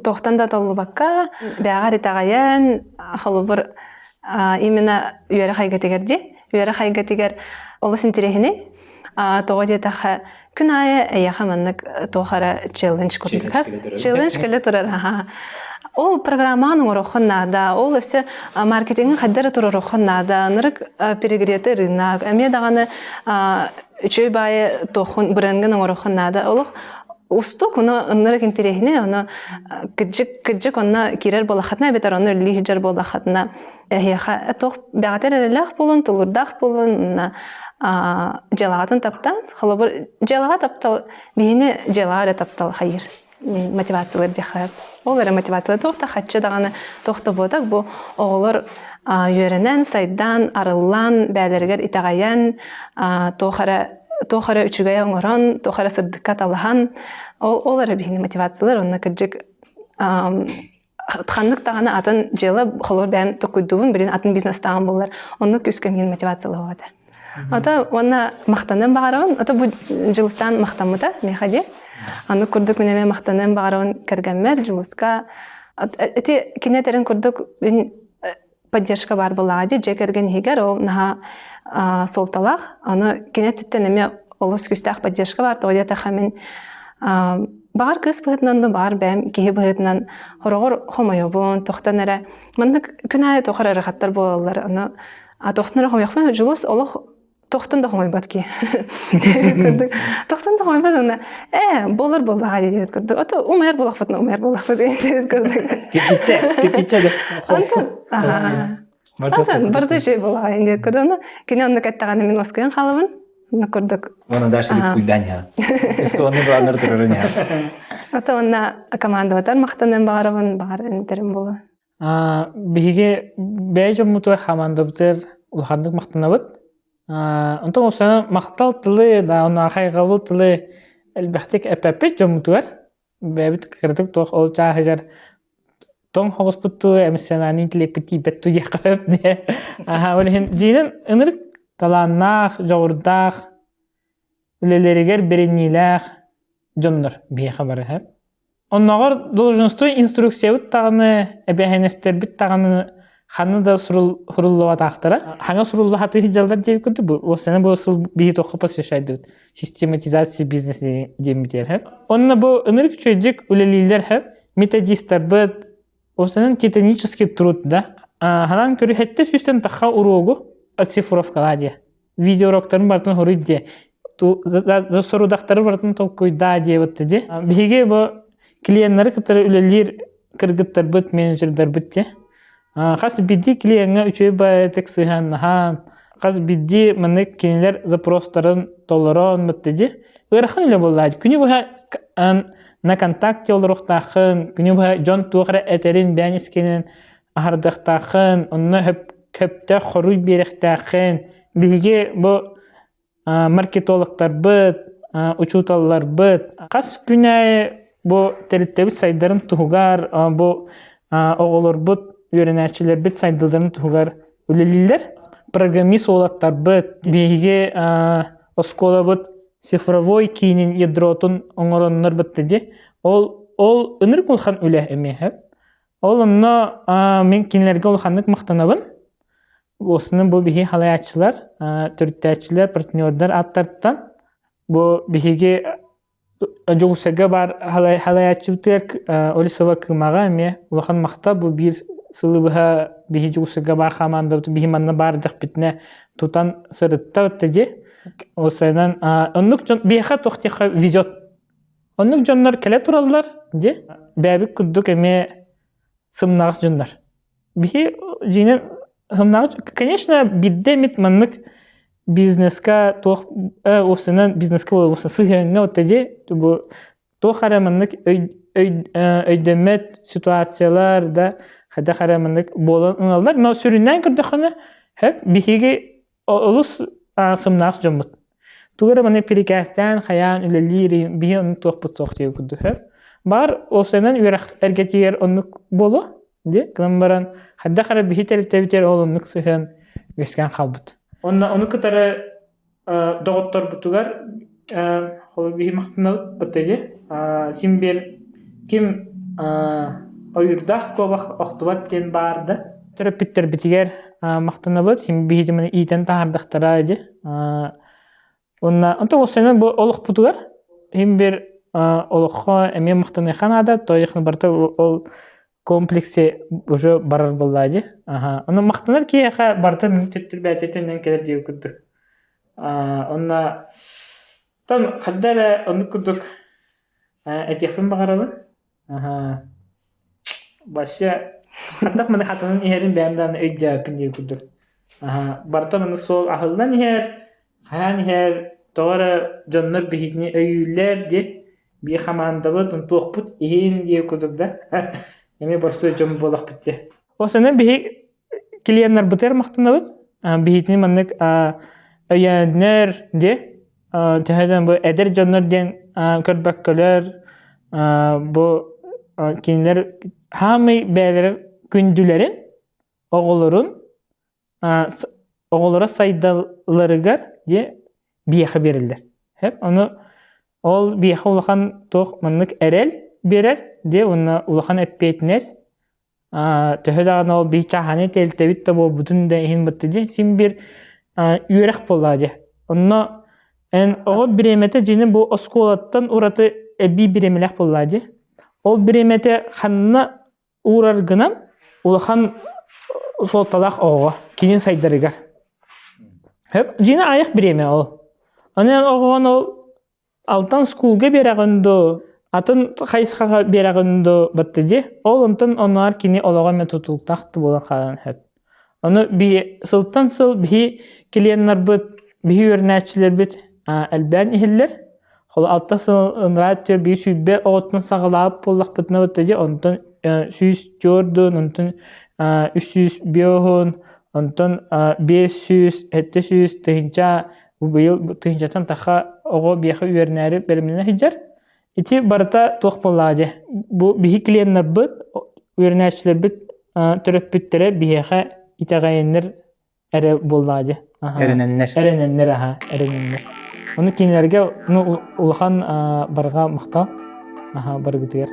тоқтан да толы баққа, бәғар етағайын, ақылы бір именно үйәрі қайғатегерде, үйәрі қайғатегер олыс интерехіне, тоғы детақы күн айы әйеға мәнік тоғара челлендж көтіндіғар. Челлендж көлі тұрар. Ол программаның орохоннада, ол өсі маркетингin қаддары тұр орохоннада, нұрық перегреті рынақ, әме дағаны үшөй байы тоқын брендгin орохоннада, олық ұстық, оны нұрық интерехіне, оны күджік оны керер болақатына, бетар оны үлі хиджар болақатына, әйеға тоқ бәғатер әреләқ болын, тұлырдақ болын, жалағатын таптан, қалабыр жалаға таптал, бейіне жалаға таптал қайыр. Мотивациялар дехап. Олар мотивациялар тоқта хатчы дағаны тоқта бодақ. Бұл оғылар үйерінен, сайдан, арылан, бәлергер итағаян, тоқара үчігай оңыран, тоқара сыддыққа талыған. Олар бейіне мотивациялар, онына күджік ханнык таганы атын жылы холор бәм токуйдуун бирин атын бизнес тагын булар. Онны күскемген мотивациялы болады. Ата онна мактанын багарабын. Ата бу жылыстан мактамыта мехади. Аны курдук менеме мактанын багарабын кергенмер жылыска. Эти кинетерин курдук поддержка бар булагы же керген хигер ол наха солталак. Аны кинет түттенеме олос күстак поддержка бар. Тоя тахамин бар кыз быһытынан бар бәм киһи быһытынан хорогор хомойобун тохтан эре мындык күнае тохар арахаттар болалар аны тохтанар хомойохма жулус олох тохтан да хомойбат ки тохтан да хомойбат аны болар болага дейт көрдүк ото умер болахфатна умер болахфат дейт көрдүк кипиче барды же болага дейт көрдүк аны кине онны каттаганы мен оскуян халыбын накордок. Вона дальше рискуйдания. Рискованный баннер турырыня. Ата онна команда ватар мактанын багарабын багар интерим болу. Биге бәҗем мутуа командабытыр улхандык мактанабыт. Онтон опсана мактал тылы да оны хайгабыл тылы элбәхтек эпепет жомутуар. Бәбит кырдык тох ол чагыр тон хоспутту эмсенани тилекти бетту якып не. Олен жинен ыныр таланнах, жаурдах, үлелеригер беренилах, жоннор бие хабары хеп. Оннагар должностой инструкция бит таганы, эбехенестер бит таганы ханы да суруллуга тактыра. Хана суруллу хаты хиҗалдар дип көтү бу. О сene бу сул бие тохы посвящайды. Систематизация бизнеси демитер хеп. Онна бу энерг чөйдик үлелилер хеп, методисттер бит. О сенен титанический труд да. Ханан көрү хетте сүстен таха урогу оцифровка ладья. Видеорокторын бартын хоридде. За сорудактары бартын толкуйда де вот де. Биге бу клиенттер которые үлелер кыргыттар бит менеджердер битте. Хас бидди клиентга үчөй ба тексихан хан. Хас бидди мене кинелер запростарын толорон битте. Өрхан эле боллады. Күнү бу на контакте олорохтахын, күнү бу жон тугара этерин бәнискенен ахардактахын, онны көптө хоруй беректахын. Биге бу маркетологтар бит, учуталлар бит. Кас күнәй бу тереттебит сайдарын тугар, бу оголор бит, үйренәчилер бит сайдыларын тугар үлелилер. Программист олаттар бит. Биге оскола бит цифровой кинин ядротун оңороннор бит. Ол ыныр кулхан үле эме. Ол онно мен кинлерге улханлык мактанабын. Осының бұл бігі халаятчылар, түрттәтчілер, партнердар аттарттан. Бұл бігеге жоғысыға бар халаятчылар олисова кымаға әме. Улақан мақта бұл бір сылы бұға бігі жоғысыға бар қаманда, бігі манна бар дық бітіне тұтан сырытта өттеге. Осайынан біға тоқтеға визет. Онық жонлар кәлі тұралылар, бәбік күддік әме сымнағыз жонлар. Бігі жинен конечно, биддемит маннык бизнеска тох осынан бизнеска болса сыгынга отеде бу тохара маннык өйдемет ситуациялар да хада хара маннык болон уналдар но сүрүннән кырдыхана хеп биһиге олус сымнак жомут тугара маны перекастан хаян үлелири биһин тохпут сохтый күдү хеп бар осынан үрәх эргетигер оннук болу де кламбаран хадда хара бихитер тевитер олун нуксыхан вескан халбут. Оны кытары доготтор бутугар хол бихи мактанал бутеге симбер ким ойурдах кобах октубат тен барды. Терапиттер битигер мактанабыт сим бихи мен итен тахардактара иди. Онна осенен бу олук бутугар симбер олухо эме мактаныхан ада тояхны барта ол комплексе уже барар боллады. Оны мактанар ки яха барта төттүр бәтетенен келер дип күттүк. Онна тан хаддара оны күттүк. Этефин багарабы. Баша хаддак менә хатынын иһерин бәндән өйдә пинди күттүк. Барта менә сол ахылдан иһер, хан иһер тора жоннор бихитни өйләр дип би хамандабы тохпут иһин дип күттүк да. Эме барсы жом болак битте. Осынан бихи клиенттер битер мактанабыт. Бихитни маннык өйәннәр де тәһәдән бу эдер жоннор ден көрбәккәләр бу кинләр hamı bäler gündülerin oğullara saydalarıgar diye biyaha verirler. Hep onu ol biyaha ulakan toq manlık erel berer diye onu ulakan epeytines töhöz ağına ol bir çahane teltevit de bu bütün de hin battı diye sim bir yürek bolla diye. Onu en o biremete cini bu oskolattan uğratı bir biremelek bolla diye. Ol biremete xanna uğrargınan ulakan soltalaq oğa kinin saydarıgar. Hep cini ayak bireme ol. Anan oğan ol altan skulga beragındo, atın kaysıqa beragındo battı diye. Ol ondan onlar kini olağa metotuluk tahtı bolan qalan hep. Onu bir sıltan sıl bir kliyenler bit, bir örnekçiler bit elben ihiller. Hol altta sılınrat bir sübbe oğutun sağlayıp bollaq bitne battı diye. Ondan süs Jordan, ondan 300 biohun, ondan 500, 700 tıhınca bu yıl tıhıncatan taxa oğu biyağı üyerneri bölümüne hiccar. İti barata toq bolladı. Bu bihi kliyenler bit, üyernerçiler bit, töröp bittere biyağı itağayenler ere bolladı. Erenenler. Erenenler. Onu kinlerge ulğan barga maqtal. Bargıtıgar.